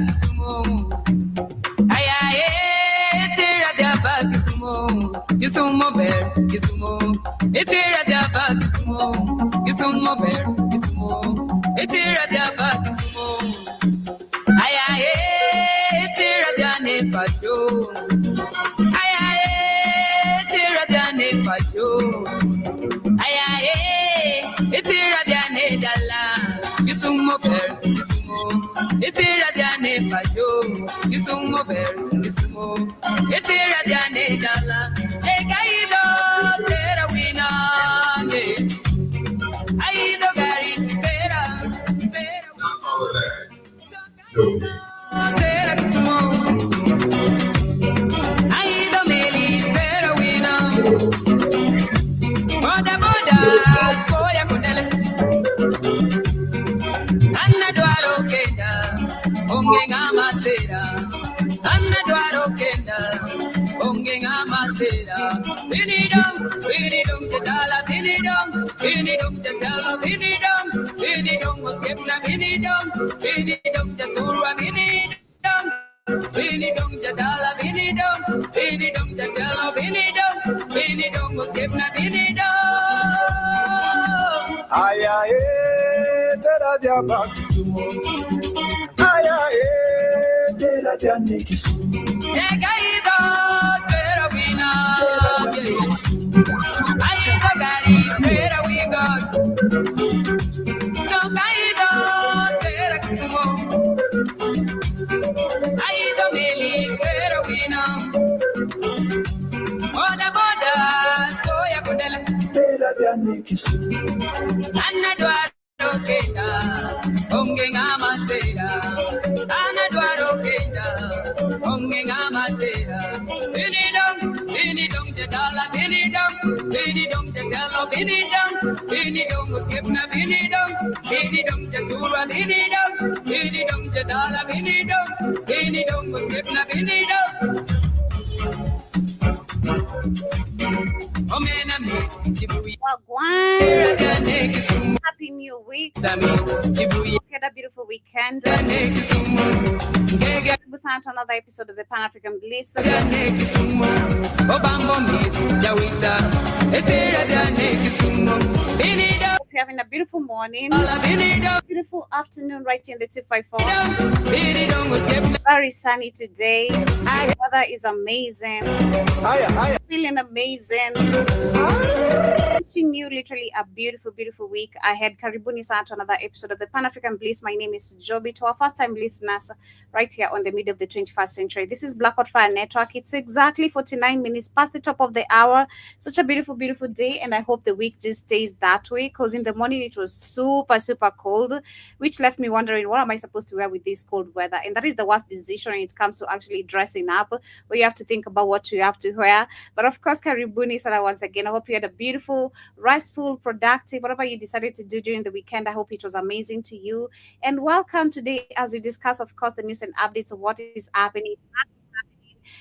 Kisumu. Ayaye, tira diaba Kisumu. Kisumu ber, Kisumu. Tira diaba Kisumu. Kisumu ber, Kisumu. Tira diaba Kisumu. Ayaye, tira diane pacho. Ayaye, tira diane pacho. Ayaye, tira diane dala. Kisumu ber, Kisumu. Tira diane pacho. Kisumu ber, Kisumu. Tira diane dala. Egaido tera wina. Aido gari tera tera. All of that. Go ahead. Tera Kisumu. Aido meli tera wina. Boda boda soya kudele. Anna dwaro kenda. Ongenga matera. Anna dwaro kenda. Ongenga matera. Binidong jadala. Binidong jadala. Binidong osepna. Binidong jaturwa. Binidong jadala. Binidong jadala. Binidong osepna. Ayaye, tera diaba Kisumu. Ayaye, tera diane Kisumu. Egaido tera wina. Aido gari tera wiga. Tokaido tera Kisumu. Aido meli tera wina. Boda soya kudela. Tera diane Kisumu. Anna dwaro kenda. Ongenga matera. Anna dwaro kenda. Ongenga matera. Binidong jadala. Binidong jadala. Binidong osepna. Binidong jaturwa. Binidong jadala. Binidong osepna. Omena me, Kibuya. Wagwan. Happy New Week. Had a beautiful weekend. Karibu sana to another episode of the Pan African Bliss. Hope you're having a beautiful morning, beautiful afternoon right here in the 254. Very sunny today. The weather is amazing. Feeling amazing. Wishing you literally a beautiful, beautiful week ahead. Karibuni sana to another episode of the Pan African Bliss. My name is Joby. To our first time listeners, right here on the middle of the 21st century. This is Blackout Fire Network. It's exactly 49 minutes past the top of the hour. Such a beautiful, beautiful day, and I hope the week just stays that way, because in the morning it was super, super cold, which left me wondering, what am I supposed to wear with this cold weather? And that is the worst decision when it comes to actually dressing up, where you have to think about what you have to wear. But of course, Karibuni sana once again. I hope you had a beautiful, restful, productive, whatever you decided to do during the weekend. I hope it was amazing to you. And welcome today as we discuss, of course, the news and updates of what is happening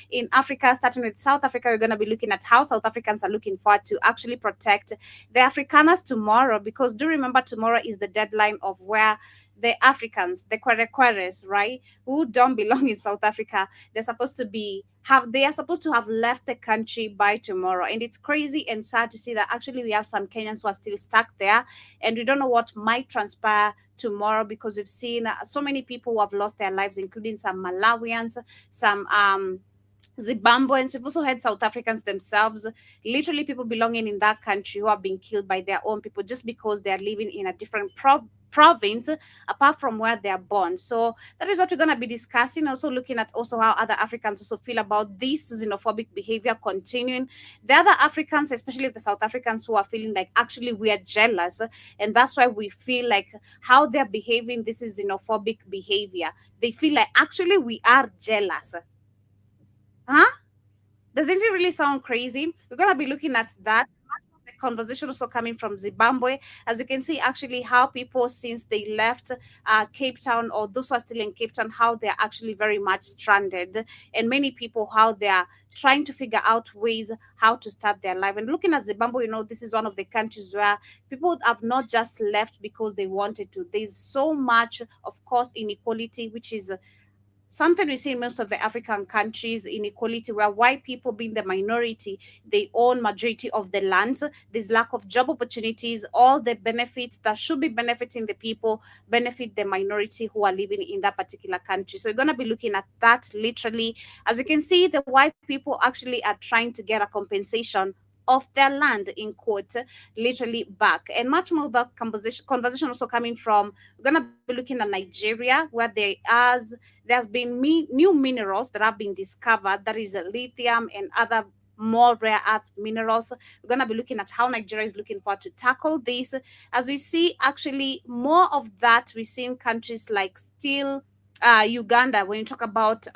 in Africa. Starting with South Africa, we're going to be looking at how South Africans are looking forward to actually protect the Afrikaners tomorrow, because do remember, tomorrow is the deadline of where the Africans, the Kwerekweres, right, who don't belong in South Africa, they are supposed to have left the country by tomorrow. And it's crazy and sad to see that actually we have some Kenyans who are still stuck there, and we don't know what might transpire tomorrow, because we've seen so many people who have lost their lives, including some Malawians, some Zimbabweans. We've also had South Africans themselves, literally people belonging in that country, who are being killed by their own people just because they are living in a different province apart from where they are born. So that is what we're going to be discussing, also looking at also how other Africans also feel about this xenophobic behavior continuing. The other Africans, especially the South Africans, who are feeling like actually we are jealous, and that's why we feel like how they're behaving, this is xenophobic behavior. They feel like actually we are jealous. Doesn't it really sound crazy? We're going to be looking at that. The conversation also coming from Zimbabwe, as you can see actually how people, since they left Cape Town, or those who are still in Cape Town, how they're actually very much stranded, and many people how they are trying to figure out ways how to start their life. And looking at Zimbabwe, this is one of the countries where people have not just left because they wanted to. There's so much, of course, inequality, which is something we see in most of the African countries, inequality, where white people being the minority, they own majority of the land. There's lack of job opportunities. All the benefits that should be benefiting the people benefit the minority who are living in that particular country. So we're going to be looking at that literally. As you can see, the white people actually are trying to get a compensation of their land, in quote, literally back. And much more of that conversation also coming from, we're going to be looking at Nigeria, where there's been new minerals that have been discovered, that is lithium and other more rare earth minerals. We're going to be looking at how Nigeria is looking forward to tackle this. As we see, actually, more of that we see in countries like still Uganda, when you talk about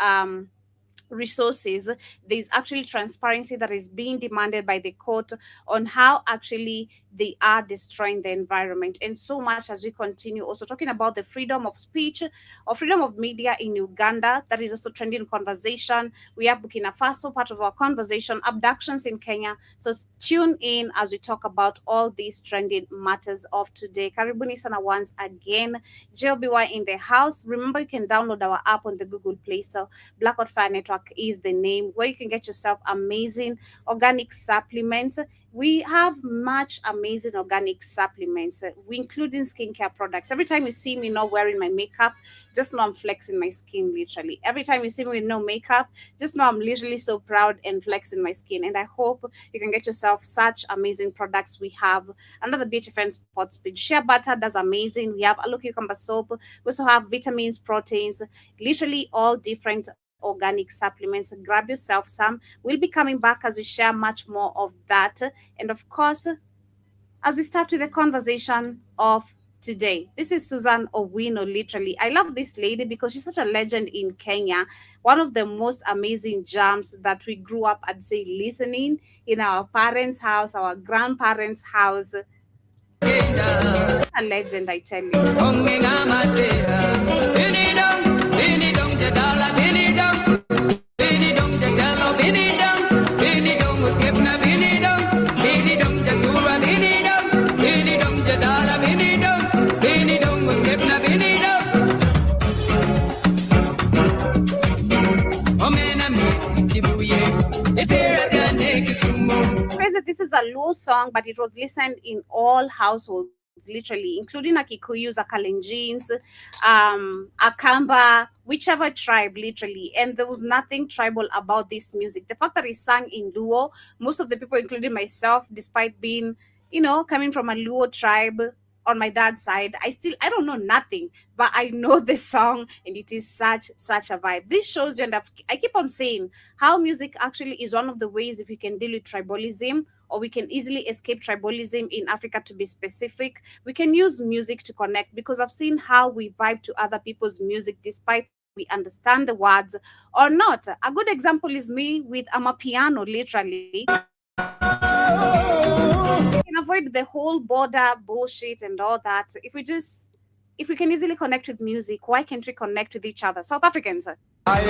resources, there's actually transparency that is being demanded by the court on how actually they are destroying the environment. And so much as we continue also talking about the freedom of speech or freedom of media in Uganda, that is also trending conversation. We have Burkina Faso, part of our conversation, abductions in Kenya. So tune in as we talk about all these trending matters of today. Karibuni sana once again. JLBY in the house. Remember, you can download our app on the Google Play Store. Blackout Fire Network is the name, where you can get yourself amazing organic supplements. We have much amazing organic supplements. We include in skincare products. Every time you see me not wearing my makeup, just know I'm flexing my skin, literally. Every time you see me with no makeup, just know I'm literally so proud and flexing my skin. And I hope you can get yourself such amazing products. We have another BHFN Sports Speed Shea Butter, that's amazing. We have aloe cucumber soap. We also have vitamins, proteins, literally all different organic supplements. Grab yourself some. We'll be coming back as we share much more of that. And of course, as we start with the conversation of today, this is Susan Owino, literally. I love this lady because she's such a legend in Kenya. One of the most amazing jams that we grew up, I'd say, listening in our parents' house, our grandparents' house. A legend, I tell This is a Luo song, but it was listened in all households, literally, including Akikuyus, Akalenjins, Akamba, whichever tribe, literally. And there was nothing tribal about this music. The fact that it sang in Luo, most of the people, including myself, despite being, coming from a Luo tribe on my dad's side, I don't know nothing, but I know the song, and it is such a vibe. This shows you, and I keep on saying how music actually is one of the ways if you can deal with tribalism, or we can easily escape tribalism in Africa, to be specific. We can use music to connect, because I've seen how we vibe to other people's music despite we understand the words or not. A good example is me with Amapiano, literally. We can avoid the whole border bullshit and all that. If we can easily connect with music, why can't we connect with each other? South Africans. I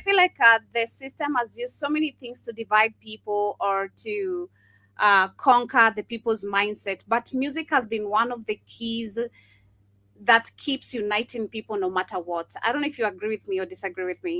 feel like the system has used so many things to divide people or to conquer the people's mindset, but music has been one of the keys that keeps uniting people no matter what. I don't know if you agree with me or disagree with me.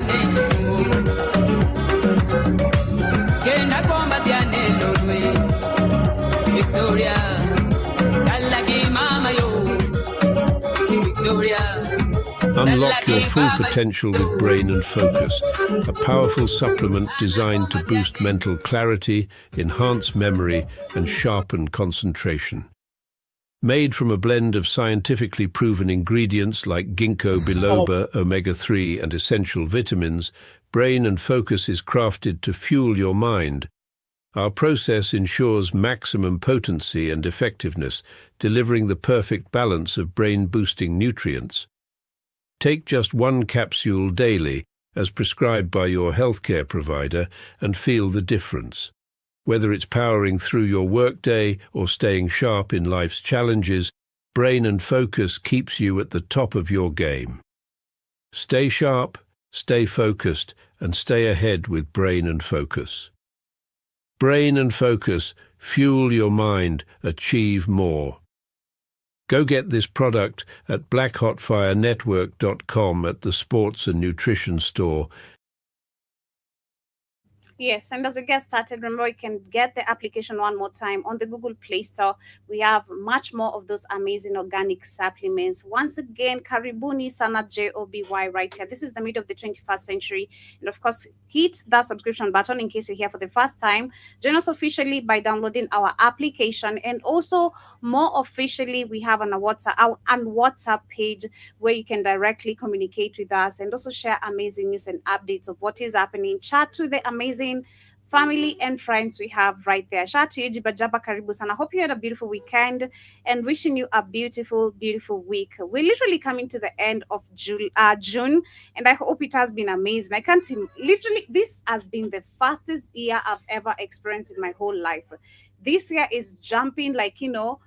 Unlock your full potential with Brain and Focus, a powerful supplement designed to boost mental clarity, enhance memory, and sharpen concentration. Made from a blend of scientifically proven ingredients like ginkgo biloba, omega-3, and essential vitamins, Brain and Focus is crafted to fuel your mind. Our process ensures maximum potency and effectiveness, delivering the perfect balance of brain-boosting nutrients. Take just one capsule daily, as prescribed by your healthcare provider, and feel the difference. Whether it's powering through your workday or staying sharp in life's challenges, Brain and Focus keeps you at the top of your game. Stay sharp, stay focused, and stay ahead with Brain and Focus. Brain and focus. Fuel your mind. Achieve more. Go get this product at blackhotfirenetwork.com at the sports and nutrition store. Yes, and as we get started, remember you can get the application one more time on the Google Play Store. We have much more of those amazing organic supplements. Once again, Karibuni Sana JOBY right here. This is the middle of the 21st century. And of course, hit that subscription button in case you're here for the first time. Join us officially by downloading our application. And also, more officially, we have our WhatsApp page where you can directly communicate with us and also share amazing news and updates of what is happening. Chat to the amazing family and friends we have right there. Shout out to you, Jibajaba Karibu Sana. I hope you had a beautiful weekend and wishing you a beautiful, beautiful week. We're literally coming to the end of June, and I hope it has been amazing. I can't literally, this has been the fastest year I've ever experienced in my whole life. This year is jumping like, you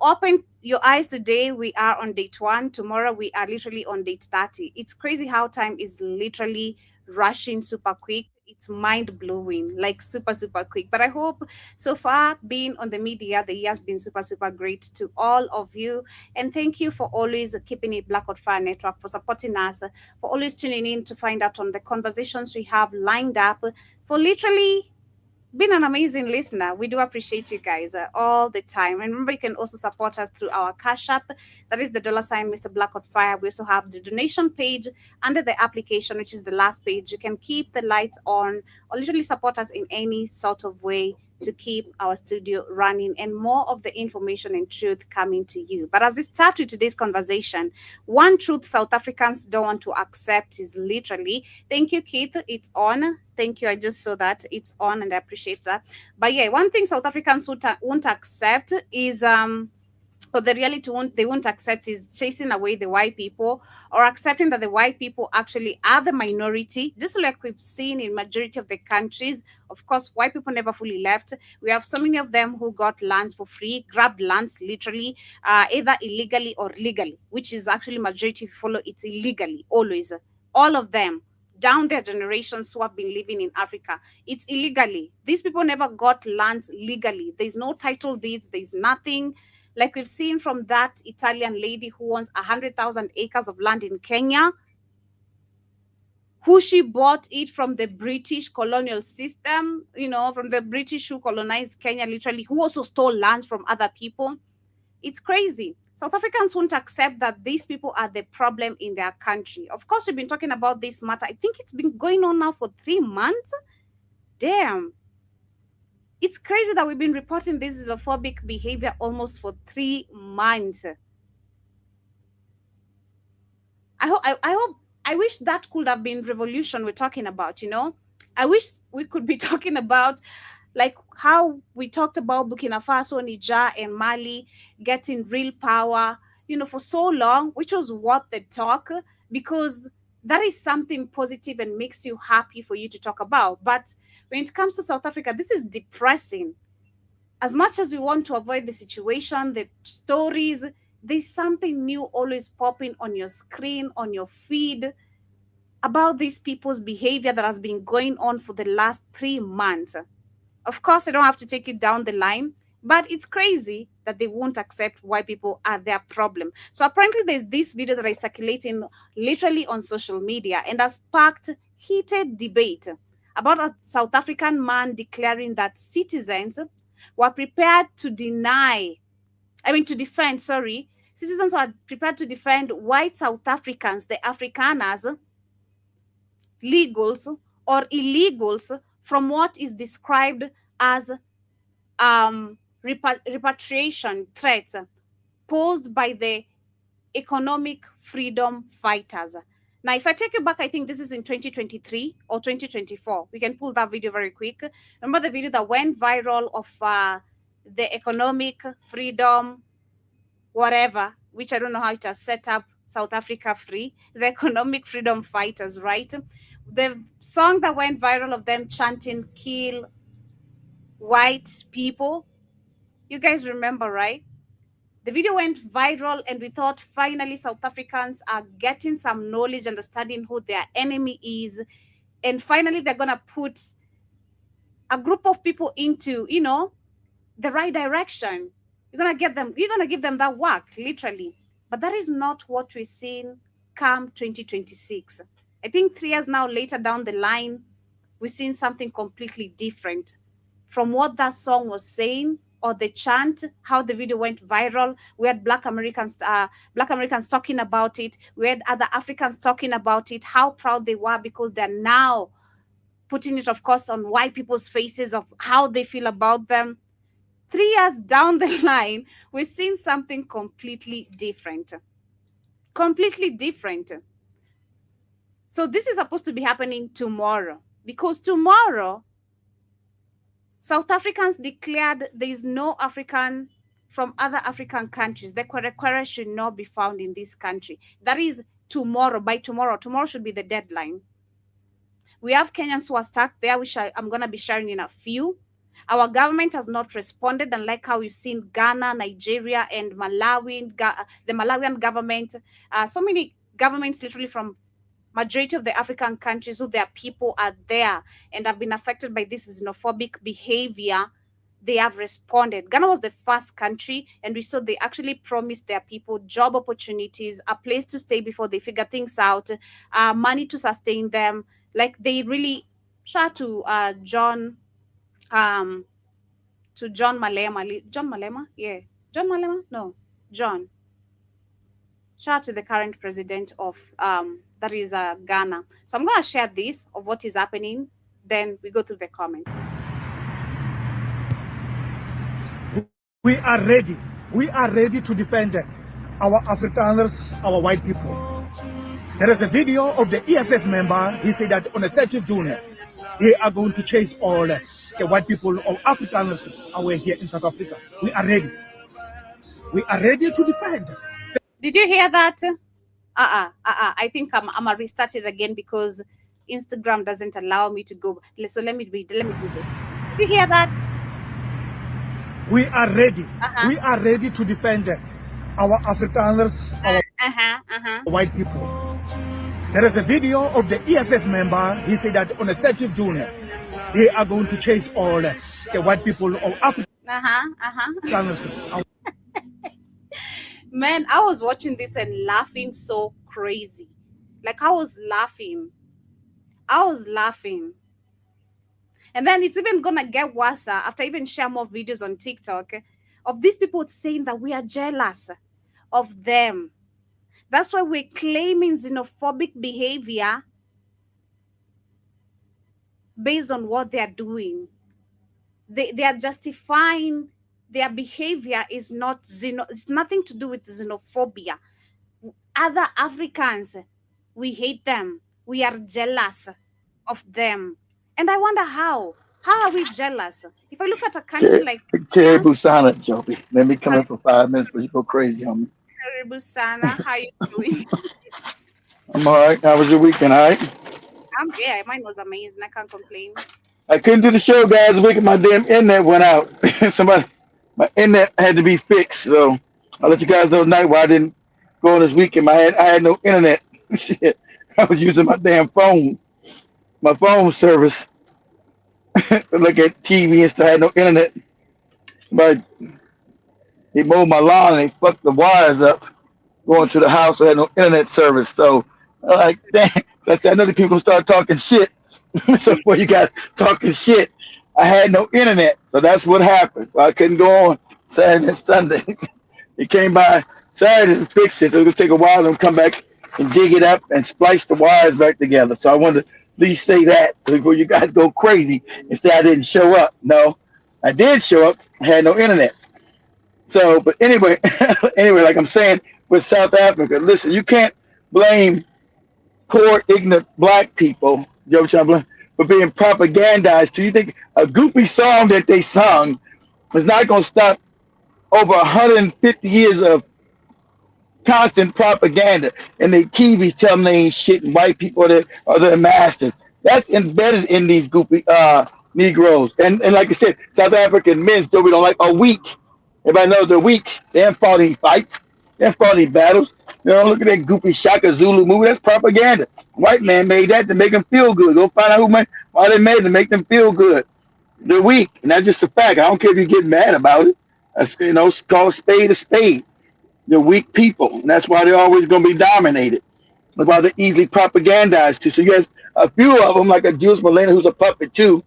open your eyes today, we are on date 1. Tomorrow, we are literally on date 30. It's crazy how time is literally rushing super quick. It's mind-blowing, like super, super quick. But I hope so far being on the media, the year has been super, super great to all of you. And thank you for always keeping it Black Hot Fire Network, for supporting us, for always tuning in to find out on the conversations we have lined up, for literally been an amazing listener. We do appreciate you guys all the time. And remember, you can also support us through our Cash App. That is the $ Mr. Black Hot Fire. We also have the donation page under the application, which is the last page. You can keep the lights on or literally support us in any sort of way to keep our studio running and more of the information and truth coming to you. But as we start with today's conversation, one truth South Africans don't want to accept is literally, thank you, Keith, it's on. Thank you. I just saw that it's on and I appreciate that. But yeah, one thing South Africans won't accept is or the reality they won't accept is chasing away the white people, or accepting that the white people actually are the minority, just like we've seen in majority of the countries. Of course, white people never fully left. We have so many of them who got lands for free, grabbed lands literally, either illegally or legally, which is actually majority. If you follow, it's illegally, always. All of them, down their generations who have been living in Africa, it's illegally. These people never got lands legally. There's no title deeds. There's nothing. Like we've seen from that Italian lady who owns 100,000 acres of land in Kenya, who she bought it from the British colonial system, from the British who colonized Kenya, literally, who also stole lands from other people. It's crazy. South Africans won't accept that these people are the problem in their country. Of course, we've been talking about this matter. I think it's been going on now for 3 months. Damn. It's crazy that we've been reporting this xenophobic behavior almost for 3 months. I wish that could have been revolution we're talking about, I wish we could be talking about like how we talked about Burkina Faso, Niger, and Mali getting real power, for so long, which was what they talk, because that is something positive and makes you happy for you to talk about. But when it comes to South Africa, this is depressing. As much as we want to avoid the situation, the stories, there's something new always popping on your screen, on your feed, about these people's behavior that has been going on for the last 3 months. Of course, I don't have to take it down the line, but it's crazy that they won't accept white people are their problem. So apparently there's this video that is circulating literally on social media and has sparked heated debate about a South African man declaring that citizens were prepared to citizens were prepared to defend white South Africans, the Afrikaners, legals or illegals, from what is described as repatriation threats posed by the economic freedom fighters. Now, if I take you back, I think this is in 2023 or 2024. We can pull that video very quick. Remember the video that went viral of the economic freedom, whatever, which I don't know how it has set up South Africa free, the economic freedom fighters, right? The song that went viral of them chanting, kill white people. You guys remember, right? The video went viral and we thought finally South Africans are getting some knowledge, understanding who their enemy is. And finally, they're going to put a group of people into, the right direction. You're going to give them that work, literally. But that is not what we're seeing come 2026. I think 3 years now later down the line, we're seeing something completely different from what that song was saying, or the chant, how the video went viral. We had Black Americans talking about it. We had other Africans talking about it, how proud they were, because they're now putting it, of course, on white people's faces of how they feel about them. 3 years down the line, we're seeing something completely different. Completely different. So this is supposed to be happening tomorrow, because tomorrow, South Africans declared there is no African from other African countries. The Kwere should not be found in this country. That is tomorrow. By tomorrow. Tomorrow should be the deadline. We have Kenyans who are stuck there, which I'm going to be sharing in a few. Our government has not responded, unlike how we've seen Ghana, Nigeria, and Malawi, the Malawian government. So many governments literally from majority of the African countries who their people are there and have been affected by this xenophobic behavior, they have responded. Ghana was the first country, and we saw they actually promised their people job opportunities, a place to stay before they figure things out, money to sustain them. Like they really shout to John Malema. John Malema? Yeah. John Malema? No. John. Shout out to the current president of that is Ghana. So I'm going to share this of what is happening. Then we go through the comment. We are ready. We are ready to defend our Afrikaners, our white people. There is a video of the EFF member. He said that on the 30th June, they are going to chase all the white people of Afrikaners away here in South Africa. We are ready. We are ready to defend. Did you hear that? I think I'm gonna restart it again because Instagram doesn't allow me to go. So let me read. Let me do this. Did you hear that? We are ready. We are ready to defend our Afrikaners, our white people. There is a video of the EFF member. He said that on the 30th June, they are going to chase all the white people of Africa. Man, I was watching this and laughing so crazy. Like I was laughing. And then it's even gonna get worse after I even share more videos on TikTok of these people saying that we are jealous of them. That's why we're claiming xenophobic behavior based on what they are doing. They are justifying their behavior is not it's nothing to do with xenophobia. Other Africans, we hate them. We are jealous of them. And I wonder how. How are we jealous? If I look at a country like Terry Busana, Joby. Let me come in for 5 minutes before you go crazy on me. Terry Busana, how you doing? I'm all right. How was your weekend? All right? Yeah, mine was amazing. I can't complain. I couldn't do the show, guys. The weekend my damn internet went out. My internet had to be fixed. So I'll let you guys know tonight why I didn't go on this weekend. I had no internet. Shit. I was using my damn phone. My phone service. Look at TV and stuff. I had no internet. But they mowed my lawn and they fucked the wires up going to the house. So I had no internet service. So I'm like, dang. So I said, I know the people start talking shit. So before you guys talking shit, I had no internet. So that's what happened. So I couldn't go on Saturday and Sunday. He came by Saturday to fix it. So it's going to take a while to come back and dig it up and splice the wires back together. So I wanted to at least say that so before you guys go crazy and say I didn't show up. No, I did show up. I had no internet. So, but anyway, like I'm saying, with South Africa, listen, you can't blame poor, ignorant black people, for being propagandized. Do you think a goofy song that they sung is not going to stop over 150 years of constant propaganda and the TVs tell them they ain't shit and white people are their masters? That's embedded in these goofy Negroes. And like I said, South African men still we don't like are weak. Everybody knows they're weak. They haven't fought any fights. They haven't fought any battles. You know, look at that goofy Shaka Zulu movie. That's propaganda. White man made that to make them feel good. Go find out why they made it to make them feel good. They're weak, and that's just a fact. I don't care if you get mad about it. You know, call a spade a spade. They're weak people, and that's why they're always going to be dominated. That's why they're easily propagandized too. So you have a few of them, like a Jules Malema, who's a puppet too.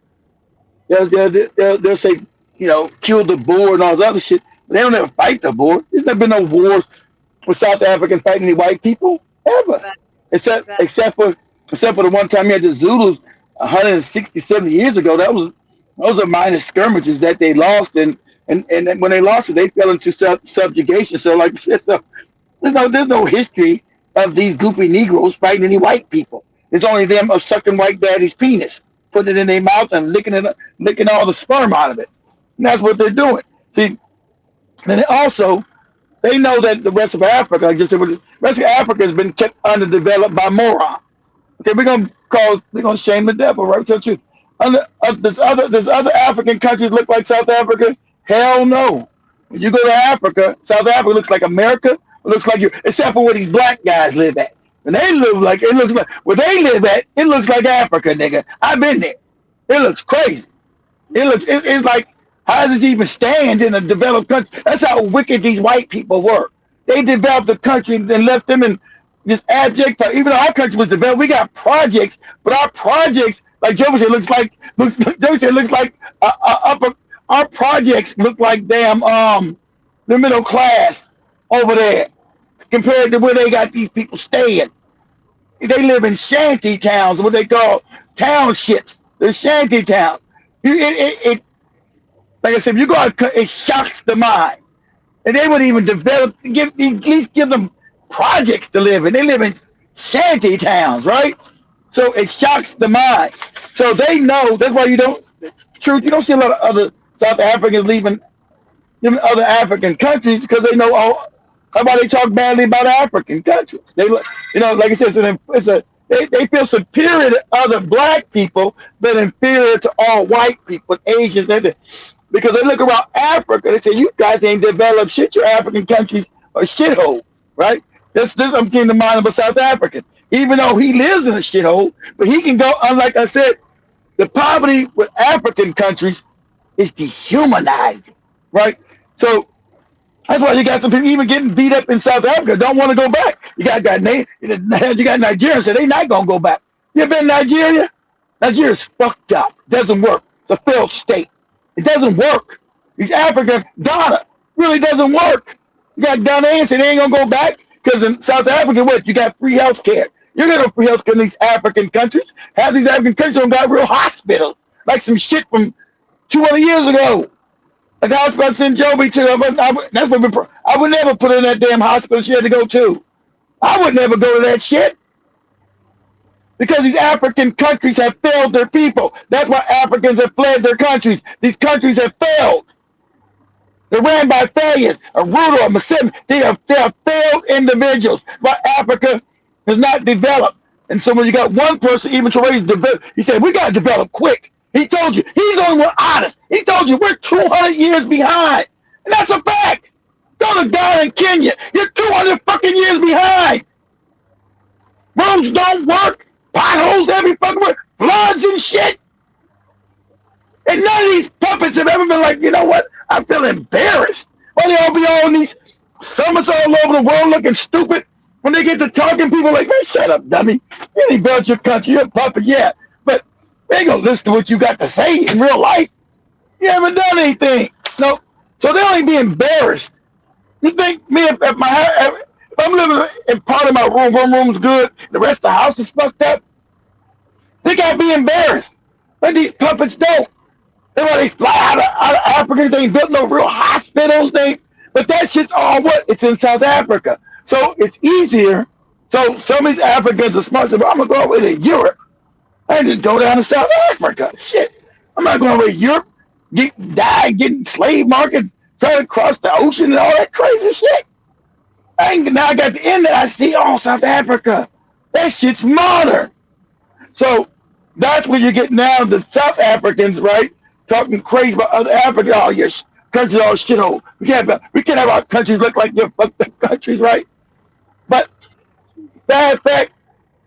They'll say, you know, kill the Boer and all this other shit. But they don't ever fight the Boer. There's never been no wars with South Africans fighting any white people ever, except for the one time you had the Zulus 160, 70 years ago. Those are minor skirmishes that they lost, and when they lost it, they fell into subjugation. So, like I said, so there's no history of these goopy Negroes fighting any white people. It's only them of sucking white daddy's penis, putting it in their mouth and licking all the sperm out of it. And that's what they're doing. See, and also they know that the rest of Africa, like just said, the rest of Africa has been kept underdeveloped by morons. Okay, we're gonna shame the devil, right? Tell the truth. Does other African countries look like South Africa? Hell no. When you go to Africa, South Africa looks like America. It looks like you, except for where these black guys live at. And they live like, it looks like, where they live at, it looks like Africa, nigga. I've been there. It looks crazy. It's like, how does this even stand in a developed country? That's how wicked these white people were. They developed the country and then left them in this abject. Even though our country was developed, we got projects, but our projects, like Joe said, looks like our projects look like damn the middle class over there compared to where they got these people staying. They live in shanty towns, what they call townships. They're shanty towns. Like I said, if you go out, it shocks the mind. And they wouldn't even develop, at least give them projects to live in. They live in shanty towns, right? So it shocks the mind. So they know, that's why you don't see a lot of other South Africans leaving other African countries, because they know how about they talk badly about African countries. They, like I said, they feel superior to other black people, but inferior to all white people, Asians, because they look around Africa. They say, you guys ain't developed shit. Your African countries are shitholes, right? This I'm getting the mind of a South African, even though he lives in a shithole, but he can go. Unlike I said, the poverty with African countries is dehumanizing, right? So that's why you got some people even getting beat up in South Africa, don't want to go back. You got Nigerians, so they not gonna go back. You ever been in Nigeria? Nigeria's fucked up. Doesn't work. It's a failed state. It doesn't work. These Africans, Ghana really doesn't work. You got Ghanaians, so they ain't gonna go back because in South Africa, what you got free health care. You're gonna free health care in these African countries. Half these African countries don't got real hospitals, like some shit from 200 years ago. Like I was about to send Joby to, that's what I would never put her in that damn hospital she had to go to. I would never go to that shit. Because these African countries have failed their people. That's why Africans have fled their countries. These countries have failed. They're ran by failures. A Ruto, a Muslim, they are failed individuals. Why Africa has not developed. And so when you got one person, even to raise develop, he said, we got to develop quick. He told you, he's the only one honest. He told you we're 200 years behind. And that's a fact. Go to Ghana and Kenya. You're 200 fucking years behind. Roads don't work. Potholes every fucking way. Floods and shit. And none of these puppets have ever been like, you know what? I feel embarrassed. Why they all be all in these summits all over the world looking stupid? When they get to talking, people like, man, shut up, dummy. You ain't built your country. You're a puppet, yeah. But they ain't gonna listen to what you got to say in real life. You haven't done anything. No. So they only be embarrassed. You think me, if I'm living in part of my room, one room's good, the rest of the house is fucked up, they gotta be embarrassed. But these puppets don't. That's why they fly out of Africans. They ain't built no real hospitals. But that shit's all what? It's in South Africa. So it's easier. So some of these Africans are smart. So I'm gonna go over to Europe. I just go down to South Africa. Shit. I'm not going over to Europe, getting slave markets, trying to cross the ocean and all that crazy shit. Now I got the end that I see, South Africa. That shit's modern. So that's when you get now the South Africans, right? Talking crazy about other Africans. Oh, your country's all shithole. We can't have our countries look like your fucked up countries, right? But bad fact,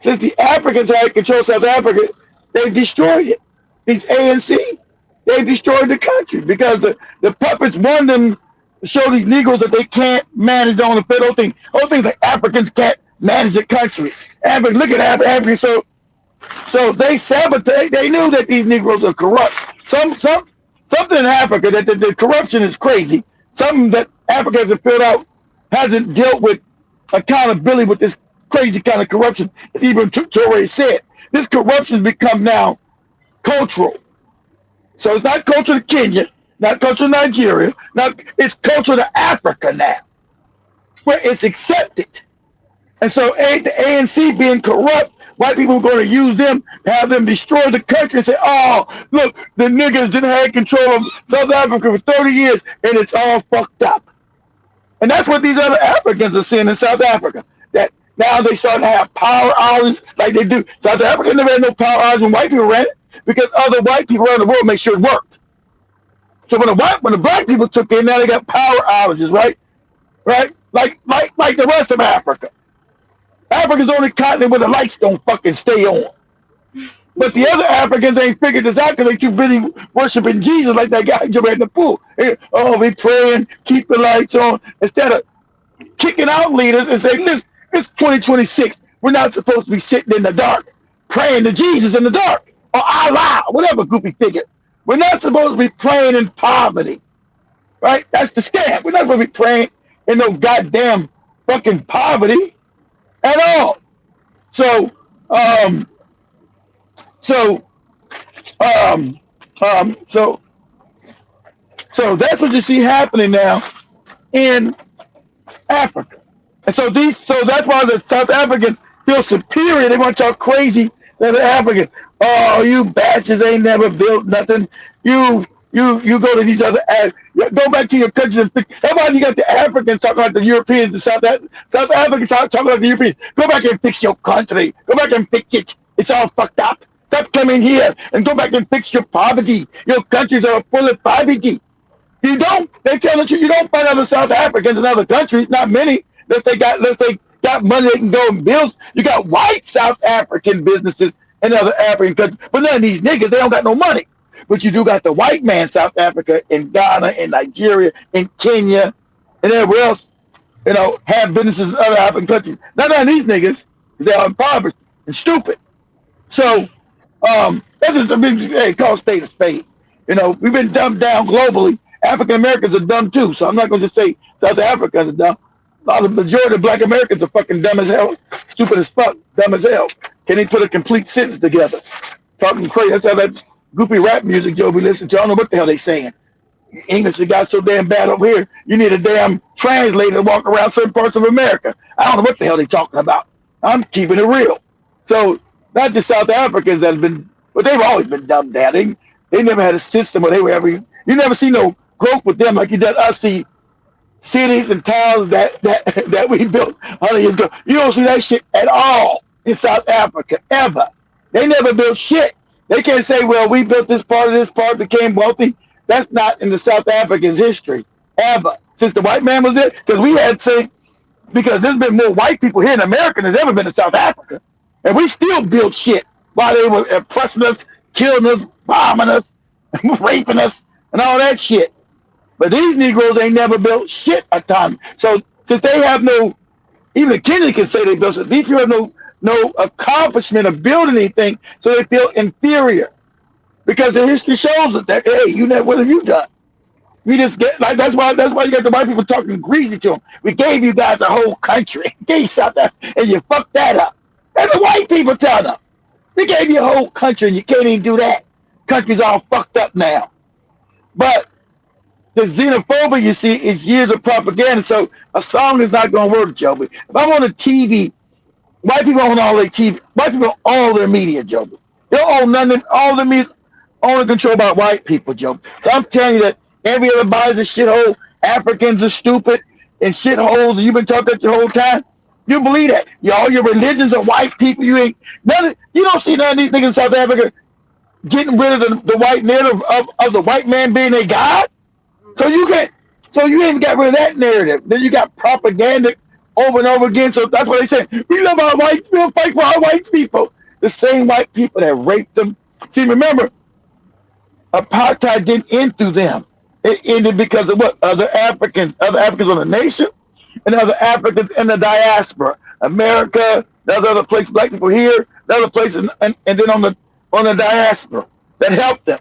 since the Africans had control South Africa, they destroyed it. These ANC, they destroyed the country because the puppets wanted them to show these Negroes that they can't manage their own affairs. Whole things like Africans can't manage the country. Africans, look at Africa. So they sabotage. They knew that these Negroes are corrupt. Something in Africa that the corruption is crazy. Something that Africa hasn't filled out, hasn't dealt with accountability with this crazy kind of corruption. As even Toure said, this corruption has become now cultural. So it's not culture to Kenya, not culture to Nigeria, it's culture to Africa now, where it's accepted. And so the ANC being corrupt, white people are going to use them, have them destroy the country and say, oh, look, the niggas didn't have control of South Africa for 30 years, and it's all fucked up. And that's what these other Africans are seeing in South Africa, that now they start to have power hours like they do. South Africa never had no power hours when white people ran it, because other white people around the world make sure it worked. So when the black people took in, now they got power outages, right? Right? Like the rest of Africa. Africa's the only continent where the lights don't fucking stay on. But the other Africans ain't figured this out because they too busy worshiping Jesus like that guy jumping in the pool. Oh, we praying, keep the lights on. Instead of kicking out leaders and saying, listen, it's 2026. We're not supposed to be sitting in the dark, praying to Jesus in the dark, or Allah, whatever goofy figure. We're not supposed to be praying in poverty, right? That's the scam. We're not supposed to be praying in no goddamn fucking poverty at all. So that's what you see happening now in Africa. And so that's why the South Africans feel superior. They want y'all crazy that the Africans. Oh, you bastards ain't never built nothing. You go to these other, go back to your countries. That's why you got the Africans talking about the Europeans, the South Africans talking about the Europeans. Go back and fix your country. Go back and fix it. It's all fucked up. Stop coming here and go back and fix your poverty. Your countries are full of poverty. You don't. They tell the truth. You don't find other South Africans in other countries. Not many. Unless they got money they can go and build. You got white South African businesses in other African countries, but none of these niggas, they don't got no money. But you do got the white man South Africa, in Ghana, in Nigeria, in Kenya, and everywhere else, have businesses in other African countries. None of these niggas, they are impoverished and stupid. So that's just a big call spade a spade. We've been dumbed down globally. African Americans are dumb too. So I'm not gonna just say South Africans are dumb. The majority of black Americans are fucking dumb as hell, stupid as fuck, dumb as hell. Can they put a complete sentence together? Talking crazy. That's how that goofy rap music, Joe, we listen to. I don't know what the hell they saying. English has got so damn bad over here. You need a damn translator to walk around certain parts of America. I don't know what the hell they talking about. I'm keeping it real. So not just South Africans that have been, but they've always been dumbed down. They never had a system where they were ever. You never see no growth with them like you did us see cities and towns that we built 100 years ago. You don't see that shit at all in South Africa, ever. They never built shit. They can't say, well, we built this part became wealthy. That's not in the South Africans' history, ever. Since the white man was there, because there's been more white people here in America than there's ever been in South Africa. And we still built shit while they were oppressing us, killing us, bombing us, raping us, and all that shit. But these Negroes ain't never built shit a ton. So since they have even the Kenya can say they built it, these people have no accomplishment of building anything, so they feel inferior. Because the history shows that, hey, what have you done? We just get that's why you got the white people talking greasy to them. We gave you guys a whole country, gave South Africa, and you fucked that up. That's the white people telling them. We gave you a whole country and you can't even do that. Country's all fucked up now. But the xenophobia you see is years of propaganda. So a song is not going to work, Joby. If I'm on the TV, white people own all their TV. White people own all their media, Joby. They don't own nothing. All the media only controlled by white people, Joby. So I'm telling you that every other body's a shithole. Africans are stupid and shitholes. And you've been taught that your whole time. You believe that? All your religions are white people. You don't see none of these niggas in South Africa getting rid of the white narrative of the white man being a god. So you ain't got rid of that narrative. Then you got propaganda over and over again. So that's what they say. We love our whites. We'll fight for our white people. The same white people that raped them. See, remember, apartheid didn't end through them. It ended because of what? Other Africans on the nation and other Africans in the diaspora. America, there's other places, black people here, the other places, and then on the diaspora that helped them.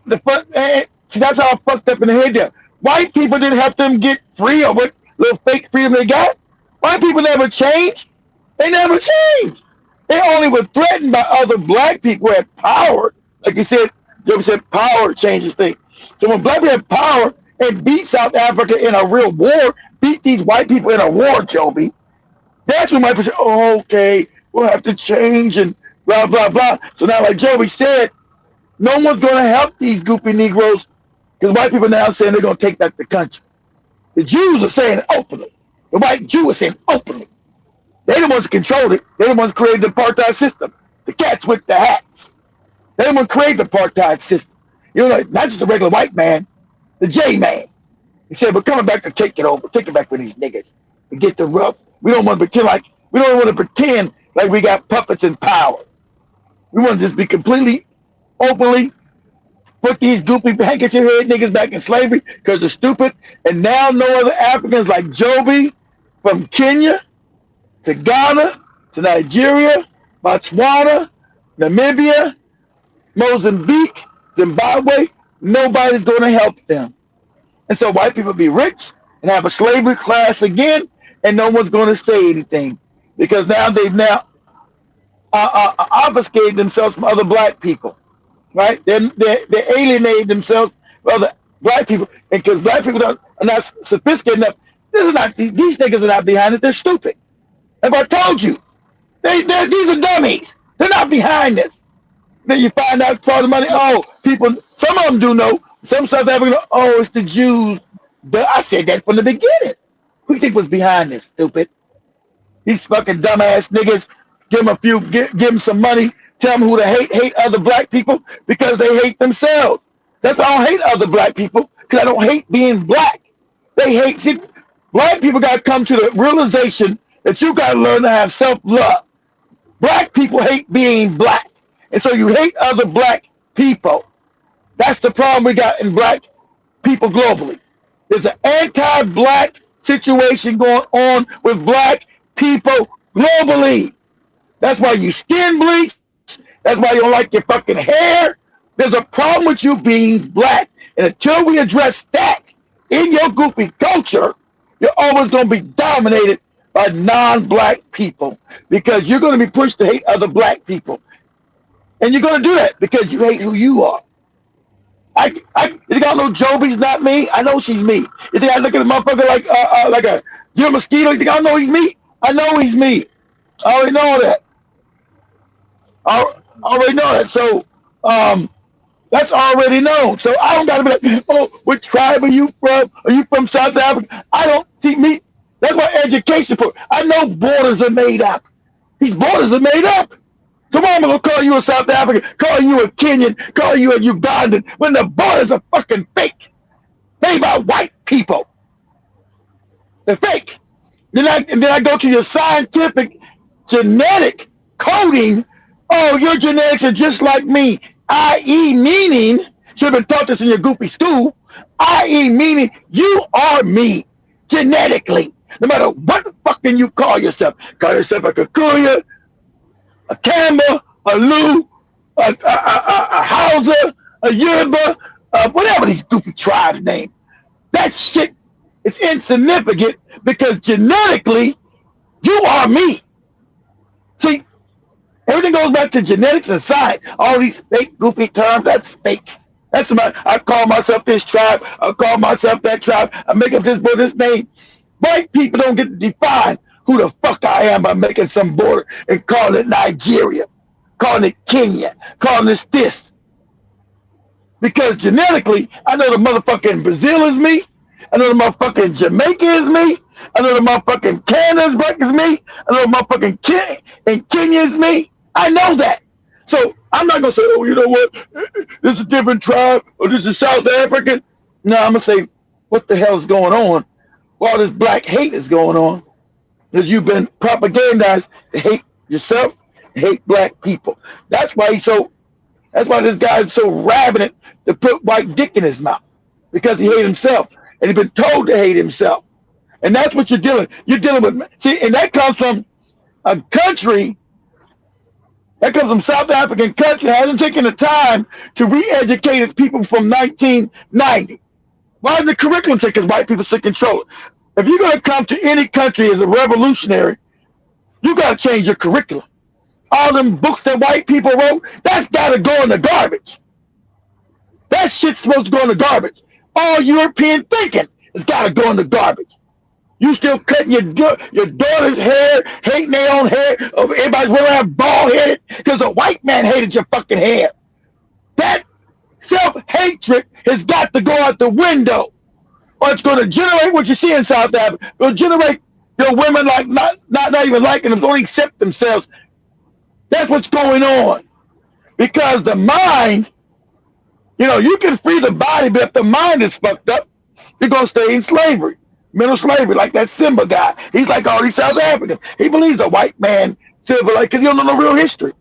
That's how fucked up in the head there. White people didn't help them get free or what little fake freedom they got. White people never changed. They never changed. They only were threatened by other black people who had power. Like you said, Joby said, power changes things. So when black people have power and beat South Africa in a real war, beat these white people in a war, Joby, that's when white people say, oh, okay, we'll have to change and blah, blah, blah. So now, like Joby said, no one's going to help these goopy Negroes because white people now are saying they're going to take back the country. The Jews are saying it openly. The white Jew is saying openly. They're the ones who controlled it. They're the ones who created the apartheid system. The cats with the hats. They're the ones who created the apartheid system. You know, not just the regular white man, the J-man. He said, we're coming back to take it over. Take it back with these niggas and get the rough. We don't want to pretend like we got puppets in power. We want to just be completely openly put these goopy handkerchief head niggas back in slavery because they're stupid. And now no other Africans like Joby from Kenya to Ghana to Nigeria, Botswana, Namibia, Mozambique, Zimbabwe, nobody's going to help them. And so white people be rich and have a slavery class again, and no one's going to say anything because now they've obfuscated themselves from other black people, right? They alienated themselves from other black people, and because black people are not sophisticated enough, these niggas are not behind it. They're stupid. Like I told you, these are dummies. They're not behind this. Then you find out part of the money. Oh, people, some of them do know. Some South Africans, oh, it's the Jews. But I said that from the beginning. Who do you think was behind this, stupid? These fucking dumbass niggas, give them some money, tell them who to hate other black people because they hate themselves. That's why I don't hate other black people, because I don't hate being black. Black people got to come to the realization that you got to learn to have self-love. Black people hate being black. And so you hate other black people. That's the problem we got in black people globally. There's an anti-black situation going on with black people globally. That's why you skin bleach. That's why you don't like your fucking hair. There's a problem with you being black. And until we address that in your goofy culture, you're always going to be dominated by non-black people because you're going to be pushed to hate other black people. And you're going to do that because you hate who you are. You think I know Joby's not me? I know she's me. You think I look at a motherfucker like a Jim Mosquito? You think I know he's me? I know he's me. I already know that. I already know that. So that's already known. So I don't got to be like, oh, what tribe are you from? Are you from South Africa? I don't see me. That's what education for. I know borders are made up. These borders are made up. Come on, I'm going to call you a South African, call you a Kenyan, call you a Ugandan, when the borders are fucking fake. Made by white people. They're fake. Then I go to your scientific genetic coding. Oh, your genetics are just like me. I.e. meaning, should have been taught this in your goofy school, i.e. meaning you are me genetically. No matter what the fucking you call yourself. Call yourself a Kikuyu, a Kamba, a Lu, a Hausa, a Yoruba, whatever these goofy tribes name. That shit is insignificant because genetically, you are me. See, everything goes back to genetics and science. All these fake goofy terms, that's fake. That's I call myself this tribe, I call myself that tribe, I make up this name. White people don't get to define who the fuck I am by making some border and calling it Nigeria, calling it Kenya, calling this. Because genetically, I know the motherfucking Brazil is me. I know the motherfucking Jamaica is me. I know the motherfucking Canada is me. I know the motherfucking Kenya is me. I know that. So I'm not going to say, oh, you know what? This is a different tribe or this is South African. No, I'm going to say, what the hell is going on? While this black hate is going on, because you've been propagandized to hate yourself, hate black people. That's why That's why this guy is so ravenous to put white dick in his mouth, because he hates himself, and he's been told to hate himself. And that's what you're dealing with. See, and that comes from a country, that comes from South African country, hasn't taken the time to re-educate its people from 1990. Why does the curriculum take? Because white people still control it. If you're going to come to any country as a revolutionary, you got to change your curriculum. All them books that white people wrote, that's got to go in the garbage. That shit's supposed to go in the garbage. All European thinking has got to go in the garbage. You still cutting your daughter's hair, hating their own hair. Everybody's wearing around bald headed because a white man hated your fucking hair. That self-hatred has got to go out the window, or it's going to generate what you see in South Africa. It'll generate your women like not even liking them, don't accept themselves. That's what's going on, because the mind, you can free the body, but if the mind is fucked up, you're going to stay in slavery. Mental slavery, like that Simba guy. He's like all these South Africans. He believes a white man civilized because he don't know no real history.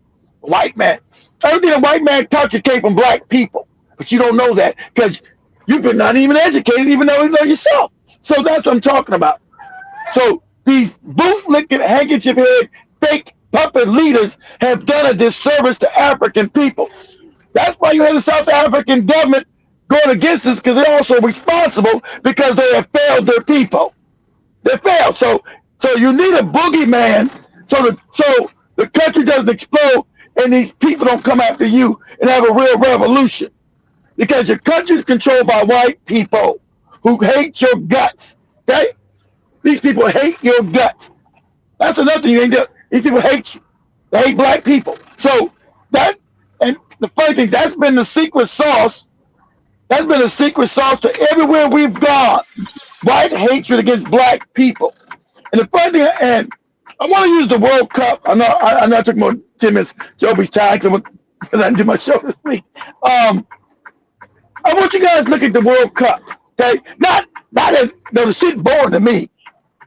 A white man. Everything a white man taught you came from black people. But you don't know that because you've been not even educated, even though you know yourself. So that's what I'm talking about. So these boot-licking, handkerchief-head, fake puppet leaders have done a disservice to African people. That's why you have the South African government going against this, because they're also responsible because they have failed their people. They failed. So you need a boogeyman so the country doesn't explode and these people don't come after you and have a real revolution. Because your country is controlled by white people who hate your guts. Okay? These people hate your guts. That's another thing you ain't doing. These people hate you. They hate black people. So that, and the funny thing, that's been the secret sauce. That's been a secret sauce to everywhere we've gone. White hatred against black people. And the funny thing, and I want to use the World Cup. I know I took more 10 minutes, Joby's time, because I didn't do my show this week. I want you guys to look at the World Cup. Okay? Not as, the shit boring to me.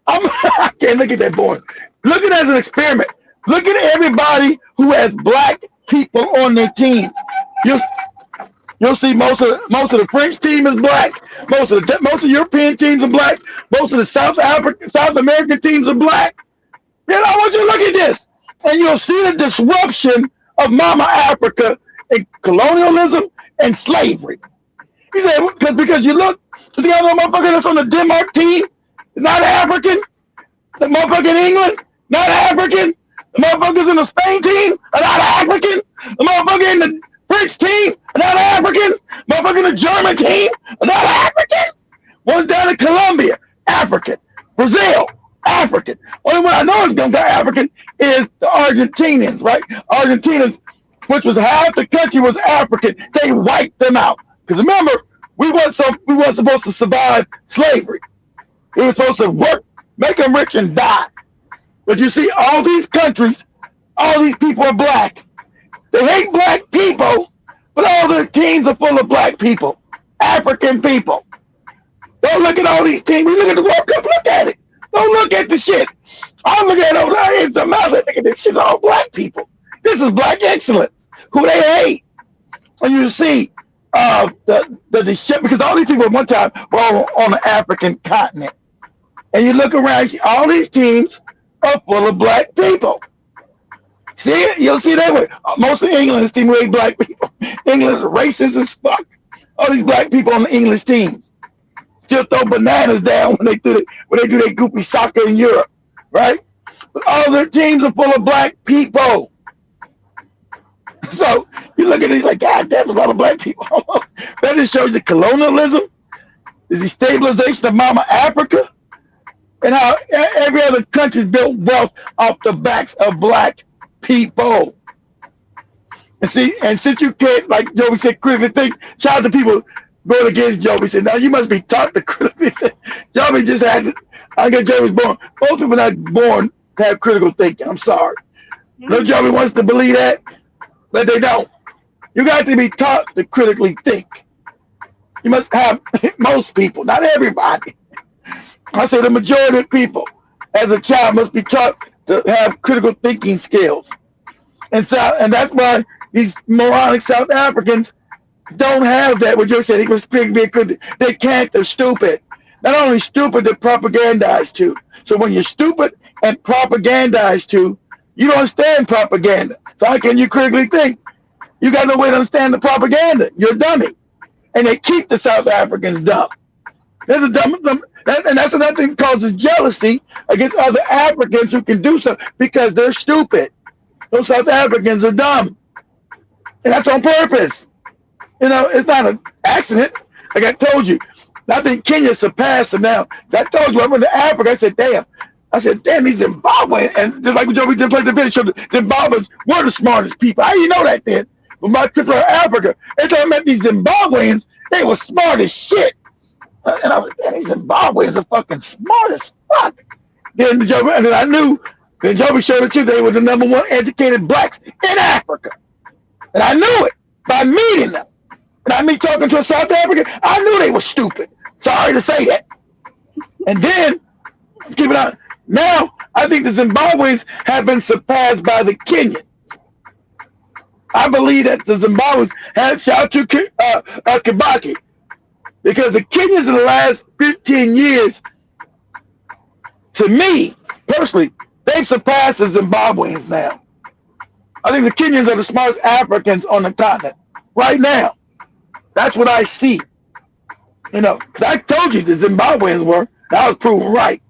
I can't look at that boring. Look at it as an experiment. Look at everybody who has black people on their teams. You'll see most of the French team is black. Most of European teams are black. Most of the South American teams are black. I want you to look at this, and you'll see the disruption of Mama Africa and colonialism and slavery. He said because you look, the other motherfucker that's on the Denmark team is not African. The motherfucker in England, not African. The motherfuckers in the Spain team are not African. The motherfucker in the French team are not African. Motherfucker in the German team are not African. One's down in Colombia, African. Brazil, African. Only one I know is going to be African is the Argentinians, right? Argentinians, which was half the country was African, they wiped them out. Because remember, we weren't supposed to survive slavery. We were supposed to work, make them rich and die. But you see, all these countries, all these people are black. They hate black people, but all their teams are full of black people, African people. Don't look at all these teams. We look at the World Cup, look at it. Don't look at the shit. I'm looking at over there in some other, look at this shit, all black people. This is black excellence, who they hate. And you see the shit, because all these people at one time were on the African continent. And you look around, you see all these teams are full of black people. See it? You'll see that way. Most of England's team hate black people. England's racist as fuck. All these black people on the English teams still throw bananas down when they do their goofy soccer in Europe, right? But all their teams are full of black people. So you look at it like, God damn, there's a lot of black people. That just shows the colonialism, the destabilization of Mama Africa, and how every other country's built wealth off the backs of black people. And see, and since you can't, like Joby said, critically think, shout out to people going against Joby. Said, now you must be taught to critically think. Joby just had to, I guess Joby's born. Most people are not born to have critical thinking. I'm sorry. No, Joby wants to believe that, but they don't. You got to be taught to critically think. You must have, most people, not everybody. I say the majority of people as a child must be taught to have critical thinking skills. And so, and that's why these moronic South Africans don't have that. What you said, they can't. They're stupid. Not only stupid, they're propagandized too. So when you're stupid and propagandized too, you don't understand propaganda. So how can you critically think? You got no way to understand the propaganda. You're a dummy. And they keep the South Africans dumb. They're the dumb, and that's another thing that causes jealousy against other Africans who can do something because they're stupid. Those South Africans are dumb. And that's on purpose. It's not an accident. Like I told you, I think Kenya surpassed them now. I told you, I went to Africa. I said, damn, these Zimbabweans. And just like we just played the video, the Zimbabweans were the smartest people. How you know that then? When my trip to Africa, every time I met these Zimbabweans, they were smart as shit. And I was, damn, these Zimbabweans are fucking smart as fuck. Then I knew, then Joby showed it too, they were the #1 educated blacks in Africa. And I knew it by meeting them. And I meet talking to a South African, I knew they were stupid. Sorry to say that. And then, keep it on. Now, I think the Zimbabweans have been surpassed by the Kenyans. I believe that the Zimbabweans have shout out to Kibaki. Because the Kenyans in the last 15 years, to me, personally, they've surpassed the Zimbabweans now. I think the Kenyans are the smartest Africans on the continent right now. That's what I see. Because I told you the Zimbabweans were. I was proven right.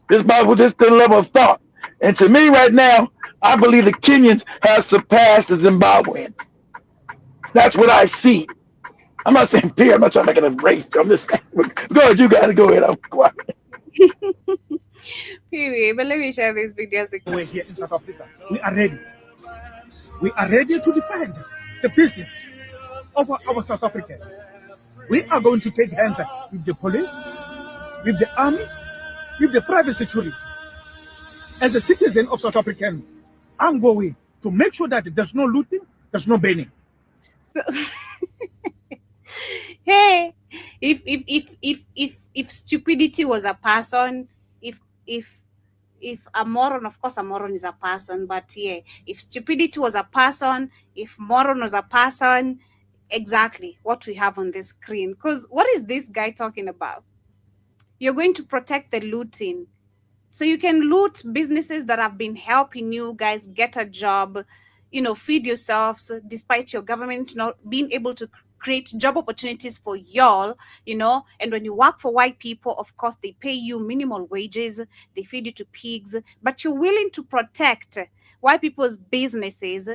This the level of thought. And to me right now, I believe the Kenyans have surpassed the Zimbabweans. That's what I see. I'm not saying peer. I'm not trying to make it a race. I'm just saying, go ahead. You got to go ahead. I'm quiet. Pee-wee, but let me share these videos with you. We're here in South Africa. We are ready. We are ready to defend the business of our South Africa. We are going to take hands with the police, with the army, with the private security. As a citizen of South Africa, I'm going to make sure that there's no looting, there's no burning. So hey, if stupidity was a person, if a moron, of course a moron is a person, but yeah, if stupidity was a person, if moron was a person, exactly what we have on the screen. Because what is this guy talking about? You're going to protect the looting. So you can loot businesses that have been helping you guys get a job, feed yourselves, despite your government not being able to create job opportunities for y'all, and when you work for white people, of course, they pay you minimal wages, they feed you to pigs, but you're willing to protect white people's businesses,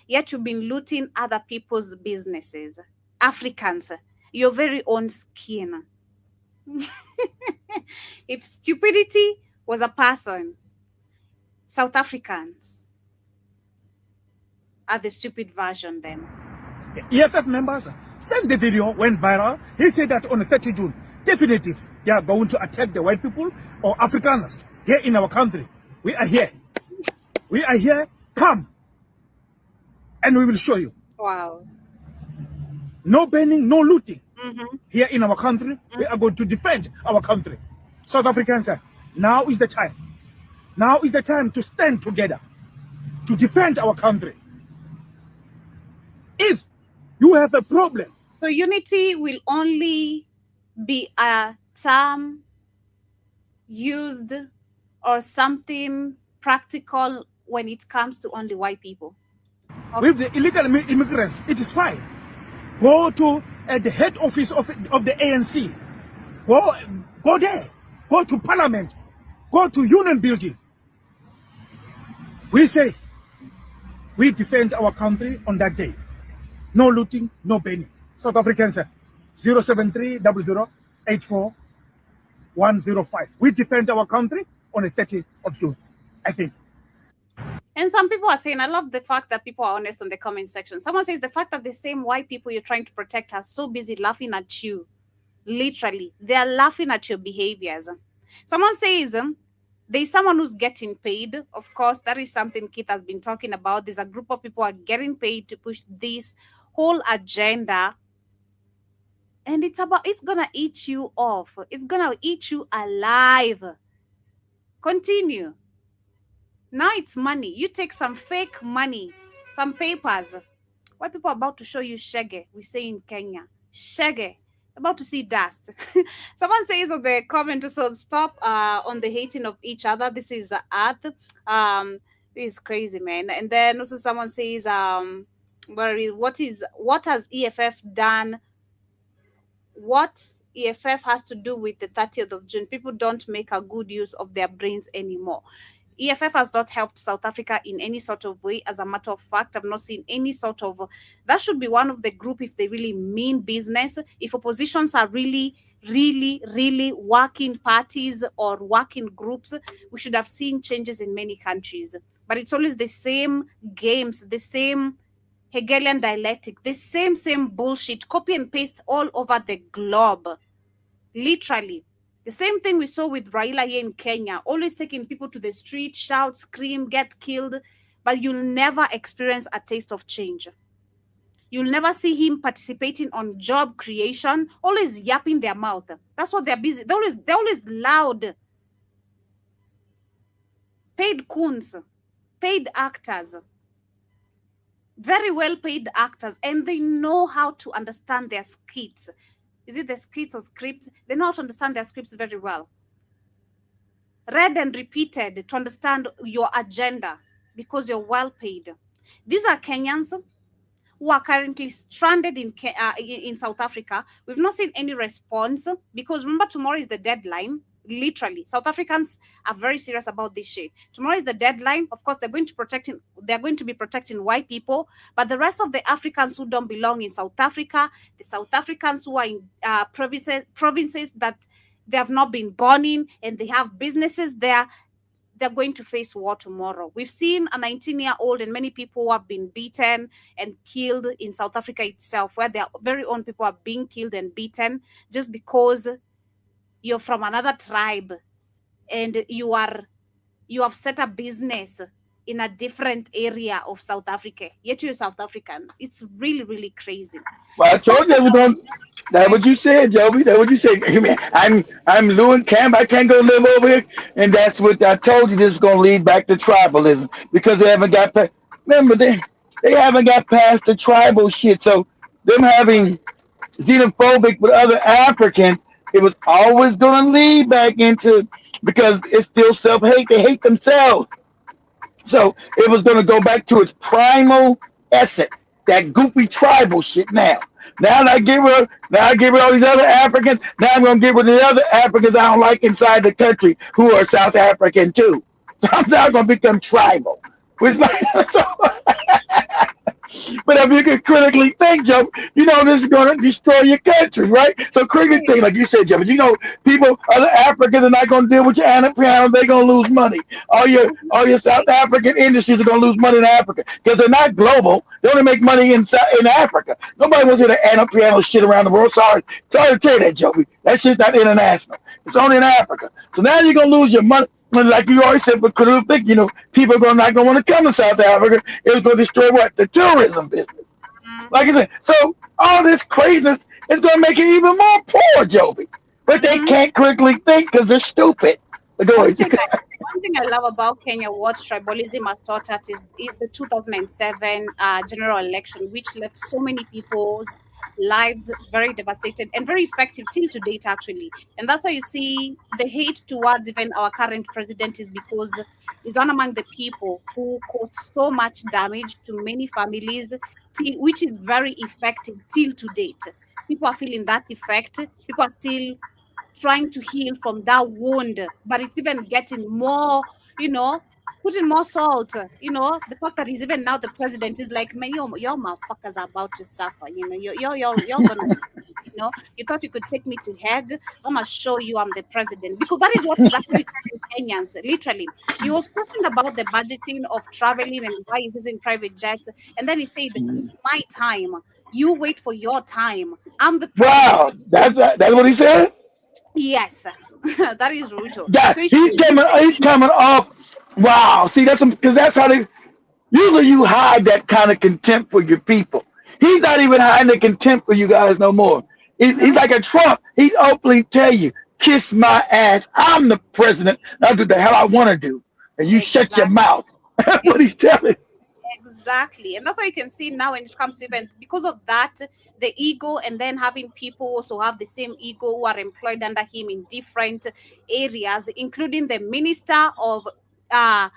yet you've been looting other people's businesses. Africans, your very own skin. If stupidity was a person, South Africans are the stupid version then. The EFF members sent the video, went viral. He said that on the 30th June, definitive, they are going to attack the white people or Afrikaners here in our country. We are here. We are here. Come. And we will show you. Wow. No burning, no looting. Here in our country, we are going to defend our country. South Africans, now is the time. Now is the time to stand together to defend our country. If you have a problem. So unity will only be a term used or something practical when it comes to only white people. Okay. With the illegal immigrants, it is fine. Go to the head office of the ANC. Go there. Go to Parliament. Go to Union Building. We say we defend our country on that day. No looting, no burning. South Africans, 073 0084 105. We defend our country on the 30th of June, I think. And some people are saying, I love the fact that people are honest on the comment section. Someone says the fact that the same white people you're trying to protect are so busy laughing at you. Literally, they are laughing at your behaviors. Someone says, there's someone who's getting paid. Of course, that is something Keith has been talking about. There's a group of people who are getting paid to push this whole agenda. And it's gonna eat you off. It's gonna eat you alive. Continue. Now it's money. You take some fake money, some papers, White people are about to show you shege, we say in Kenya. Shege. About to see dust. Someone says on the comment, so stop on the hating of each other. This is Earth. This is crazy, man. And then also someone says, what has EFF done? What EFF has to do with the 30th of June? People don't make a good use of their brains anymore. EFF has not helped South Africa in any sort of way. As a matter of fact, I've not seen any sort of... that should be one of the group if they really mean business. If oppositions are really working parties or working groups, we should have seen changes in many countries. But it's always the same games, the same Hegelian dialectic, the same bullshit, copy and paste all over the globe. Literally. The same thing we saw with Raila here in Kenya, always taking people to the street, shout, scream, get killed, but you'll never experience a taste of change. You'll never see him participating on job creation, always yapping their mouth. That's what they're busy. They're always loud. Paid coons, paid actors, very well paid actors, and they know how to understand their skits. Is it the skits or scripts? They know how to understand their scripts very well. Read and repeated to understand your agenda because you're well paid. These are Kenyans who are currently stranded in South Africa. We've not seen any response because remember, tomorrow is the deadline. Literally, South Africans are very serious about this shit. Tomorrow is the deadline. Of course, they're going to be protecting white people, but the rest of the Africans who don't belong in South Africa, the South Africans who are in provinces that they have not been born in and they have businesses there, they're going to face war tomorrow. We've seen a 19-year-old and many people who have been beaten and killed in South Africa itself, where their very own people are being killed and beaten just because you're from another tribe and you have set a business in a different area of South Africa, yet you're South African. It's really crazy. Well, I told you that's what you said, Joby. That's what you said. I'm Lewin Camp. I can't go live over here, and that's what I told you. This is going to lead back to tribalism because they haven't got past. Remember, they haven't got past the tribal shit. So them having xenophobic with other Africans, it was always going to lead back into, because it's still self-hate. They hate themselves. So it was going to go back to its primal essence, that goofy tribal shit now. Now I get rid of all these other Africans. Now I'm going to get rid of the other Africans I don't like inside the country who are South African too. So I'm now going to become tribal. Which like, but if you can critically think, Joe, you know this is going to destroy your country, right? So critically think, like you said, Joe, but you know people, other Africans are not going to deal with your anti-piano. They're going to lose money. All your South African industries are going to lose money in Africa because they're not global. They only make money in Africa. Nobody wants to hear the anti-piano shit around the world. Sorry to tell you that, Joe. That shit's not international. It's only in Africa. So now you're going to lose your money. Like you always said, but critical think, you know, people are not going to want to come to South Africa. It was going to destroy what? The tourism business. Like I said, so all this craziness is going to make it even more poor, Joby. But they can't critically think because they're stupid. Go ahead. One thing I love about Kenya, what tribalism has taught us is the 2007 general election, which left so many people's lives very devastated and very effective till to date, actually. And that's why you see the hate towards even our current president is because he's one among the people who caused so much damage to many families, which is very effective till to date. People are feeling that effect. People are still trying to heal from that wound, but it's even getting more, you know, putting more salt. You know, the fact that he's even now the president is like, man, your motherfuckers are about to suffer. You know, you're gonna, you know, you thought you could take me to Hague. I'm gonna show you I'm the president, because that is what is actually telling Kenyans. Literally, he was questioned about the budgeting of traveling and why he's using private jets, and then he said, "It's my time. You wait for your time. I'm the president." Wow, that's what he said. Yes, that is Ruto. Yeah, So he's coming off. Wow, see because that's how they usually you hide that kind of contempt for your people. He's not even hiding the contempt for you guys no more. He's like a Trump. He's openly tell you, kiss my ass. I'm the president. I'll do the hell I want to do, and you shut your mouth. That's what he's telling. Exactly. And that's why you can see now when it comes to events, because of that, the ego, and then having people also have the same ego who are employed under him in different areas, including the minister of uh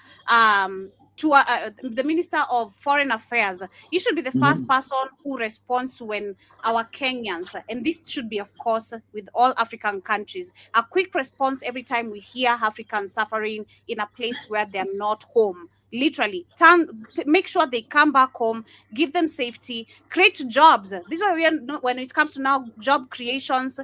the Minister of Foreign Affairs. You should be the first person who responds to when our Kenyans, and this should be, of course, with all African countries, a quick response every time we hear Africans suffering in a place where they're not home. Literally, make sure they come back home, give them safety, create jobs. This is why we are, when it comes to now job creations,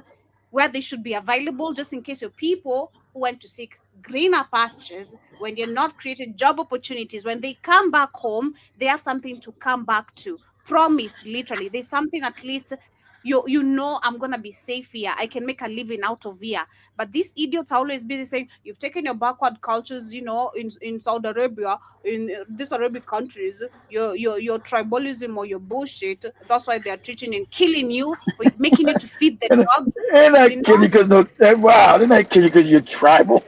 where they should be available, just in case your people who went to seek greener pastures, when they're not created job opportunities, when they come back home, they have something to come back to. Promised, literally. There's something, at least you know, I'm gonna be safe here. I can make a living out of here. But these idiots are always busy saying, you've taken your backward cultures, you know, in Saudi Arabia, in these Arabic countries, your tribalism or your bullshit. That's why they're treating and killing you, for making you to feed the dogs. They're not kidding because wow, they're not kidding because you're tribal.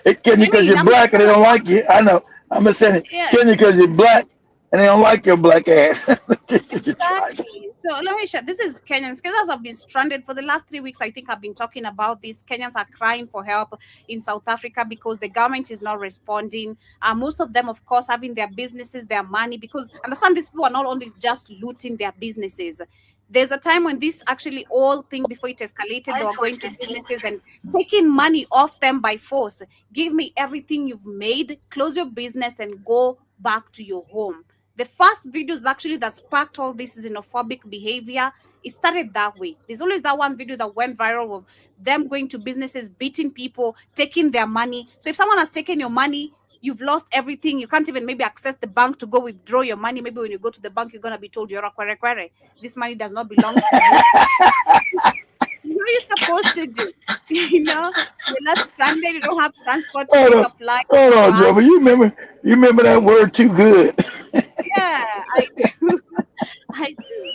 They're kidding because you're black and they don't like you. I know. I'm just saying, kidding because you're black and they don't like your black ass. Exactly. So Lohisha, this is Kenyans. Kenyans have been stranded for the last 3 weeks. I think I've been talking about this. Kenyans are crying for help in South Africa because the government is not responding. Most of them, of course, having their businesses, their money, because understand, these people are not only just looting their businesses. There's a time when this actually all thing, before it escalated, they were going to businesses and taking money off them by force. Give me everything you've made, close your business and go back to your home. The first videos actually that sparked all this xenophobic behavior, it started that way. There's always that one video that went viral of them going to businesses, beating people, taking their money. So if someone has taken your money, you've lost everything. You can't even maybe access the bank to go withdraw your money. Maybe when you go to the bank, you're going to be told, you're a kwere. This money does not belong to you. What are you supposed to do? You know, you're not stranded. You don't have transport to take a flight. Hold on, Joe, but you remember that word too good. Yeah, I do. I do.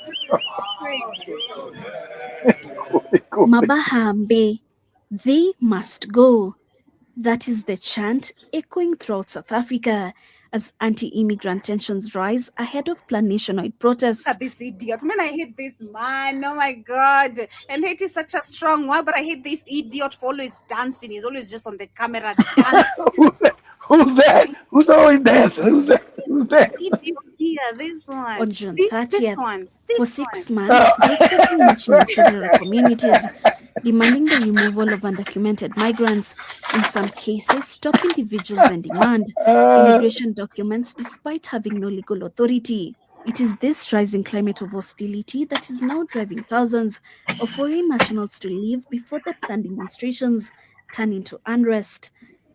Mabahambe, they must go. That is the chant echoing throughout South Africa as anti-immigrant tensions rise ahead of planned nationwide protests. This idiot. Man, I hate this man. Oh my God. And hate is such a strong word, but I hate this idiot for always dancing. He's always just on the camera dancing. Who's that? Who's always dancing? Who's that? This idiot here, this one. On June 30th, for 6 months, groups have been marching in several communities, demanding the removal of undocumented migrants, in some cases stop individuals and demand immigration documents despite having no legal authority. It is this rising climate of hostility that is now driving thousands of foreign nationals to leave before the planned demonstrations turn into unrest.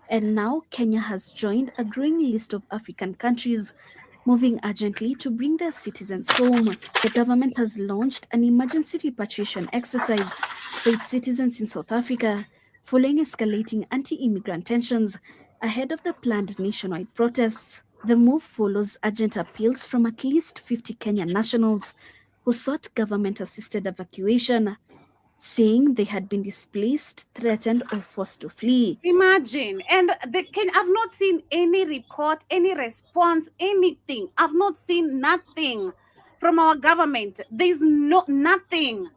And now Kenya has joined a growing list of African countries moving urgently to bring their citizens home. The government has launched an emergency repatriation exercise for its citizens in South Africa, following escalating anti-immigrant tensions ahead of the planned nationwide protests. The move follows urgent appeals from at least 50 Kenyan nationals who sought government-assisted evacuation, saying they had been displaced, threatened, or forced to flee. Imagine. And I've not seen any report, any response, anything. I've not seen nothing from our government. There's nothing.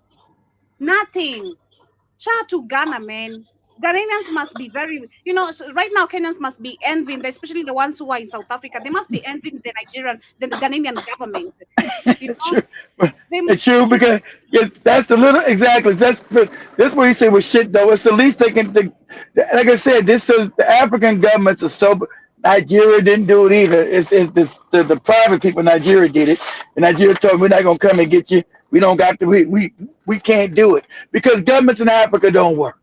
Shout out to Ghana, man. Ghanaians must be very, right now Kenyans must be envying, especially the ones who are in South Africa. They must be envying the Ghanaian government. It's true because that's the little exactly. That's what you say with shit though. It's the least they can. Like I said, the African governments are so. Nigeria didn't do it either. It's the private people in Nigeria did it, and Nigeria told them, we're not gonna come and get you. We don't got to. We can't do it because governments in Africa don't work.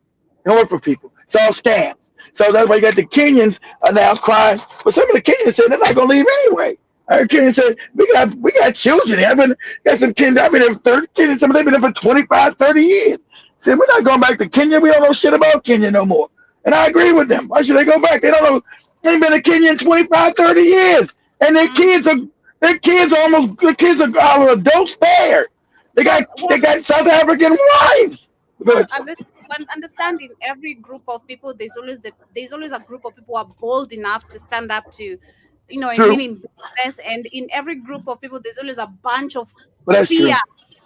They don't work for people. It's all scams. So that's why you got the Kenyans are now crying. But some of the Kenyans said they're not gonna leave anyway. I heard Kenyans said we got children. Got some Kenyans. I've been there for 30 Kenyans. Some of them been there for 25, 30 years. Said we're not going back to Kenya. We don't know shit about Kenya no more. And I agree with them. Why should they go back? They don't know. They ain't been in Kenya in 25, 30 years. And their kids are all adults there. They got South African wives. Understanding every group of people, there's always a group of people who are bold enough to stand up to True. meaning business, and in every group of people, there's always a bunch of Well, that's true.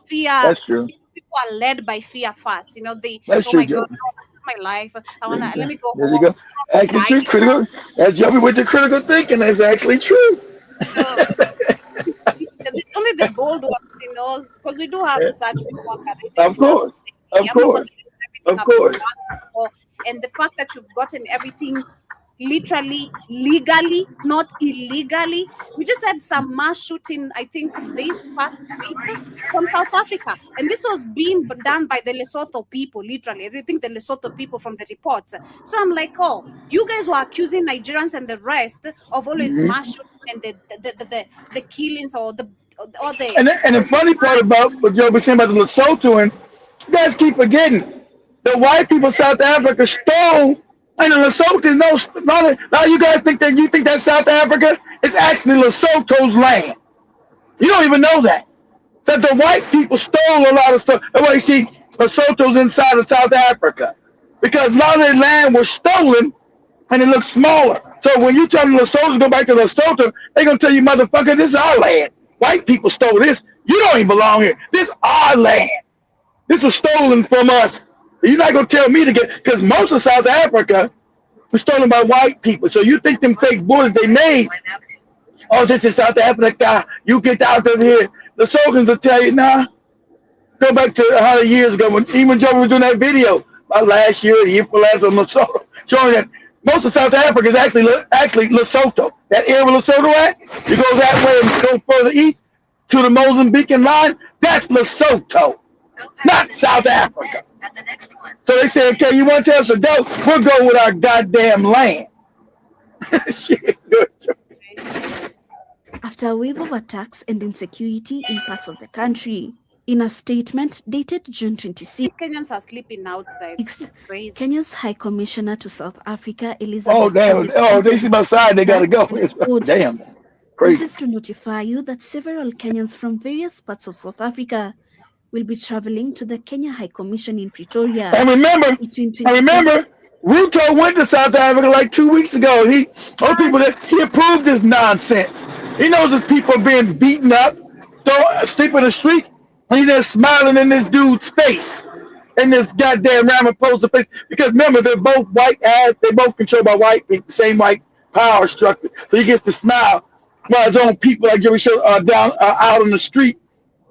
fear. That's true. People are led by fear first. They, That's oh true, my God, Joby. it's my life. Let me go There you home. go. Actually, true. Critical. As Joby with the critical thinking, that's actually true. So, it's only the bold ones, because we do have such people. Of course. Of course. Of course. And the fact that you've gotten everything literally legally, not illegally. We just had some mass shooting, I think, this past week from South Africa, and this was being done by the Lesotho people, literally. I think the Lesotho people from the reports. So I'm like, oh, you guys were accusing Nigerians and the rest of always mass shooting and the killings or the. And the funny part about what Joe was saying about the Lesothans, you guys keep forgetting the white people of South Africa stole, and the Lesothans, now you guys think that's South Africa? It's actually Lesotho's land. You don't even know that. So the white people stole a lot of stuff. That's why you see Lesotho's inside of South Africa, because a lot of their land was stolen and it looks smaller. So when you tell them Lesotho to go back to Lesotho, they're going to tell you, motherfucker, this is our land. White people stole this. You don't even belong here. This is our land. This was stolen from us. You're not going to tell me to get, because most of South Africa was stolen by white people. So you think them fake borders they made, oh, this is South Africa, you get out of here. The Lesothans will tell you, nah, go back to 100 years ago, when Joe was doing that video, about last year, the year before last, on Lesotho, showing that most of South Africa is actually Lesotho. That area where Lesotho at, you go that way and go further east to the Mozambican line, that's Lesotho, not South Africa. So they say, okay, you want to tell us to go? We'll go with our goddamn land. Shit, good. After a wave of attacks and insecurity in parts of the country, in a statement dated June 26, Kenyans are sleeping outside. It's crazy. Kenya's High Commissioner to South Africa, Elizabeth. Oh, damn. Oh, they see my side, they got to go. Damn. Crazy. This is to notify you that several Kenyans from various parts of South Africa will be traveling to the Kenya High Commission in Pretoria. And remember, Ruto went to South Africa like 2 weeks ago. He approved this nonsense. He knows his people are being beaten up, sleep in the streets, and he's there smiling in this dude's face, in this goddamn Ramaphosa face. Because remember, they're both white ass, they both controlled by white people, the same white power structure. So he gets to smile while his own people like Jerry Show down out on the street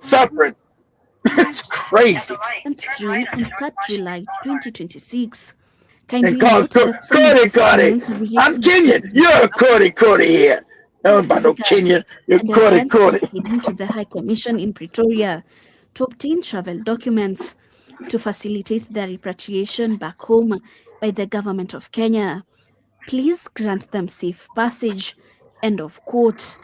suffering. It's crazy. June and 3rd July 2026. Kindly note that I'm Kenyan. You're a Cody here. No, about no Kenyan. You're Cody. Heading to the High Commission in Pretoria to obtain travel documents to facilitate their repatriation back home by the government of Kenya. Please grant them safe passage. End of quote.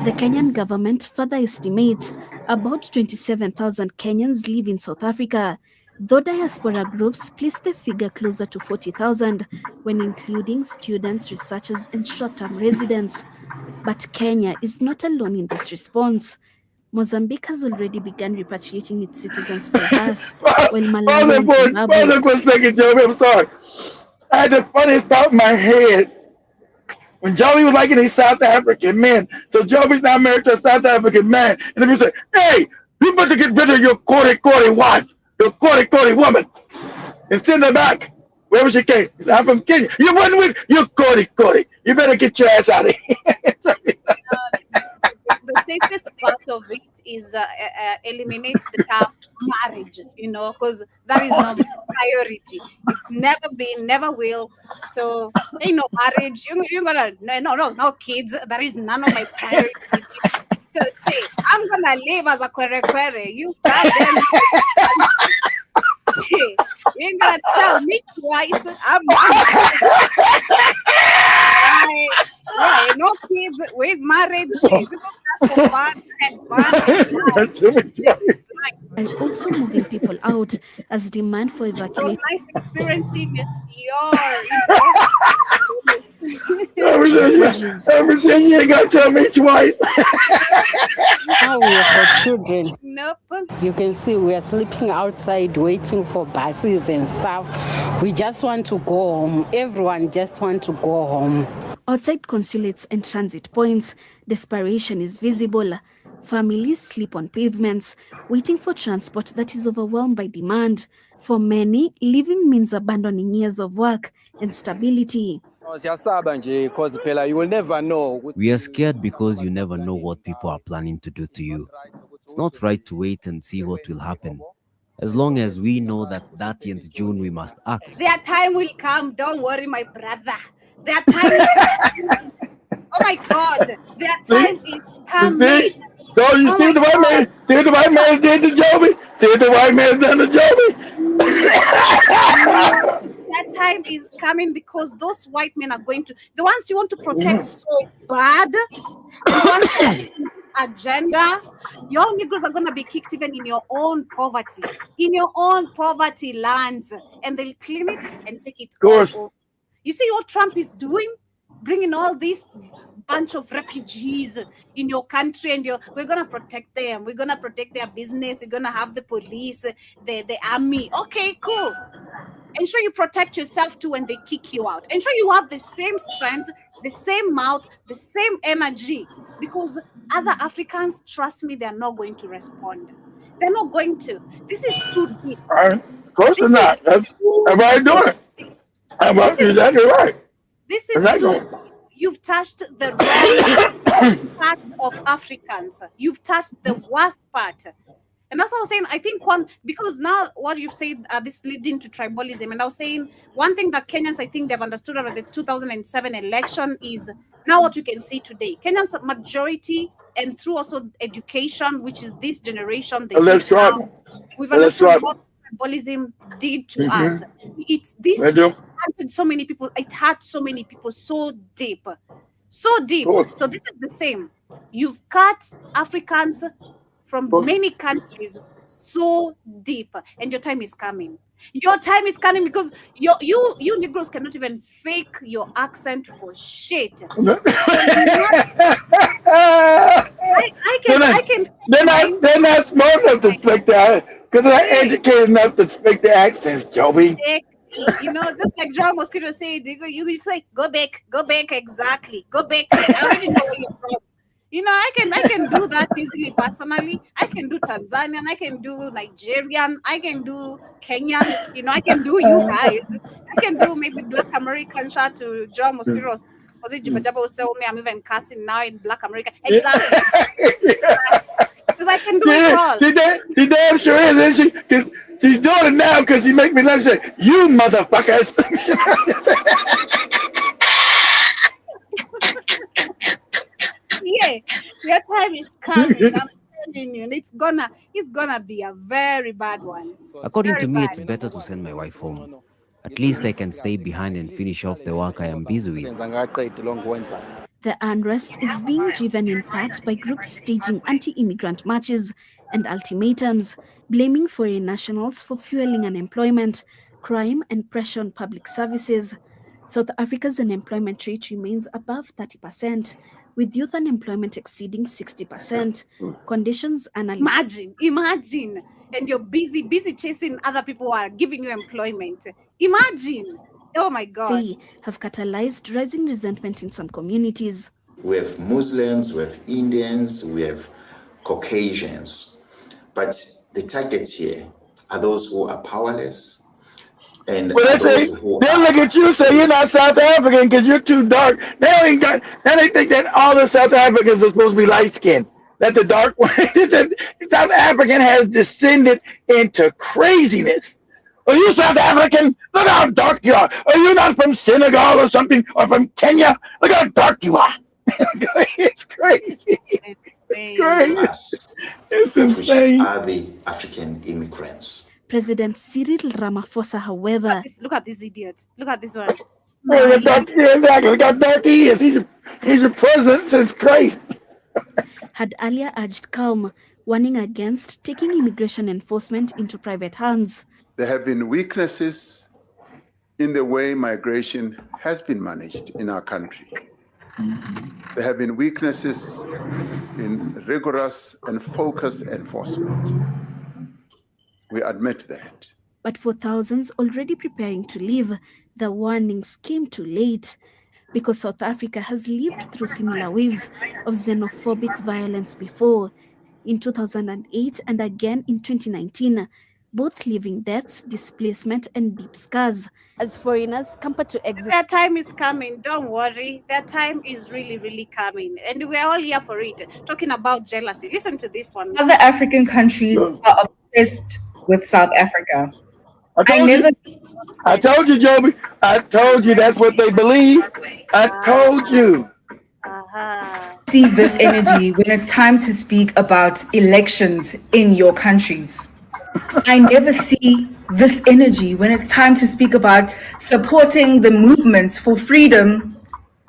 The Kenyan government further estimates about 27,000 Kenyans live in South Africa, though diaspora groups place the figure closer to 40,000 when including students, researchers, and short-term residents. But Kenya is not alone in this response. Mozambique has already begun repatriating its citizens by bus, while Malawi and Zimbabwe... I'm sorry. I had the funniest thought in my head. When Joey was like a South African man, so Joey's now married to a South African man, and then he said, hey, you better get rid of your Cody wife, your Cody woman, and send her back wherever she came. He said, I'm from Kenya. You wasn't with your Cody. You better get your ass out of here. The safest part of it is eliminate the term marriage, because that is not priority. It's never been, never will. So ain't no marriage. You're gonna no kids. That is none of my priority. So say I'm gonna live as a kwere. You goddamn. You ain't gonna tell me twice. Right, no kids, wait, marriage. This is just for fun and fun. And also moving people out as demand for evacuation. Nice experiencing your. Everything you ain't got to tell me twice. Now we are for children. Nope. You can see we are sleeping outside waiting for buses and stuff. We just want to go home. Everyone just want to go home. Outside consulates and transit points, desperation is visible. Families sleep on pavements, waiting for transport that is overwhelmed by demand. For many, living means abandoning years of work and stability. You will never know. We are scared because you never know what people are planning to do to you. It's not right to wait and see what will happen. As long as we know that 30th June we must act. Their time will come. Don't worry, my brother. Their time is coming. Oh my God. Their time is coming. So you see the white man? See what the white man did to Joby? See what the white man's done to Joby? That time is coming because those white men are going to, the ones you want to protect so bad, the ones agenda, your Negroes are going to be kicked even in your own poverty lands, and they'll clean it and take it all over. You see what Trump is doing? Bringing all these bunch of refugees in your country, and we're going to protect them. We're going to protect their business. We're going to have the police, the army. Okay, cool. Ensure you protect yourself too when they kick you out. Ensure you have the same strength, the same mouth, the same energy, because other Africans, trust me, they're not going to respond. They're not going to. This is too deep. Of course they're not. That's why I'm doing it. I'm exactly right. This is too. You've touched the wrong part of Africans. You've touched the worst part. And that's what I was saying. I think because now what you've said, this leading to tribalism. And I was saying one thing that Kenyans, I think they've understood out of the 2007 election is now what you can see today. Kenyans majority, and through also education, which is this generation, we've understood what tribalism did to us. It's this hurted so many people. It hurt so many people so deep. So deep. So this is the same. You've cut Africans from many countries so deep, and your time is coming. Your time is coming because you Negroes cannot even fake your accent for shit. I can. They're not smart enough to speak that, because they're not educated enough to speak the accents, Joby. You know, just like John Mosquito said, you say, go back, exactly, go back. I already know where you're from. You know, I can do that easily personally. I can do Tanzanian, I can do Nigerian, I can do Kenyan, you know, I can do you guys. I can do maybe Black American. Shout to John Mosquito. Was it Jibajaba was telling me I'm even cussing now in Black American? Exactly. Because I can do it all. She damn sure is, isn't she? Because she's doing it now because she make me laugh and say, you motherfuckers. Yeah, your time is coming. I'm telling you, it's gonna be a very bad one. According to me, it's better to send my wife home. At least I can stay behind and finish off the work I am busy with. The unrest is being driven in part by groups staging anti-immigrant marches and ultimatums, blaming foreign nationals for fueling unemployment, crime, and pressure on public services. South Africa's unemployment rate remains above 30%, with youth unemployment exceeding 60%. Conditions analysts... Imagine, and you're busy chasing other people who are giving you employment. Imagine. Oh my God. They have catalyzed rising resentment in some communities. We have Muslims, we have Indians, we have Caucasians. But the targets here are those who are powerless. And well, they look at you and say you're not South African because you're too dark. They think that all the South Africans are supposed to be light skinned. That the dark one, South African has descended into craziness. Are you South African? Look how dark you are. Are you not from Senegal or something, or from Kenya? Look how dark you are. It's crazy. It's crazy. It's insane. Which are the African immigrants? President Cyril Ramaphosa, however... Look at this idiot. Look at this one. Exactly. Look how dark he is. He's a president since Christ. Had earlier urged calm, warning against taking immigration enforcement into private hands. There have been weaknesses in the way migration has been managed in our country. There have been weaknesses in rigorous and focused enforcement. We admit that. But for thousands already preparing to leave, the warnings came too late. because South Africa has lived through similar waves of xenophobic violence before, in 2008 and again in 2019, both leaving deaths, displacement, and deep scars as foreigners compared to exit. Their time is coming. Don't worry. Their time is really, really coming. And we're all here for it. Talking about jealousy. Listen to this one. Other African countries are obsessed with South Africa. I told you, Joby. I told you that's what they believe. I told you. See this energy when it's time to speak about elections in your countries. I never see this energy when it's time to speak about supporting the movements for freedom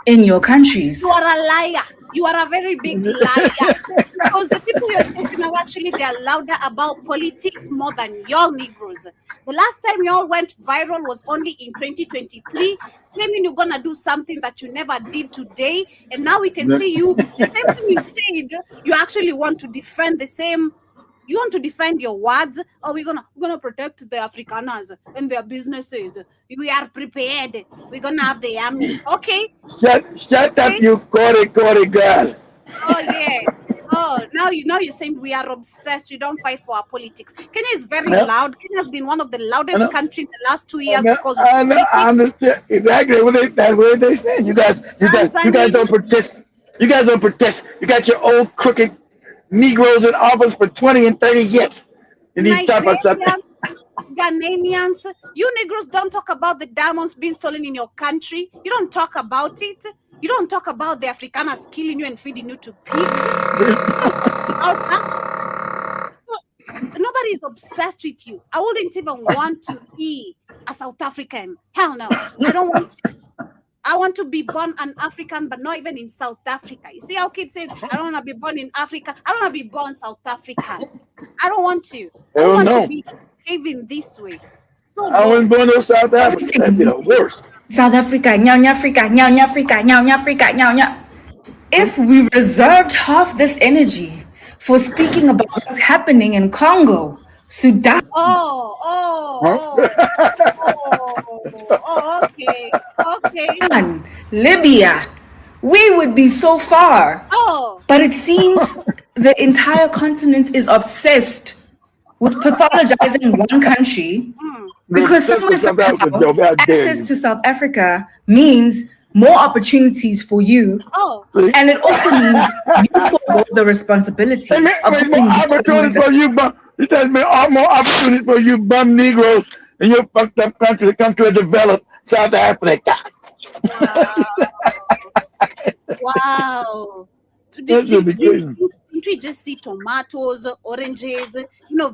in your countries. You are a liar. You are a very big liar. Because the people you're facing now, actually, they are louder about politics more than y'all Negroes. The last time y'all went viral was only in 2023, claiming you're going to do something that you never did today. And now we can see you, the same thing you said, you actually want to defend the same. You want to defend your words? Or we're gonna protect the Afrikaners and their businesses. We are prepared. We're gonna have the army. Okay. Shut up, you corny girl. Oh yeah. Oh, now you're saying we are obsessed. You don't fight for our politics. Kenya is very loud. Kenya has been one of the loudest countries in the last 2 years because I understand exactly that's what they say. You guys don't protest. You guys don't protest. You got your old crooked Negroes in office for 20 and 30 years. And these Ghanaians, you Negroes don't talk about the diamonds being stolen in your country. You don't talk about it. You don't talk about the Afrikaners killing you and feeding you to pigs. So nobody is obsessed with you. I wouldn't even want to be a South African. Hell no. I don't want to. I want to be born an African, but not even in South Africa. You see how kids say, I don't want to be born in Africa. I don't want to be born South African. I don't want to. I don't want to be behaving this way. So I wasn't born in South Africa. That'd be the worst. South Africa, Africa, Africa. If we reserved half this energy for speaking about what's happening in Congo, Sudan. Okay. Libya, we would be so far. But it seems the entire continent is obsessed with pathologizing one country because somehow access to South Africa means more opportunities for you, and it also means you forgo the responsibility of more opportunities for you. It has been more opportunities for you bum Negroes in your fucked up country to come to a developed South Africa. Wow. Didn't we just see tomatoes, oranges,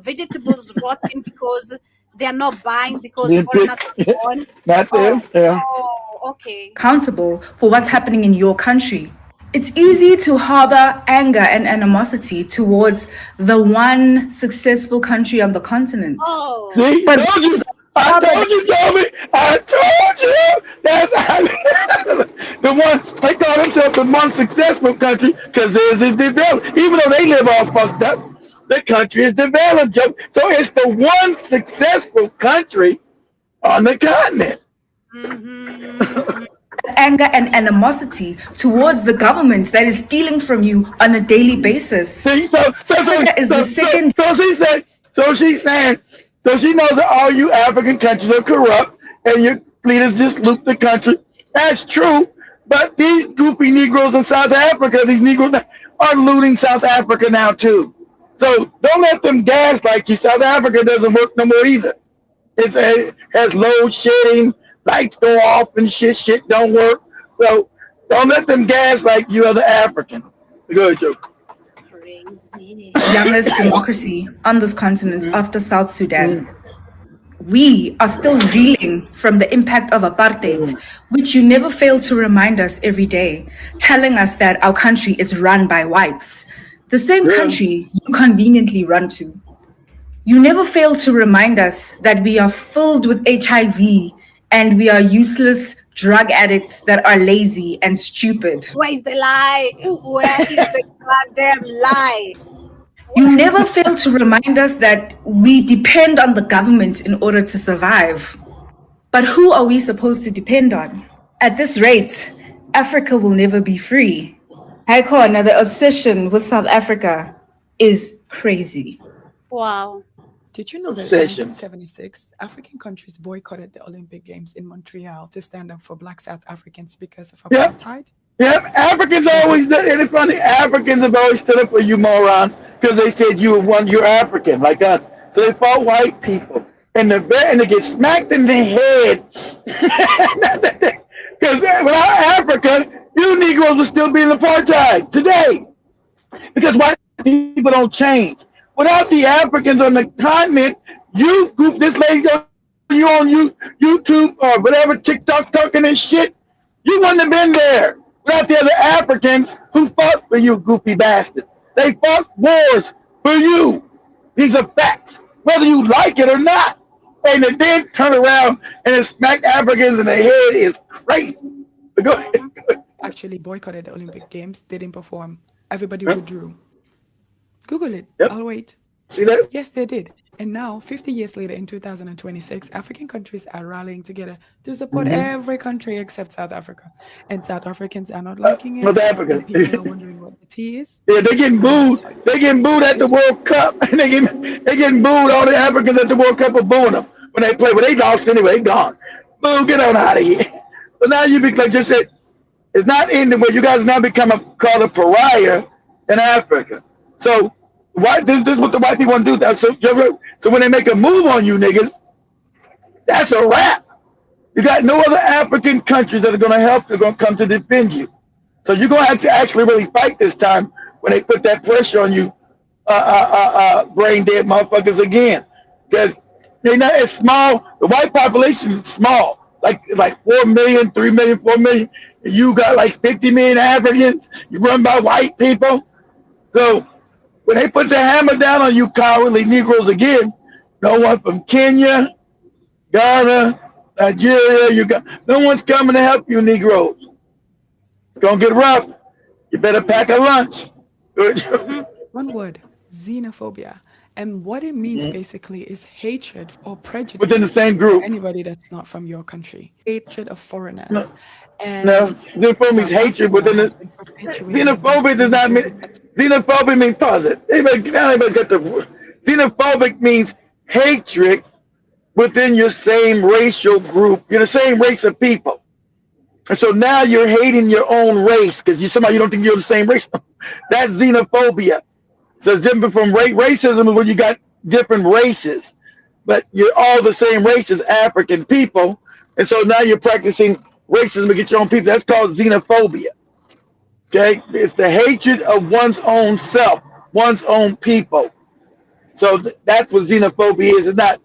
vegetables rotting because they are not buying because foreigners are born? Okay. Accountable for what's happening in your country. It's easy to harbor anger and animosity towards the one successful country on the continent. See? But I told you, Tommy. I told you. That's the one. They call themselves the one successful country because theirs is developed. Even though they live all fucked up, the country is developed. So it's the one successful country on the continent. Anger and animosity towards the government that is stealing from you on a daily basis. So she knows that all you African countries are corrupt and your leaders just loot the country. That's true, but these goofy Negroes in South Africa, these Negroes are looting South Africa now too. So don't let them gaslight you. South Africa doesn't work no more either. It has load shedding. Lights go off and shit don't work. So don't let them gaslight you other Africans. Good joke. Youngest democracy on this continent after South Sudan. We are still reeling from the impact of apartheid, which you never fail to remind us every day, telling us that our country is run by whites, the same country you conveniently run to. You never fail to remind us that we are filled with HIV and we are useless drug addicts that are lazy and stupid. Where is the lie? Where is the goddamn lie? You never fail to remind us that we depend on the government in order to survive. But who are we supposed to depend on? At this rate, Africa will never be free. Haikona, the obsession with South Africa is crazy. Wow. Did you know that in Obsession. 1976, African countries boycotted the Olympic Games in Montreal to stand up for Black South Africans because of Yep. apartheid? Yep. Africans always, and it's funny, Africans have always stood up for you morons because they said you're African, like us. So they fought white people. And they get smacked in the head. Because without Africa, you Negroes would still be in apartheid today. Because white people don't change. Without the Africans on the continent, you group this lady you on YouTube or whatever, TikTok talking and shit, you wouldn't have been there. Without the other Africans who fought for you, goofy bastards. They fought wars for you. These are facts, whether you like it or not. And then turn around and smack Africans in the head is crazy. But go ahead. Actually boycotted the Olympic Games. They didn't perform. Everybody withdrew. Google it. Yep. I'll wait. See that? Yes, they did. And now, 50 years later, in 2026, African countries are rallying together to support every country except South Africa. And South Africans are not liking it. North Africa. And people are wondering what the tea is. Yeah, they getting booed. They getting booed at the World Cup. they getting booed. All the Africans at the World Cup are booing them when they play. But they lost anyway. They gone. Boo, get on out of here. So now you be like just said, it's not ending where you guys now become called a pariah in Africa. So why this is what the white people want to do. So when they make a move on you niggas, that's a wrap. You got no other African countries that are going to help. They're going to come to defend you. So you're going to have to actually really fight this time when they put that pressure on you, brain dead motherfuckers again. Because they're not as small. The white population is small. Like 4 million, 3 million, 4 million. You got like 50 million Africans. You run by white people. So when they put the hammer down on you cowardly Negroes again, no one from Kenya, Ghana, Nigeria, no one's coming to help you Negroes. It's gonna get rough. You better pack a lunch. One word, xenophobia. And what it means basically is hatred or prejudice within the same group. for anybody that's not from your country. Hatred of foreigners. No. And No, xenophobia means hatred within the. Xenophobia does not mean. Xenophobia means pause it. Everybody's got the. Xenophobic means hatred within your same racial group. You're the same race of people, and so now you're hating your own race because somehow you don't think you're the same race. That's xenophobia. So it's different from racism is when you got different races, but you're all the same race as African people, and so now you're practicing racism against your own people. That's called xenophobia. Okay, it's the hatred of one's own self, one's own people. So that's what xenophobia is. It's not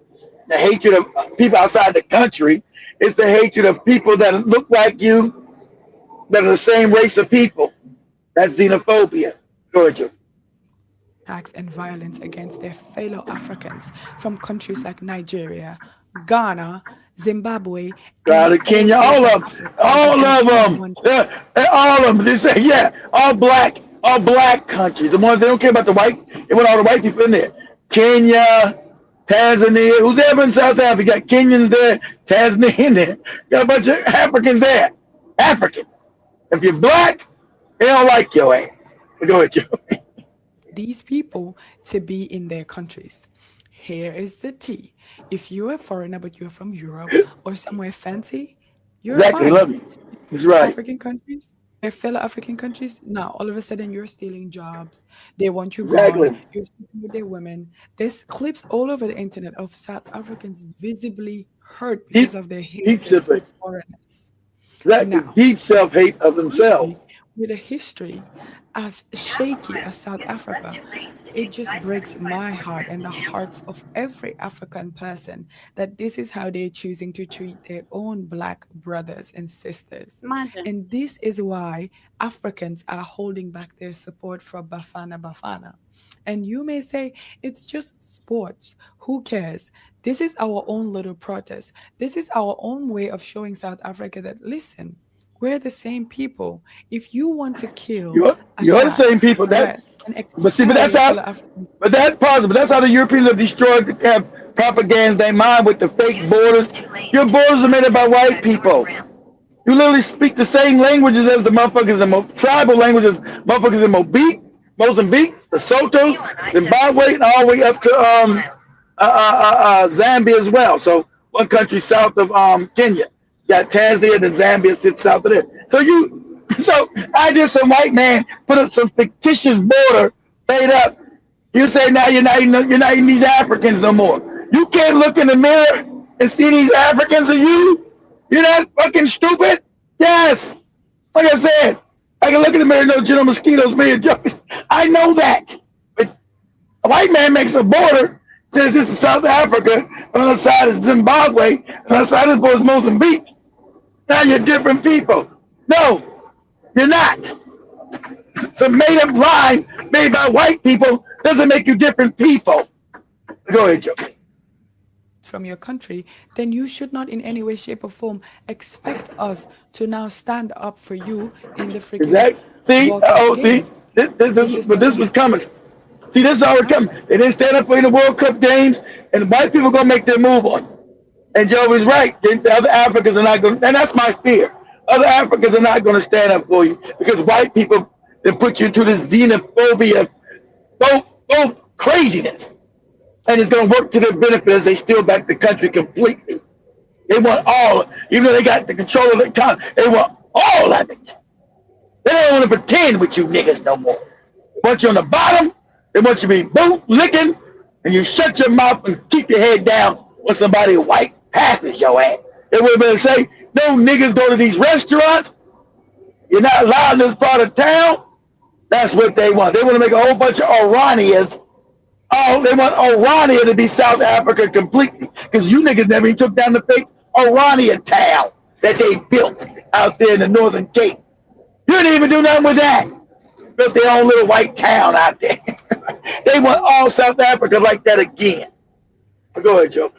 the hatred of people outside the country. It's the hatred of people that look like you, that are the same race of people. That's xenophobia. Georgia. Attacks and violence against their fellow Africans from countries like Nigeria, Ghana, Zimbabwe, and Kenya, all of them, all of them. They say, all black countries. The ones they don't care about the white. They want all the white people in there. Kenya, Tanzania, who's ever in South Africa? Got Kenyans there, Tanzania in there. Got a bunch of Africans there. Africans. If you're black, they don't like your ass. Go ahead, Joe. These people to be in their countries. Here is the tea. If you're a foreigner but you're from Europe or somewhere fancy, you're exactly fine. Love you. That's right. African countries, their fellow African countries, now all of a sudden you're stealing jobs. They want you Exactly. gone. You're sleeping with their women. There's clips all over the internet of South Africans visibly hurt because of their hatred for foreigners. Exactly. Now, Deep self-hate of themselves. with a history as shaky as South Africa, it just breaks my heart and the hearts of every African person that this is how they're choosing to treat their own Black brothers and sisters. Imagine. And this is why Africans are holding back their support for Bafana Bafana. And you may say, it's just sports. Who cares? This is our own little protest. This is our own way of showing South Africa that, listen, we're the same people. If you want to kill, You're the same people. But that's how the Europeans have destroyed propaganda they mind with the fake borders. Your borders are made up by white people. You literally speak the same languages as the motherfuckers in tribal languages, motherfuckers in Mozambique, Lesotho, Zimbabwe, and all the way up to Zambia as well. So one country south of Kenya. You got Tanzania, then Zambia sits south of there. So I just some white man put up some fictitious border made up. You say now you're not eating these Africans no more. You can't look in the mirror and see these Africans in you. You're not fucking stupid. Yes. Like I said, I can look in the mirror and know General Mosquito's million jokes. I know that. But a white man makes a border, says this is South Africa, on the other side is Zimbabwe, on the other side of this is Mozambique. Now you're different people. No, you're not. Some made up line made by white people doesn't make you different people. Go ahead, Joe. From your country, then you should not in any way, shape, or form expect us to now stand up for you in the freaking this was coming. See, this is already coming. They didn't stand up in the World Cup games, and white people gonna make their move on. And Joe was right. The other Africans are not going, and that's my fear. Other Africans are not going to stand up for you because white people they put you into this xenophobia, both craziness. And it's going to work to their benefit as they steal back the country completely. They want all, even though they got the control of the economy, they want all of it. They don't want to pretend with you niggas no more. They want you on the bottom. They want you to be boot licking, and you shut your mouth and keep your head down when somebody white passes your ass. They would have been say, no niggas go to these restaurants. You're not allowed in this part of town. That's what they want. They want to make a whole bunch of Oranias. Oh, they want Orania to be South Africa completely. Because you niggas never even took down the fake Orania town that they built out there in the Northern Cape. You didn't even do nothing with that. Built their own little white town out there. They want all South Africa like that again. Go ahead, Joe.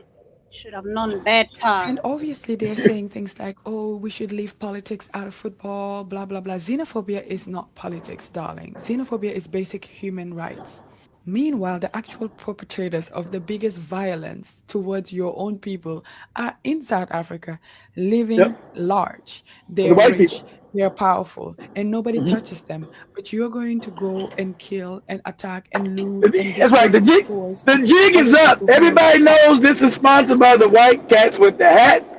Should have known better. And obviously they're saying things like, oh, we should leave politics out of football, blah, blah, blah. Xenophobia is not politics, darling. Xenophobia is basic human rights. Meanwhile, the actual perpetrators of the biggest violence towards your own people are in South Africa, living large. They're rich, they're powerful, and nobody touches them. But you're going to go and kill and attack and loot. That's right. The jig is up. Everybody knows this is sponsored by the white cats with the hats.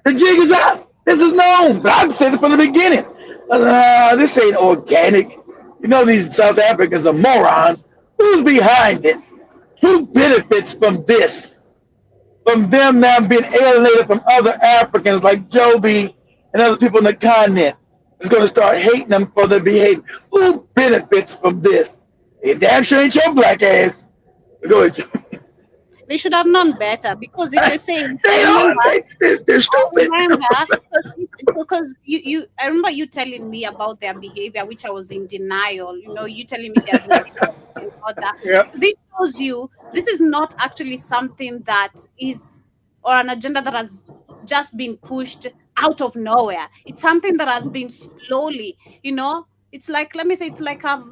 The jig is up. This is known. But I've said it from the beginning. This ain't organic. You know these South Africans are morons. Who's behind this? Who benefits from this? From them now being alienated from other Africans like Joby and other people in the continent is going to start hating them for their behavior. Who benefits from this? It damn sure ain't your black ass. Go ahead, Joby. They should have known better because if you're saying they're stupid. Because I remember you telling me about their behavior, which I was in denial. You know, you telling me there's nothing about that. Yeah. So this shows you this is not actually something that is or an agenda that has just been pushed out of nowhere. It's something that has been slowly, you know. It's like, let me say, it's like a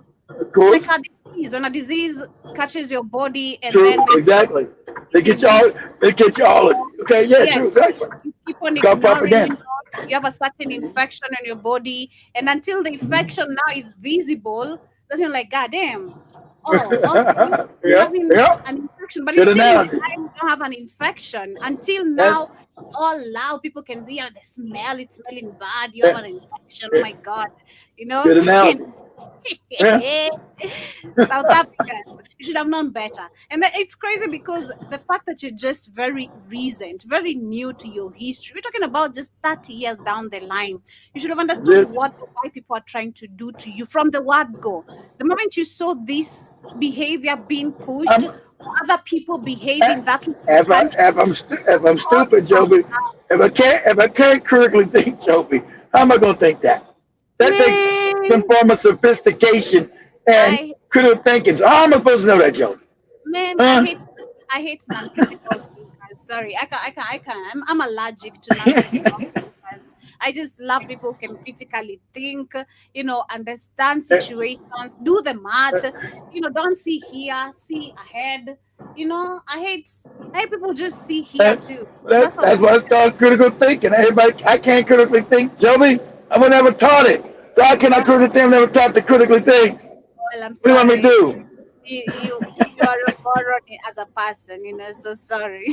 disease. When a disease catches your body and then exactly. They get you all. Okay, yeah, true, exactly. You keep on ignoring, you have a certain infection in your body, and until the infection now is visible, then you're like, God damn. Having an infection, but it's still you don't have an infection until now. It's all loud. People can see the smell. It's smelling bad. You have an infection. Oh my God, you know. South Africans, you should have known better. And it's crazy because the fact that you're just very recent, very new to your history, we're talking about just 30 years down the line. You should have understood what the white people are trying to do to you from the word go. The moment you saw this behavior being pushed, other people behaving that way. If I'm stupid, Joby, if I can't correctly think, Joby, how am I gonna think that? That takes some form of sophistication and critical thinking. So how am I supposed to know that, Joby? Man, I hate non-critical thinkers. Sorry, I can't. I'm allergic to non-critical thinkers. I just love people who can critically think, you know, understand situations, do the math, you know, don't see here, see ahead. You know, I hate people just see here too. That's why it's called critical thinking. Everybody, I can't critically think, Joey. I was never taught it. So I cannot critically think. I'm never taught to critically think. Well, I'm What do you want me to do? You are a moron as a person, you know, so sorry.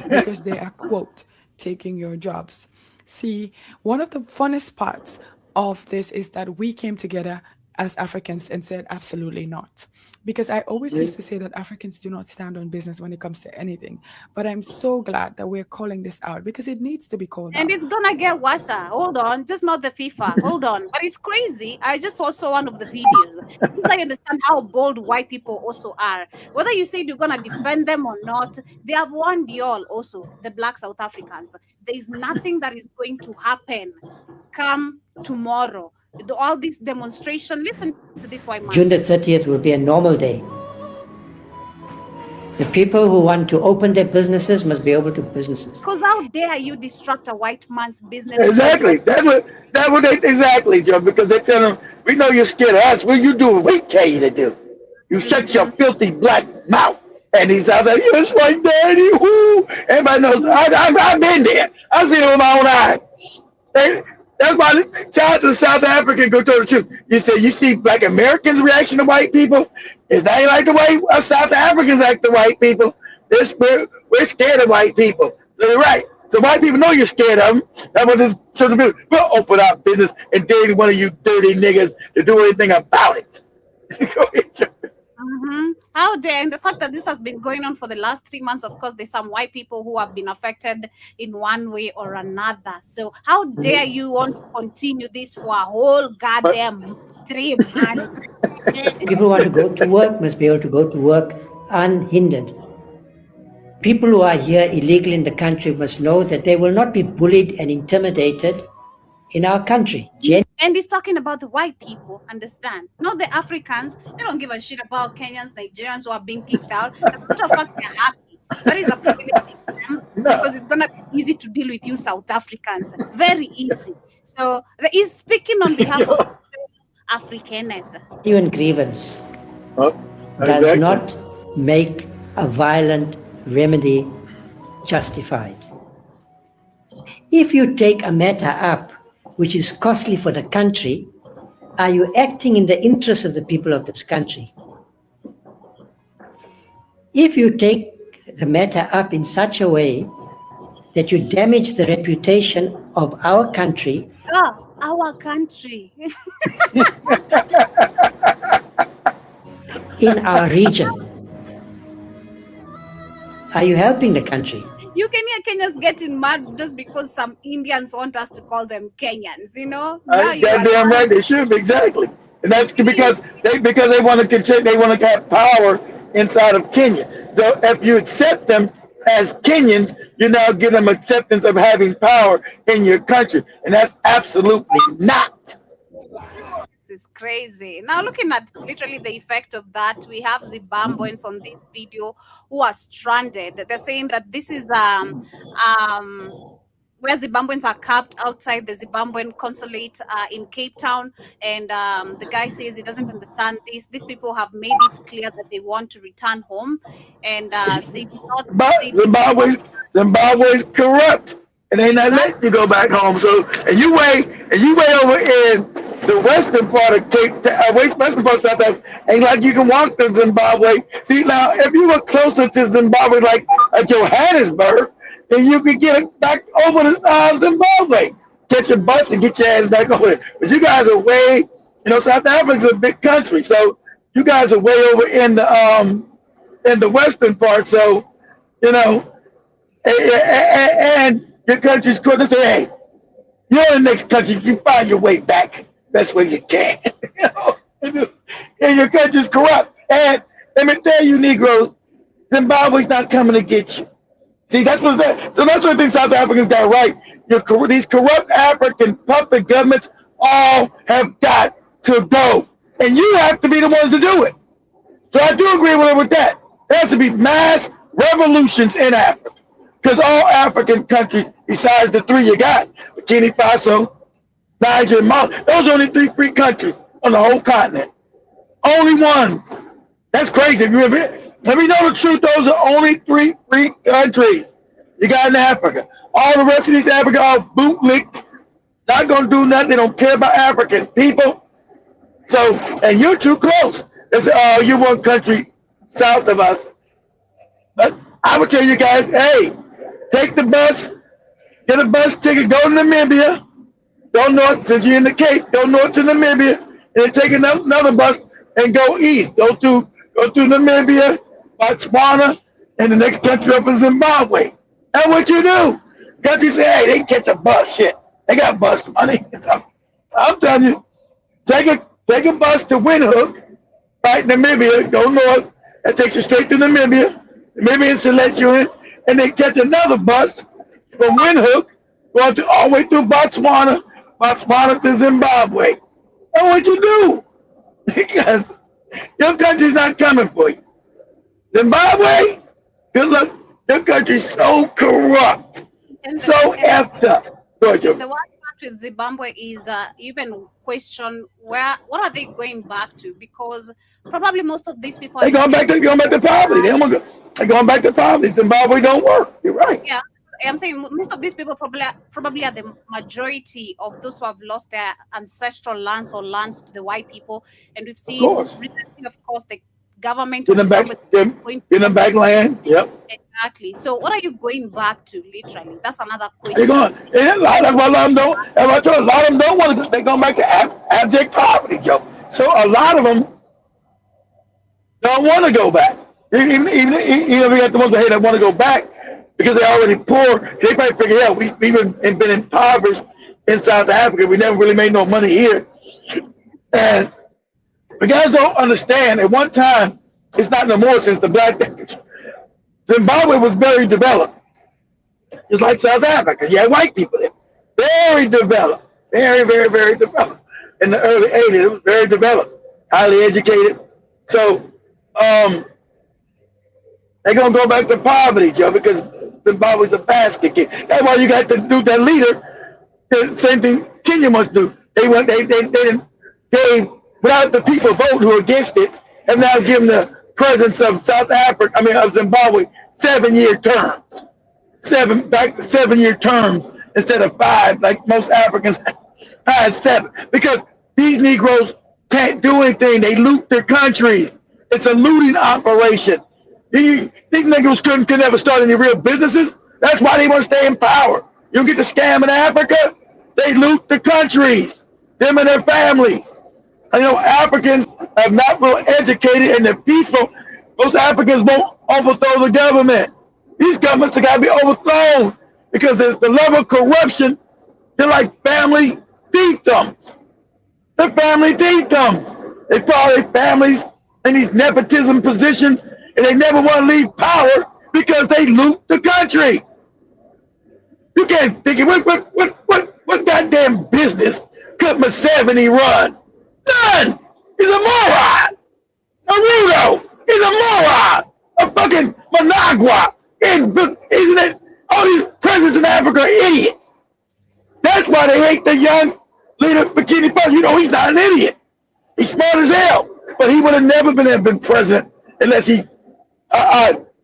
Because they are, quote, taking your jobs. See, one of the funnest parts of this is that we came together as Africans and said absolutely not. Because I always used to say that Africans do not stand on business when it comes to anything. But I'm so glad that we're calling this out because it needs to be called out. And it's gonna get worse. Hold on, just not the FIFA. Hold on, but it's crazy. I just saw one of the videos because I understand how bold white people also are. Whether you say you're gonna defend them or not, they have warned you all also, the Black South Africans. There is nothing that is going to happen come tomorrow. All this demonstration. Listen to this white man. June the 30th will be a normal day. The people who want to open their businesses must be able to businesses. Because how dare you disrupt a white man's business? Exactly. That's what they exactly, Joe. Because they tell them, we know you're scared of us. What you do? We tell you to do. You shut your filthy black mouth. And he's out there, yes, white daddy. Whoo! Everybody knows. I've been there. I've seen it with my own eyes. That's why the South African go tell the truth. You say you see Black Americans' reaction to white people. It's not like the way us South Africans act to white people. We're scared of white people. So they're right. So white people know you're scared of them. That's what this sort of people. We'll open our business and dare any one of you dirty niggas to do anything about it. Go ahead. How dare, and the fact that this has been going on for the last 3 months, of course, there's some white people who have been affected in one way or another. So how dare you want to continue this for a whole goddamn 3 months? People who want to go to work must be able to go to work unhindered. People who are here illegally in the country must know that they will not be bullied and intimidated in our country. And he's talking about the white people, understand? Not the Africans. They don't give a shit about Kenyans, Nigerians who are being kicked out. As a matter of fact, they're happy. That is a privilege for them because it's going to be easy to deal with you South Africans. Very easy. So he's speaking on behalf of Afrikaners. Even grievance does not make a violent remedy justified. If you take a matter up which is costly for the country, are you acting in the interest of the people of this country? If you take the matter up in such a way that you damage the reputation of our country, our country. in our region, are you helping the country? You can hear Kenyans getting mad just because some Indians want us to call them Kenyans, you know? Goddamn right, they should, exactly. And that's because they want to continue, they want to have power inside of Kenya. So if you accept them as Kenyans, you now give them acceptance of having power in your country. And that's absolutely not. This is crazy. Now, looking at literally the effect of that, we have Zimbabweans on this video who are stranded. They're saying that this is where Zimbabweans are camped outside the Zimbabwean consulate in Cape Town. And the guy says he doesn't understand this. These people have made it clear that they want to return home. And they do not... Zimbabwe's corrupt. And they not letting you go back home. So, and you wait over in the western part of western part of South Africa, ain't like you can walk to Zimbabwe. See, now, if you were closer to Zimbabwe, like at Johannesburg, then you could get back over to Zimbabwe. Catch a bus and get your ass back over there. But you guys are way, South Africa's a big country, so you guys are way over in the western part. So, and your country's cool. They say, hey, you're in the next country, you find your way back best way you can. And your country's corrupt. And let me tell you, Negroes, Zimbabwe's not coming to get you. See, that's what I think South Africans got right. These corrupt African puppet governments all have got to go. And you have to be the ones to do it. So I do agree with that. There has to be mass revolutions in Africa. Because all African countries, besides the three you got, Burkina Faso, Niger, and Mali, those are only 3 free countries on the whole continent. Only ones. That's crazy. Let me know the truth. Those are only 3 free countries you got in Africa. All the rest of these Africa are bootlicked, not going to do nothing. They don't care about African people. So, and you're too close. They say, oh, you're one country south of us. But I would tell you guys, hey, take the bus, get a bus ticket, go to Namibia, go north, since you're in the Cape, go north to Namibia, and then take another bus and go east. Go through Namibia, Botswana, and the next country up is Zimbabwe. That's what you do. Countries say, hey, they catch a bus, shit. They got bus money. So, I'm telling you, take a bus to Windhoek, right, Namibia, go north, that takes you straight to Namibia. Namibians select you in, and then catch another bus from Windhoek, going all the way through Botswana to Zimbabwe. That's what you do. Because your country's not coming for you. Zimbabwe, good luck. Your country's so corrupt, so effed up. The one part with Zimbabwe is even question what are they going back to? Because probably most of these people They're going back to poverty. They're going back to poverty. Zimbabwe don't work. You're right. Yeah, I'm saying most of these people probably are the majority of those who have lost their ancestral lands or lands to the white people, and we've seen recently, of course, the government Get them back land. Yep. Exactly. So what are you going back to? Literally, that's another question. They're going. And a lot of them don't. And I told you, a lot of them don't want to. They're going back to abject poverty, Joe. So a lot of them don't want to go back. Even we got the ones that want to go back because they're already poor. They probably figure out we've been impoverished in South Africa. We never really made no money here. And the guys don't understand. At one time, it's not no more since the black Zimbabwe was very developed, just like South Africa. You had white people there, very developed, very, very, very developed. In the early 80s, it was very developed, highly educated. So they're gonna go back to poverty, Joe, because Zimbabwe's a basket case. That's why you got to do that leader. The same thing Kenya must do. They without the people vote who are against it, have now given the presidents of of Zimbabwe 7-year terms. 7-year terms instead of 5, like most Africans had 7. Because these Negroes can't do anything. They loot their countries. It's a looting operation. These Negroes could never start any real businesses. That's why they want to stay in power. You don't get the scam in Africa. They loot the countries, them and their families. You know, Africans are not real educated and they're peaceful. Most Africans won't overthrow the government. These governments have got to be overthrown because there's the level of corruption. They're like family fiefdoms. They're family fiefdoms. They follow their families in these nepotism positions and they never want to leave power because they loot the country. You can't think of what goddamn business could Museveni run? None. He's a moron. Naruto is a moron. A fucking Managua. Isn't it? All these presidents in Africa are idiots. That's why they hate the young leader, Bikini Bottom. You know, he's not an idiot. He's smart as hell. But he would have never been president unless he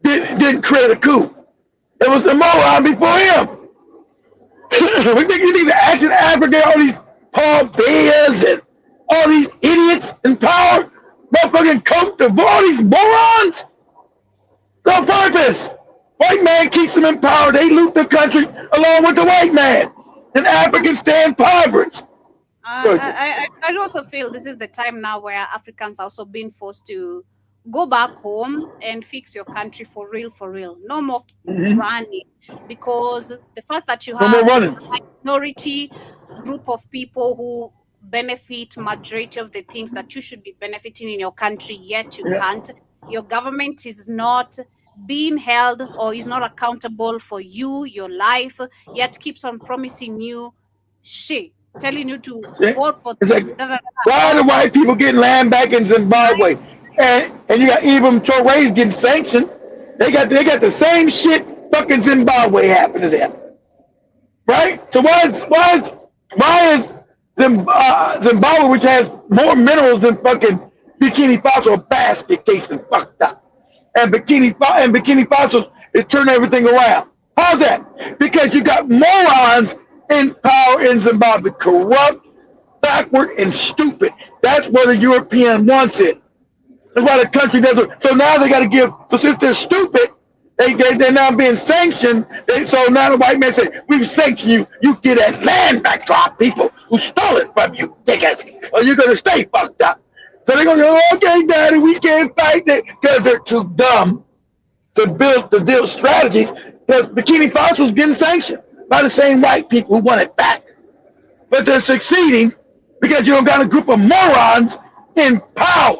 didn't create a coup. It was the moron before him. You think the action Africa, all these Paul Bears and all these idiots in power, motherfucking Cote d'Ivoire, all these morons? It's on purpose. White man keeps them in power. They loot the country along with the white man. And Africans stay impoverished. I also feel this is the time now where Africans are also being forced to go back home and fix your country for real. No more running. Because the fact that you have a minority group of people who benefit majority of the things that you should be benefiting in your country, yet you can't. Your government is not being held or is not accountable for you, your life, yet keeps on promising you shit, telling you to vote for why are the white people getting land back in Zimbabwe? And you got Evo Traoré getting sanctioned. They got the same shit fucking Zimbabwe happened to them. Right? So why is Zimbabwe, which has more minerals than fucking Bikini Faso, a basket case and fucked up? and Bikini Faso is turning everything around. How's that? Because you got morons in power in Zimbabwe, corrupt, backward, and stupid. That's where the European wants it. That's why the country doesn't. So now they got to give. So since they're stupid, they're now being sanctioned. So now the white man say, "We've sanctioned you. You get that land back to our people who stole it from you, niggas, or you're gonna stay fucked up." So they're gonna go, "Okay, Daddy, we can't fight that," because they're too dumb to build strategies. Because Bikini Faso was getting sanctioned by the same white people who want it back, but they're succeeding because you don't got a group of morons in power.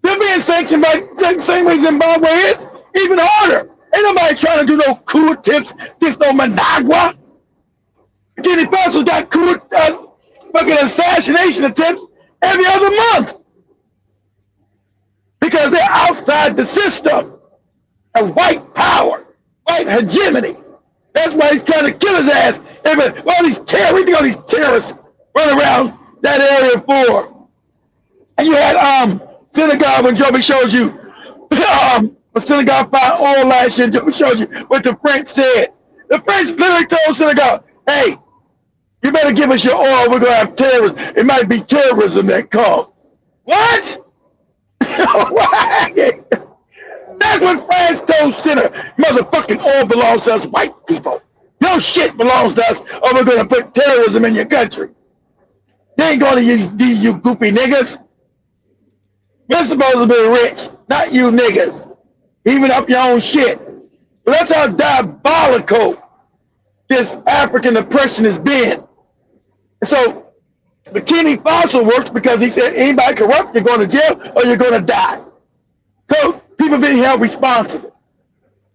They're being sanctioned by the same way Zimbabwe is, even harder. Ain't nobody trying to do no coup attempts against no Managua. Bikini Faso's got fucking assassination attempts every other month because they're outside the system of white power, white hegemony. That's why he's trying to kill his ass. All these terrorists run around that area for. And you had Senegal, when Joby showed you, Senegal found oil last year, and Joby showed you what the French said. The French literally told Senegal, "Hey, you better give us your oil. We're going to have terrorism. It might be terrorism that comes." What? That's what France told Senegal. Motherfucking oil belongs to us white people. Your shit belongs to us, or we're going to put terrorism in your country. They ain't going to use these, you goofy niggas. You're supposed to be rich, not you niggas. Even up your own shit. But that's how diabolical this African oppression has been. And so Bikini Faso works because he said anybody corrupt, you're going to jail or you're going to die. So people being held responsible.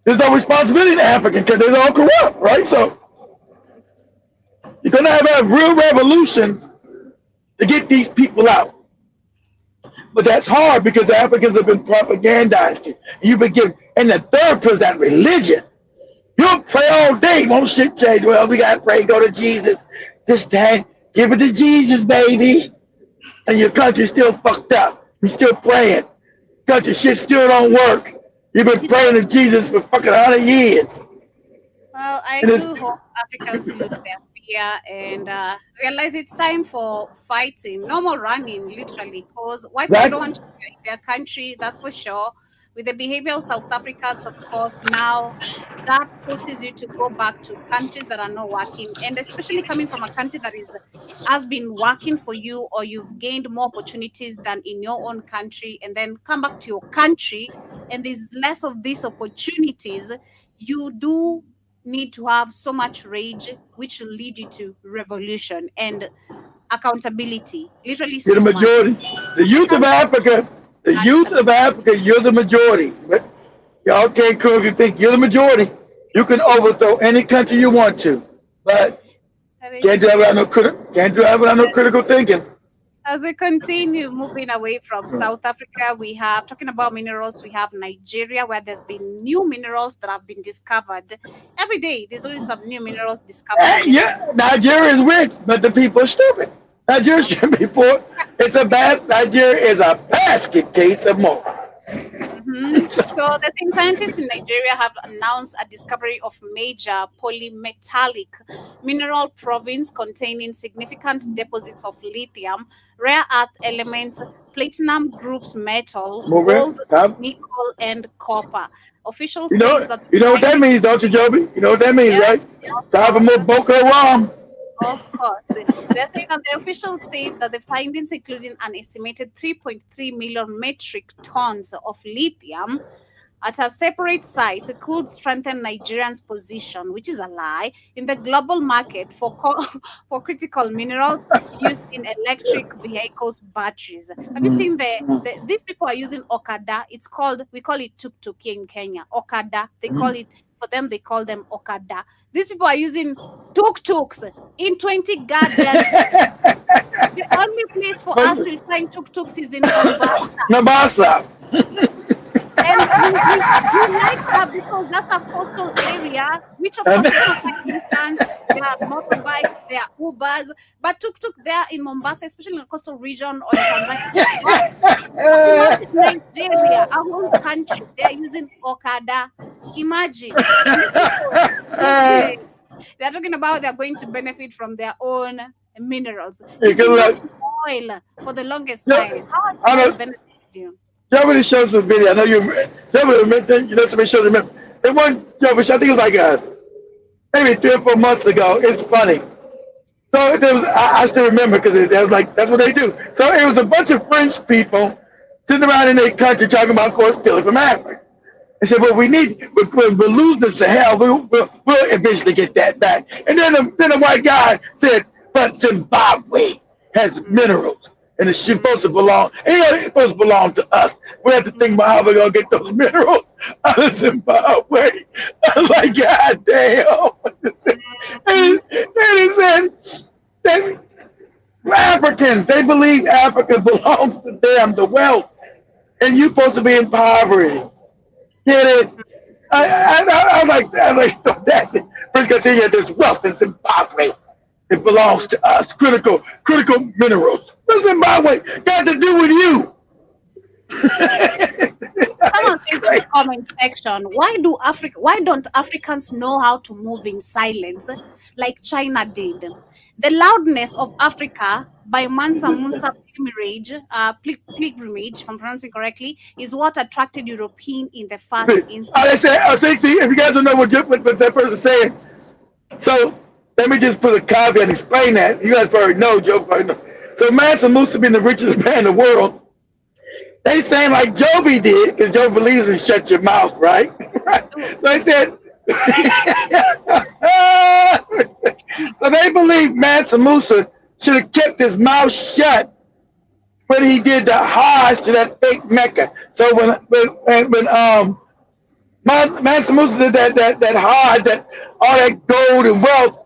There's no responsibility in Africa because they're all corrupt, right? So you're going to have real revolutions to get these people out. But that's hard because Africans have been propagandized. You've been given, and the third pillar is that religion. You'll pray all day, won't shit change. Well, we got to pray, go to Jesus. This time, give it to Jesus, baby. And your country's still fucked up. You're still praying. Country shit still don't work. You've been praying to Jesus for fucking 100 years. Well, I do hope Africans lose their fear and realize it's time for fighting. No more running, literally, because white people don't want to be in their country, that's for sure. With the behavior of South Africans, of course, now that forces you to go back to countries that are not working, and especially coming from a country that has been working for you, or you've gained more opportunities than in your own country, and then come back to your country, and there's less of these opportunities. You do need to have so much rage, which will lead you to revolution and accountability. Literally, you're the majority. The youth of Africa. The youth of Africa, you're the majority. But y'all can't cook if you think you're the majority. You can overthrow any country you want to. But can't do it without no critical thinking. As we continue moving away from South Africa, we have, talking about minerals, we have Nigeria, where there's been new minerals that have been discovered. Every day, there's always some new minerals discovered. Yeah, Nigeria is rich, but the people are stupid. Nigeria should be poor. Nigeria is a basket case of morons. So the thing, scientists in Nigeria have announced a discovery of major polymetallic mineral province containing significant deposits of lithium, rare earth elements, platinum groups metal, gold, nickel, and copper. Officials say that... You know what that means, don't you, Joby? You know what that means, right? Time for more Boko Haram. Of course. They're saying that the officials say that the findings, including an estimated 3.3 million metric tons of lithium at a separate site, could strengthen Nigeria's position, which is a lie, in the global market for critical minerals used in electric vehicles batteries. Have you seen these people are using Okada? We call it tuk-tuk here in Kenya. Okada, they call it, for them, they call them Okada. These people are using tuk-tuks in 20 gardens. The only place for us to find tuk-tuks is in Mombasa. And we like that because that's a coastal area, which of course you don't understand. motorbikes, there are Ubers, but tuk-tuk there in Mombasa, especially in the coastal region or in Tanzania. Nigeria, our whole country, they are using Okada. Imagine. They're talking about they're going to benefit from their own minerals. Oil for the longest time. How has oil benefited you? Somebody showed some video. I know somebody showed them. And one job, which I think it was like maybe 3 or 4 months ago. It's funny. So there was, I still remember because it was like that's what they do. So it was a bunch of French people sitting around in their country talking about, of course, stealing from Africa. They said, "Well, we're losing the Sahel. We'll eventually get that back." And then a white guy said, "But Zimbabwe has minerals, and it's supposed to belong. It's supposed to belong to us. We have to think about how we're gonna get those minerals out of Zimbabwe." I'm like, God damn! And he said, Africans, they believe Africa belongs to them, the wealth, and you're supposed to be impoverished. Get it? I like, that's it. First, because here there's wealth in Zimbabwe. It belongs to us. Critical minerals. What Zimbabwe got to do with you? Someone says in the comment section, why don't Africans know how to move in silence like China did? The Loudness of Africa by Mansa Musa pilgrimage, if I'm pronouncing correctly, is what attracted European in the first instance. See, if you guys don't know what that person's saying, so let me just put a caveat and explain that. You guys probably know, Joe probably know. So Mansa Musa being the richest man in the world, they saying like Joby did, because Joe believes in shut your mouth, right? So they said, so they believe Mansa Musa should have kept his mouth shut when he did the Hajj to that fake Mecca. So when Mansa Musa did that Hajj, that all that gold and wealth,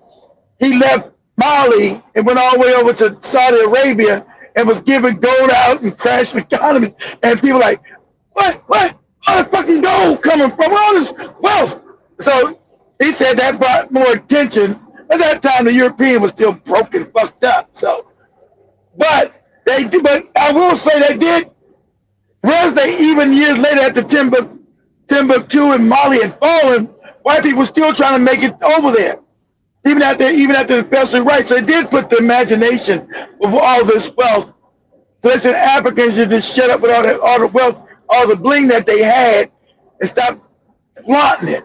he left Mali and went all the way over to Saudi Arabia and was giving gold out and crashing economies. And people like, what? All the fucking gold coming from? All this wealth. So he said that brought more attention. At that time, the European was still broke and fucked up. So, but I will say they did. Whereas they even years later after Timbuktu and Mali had fallen, white people were still trying to make it over there. Even after the special rights, so they did put the imagination of all this wealth. So they said Africans should just shut up with all the wealth, all the bling that they had, and stop flaunting it.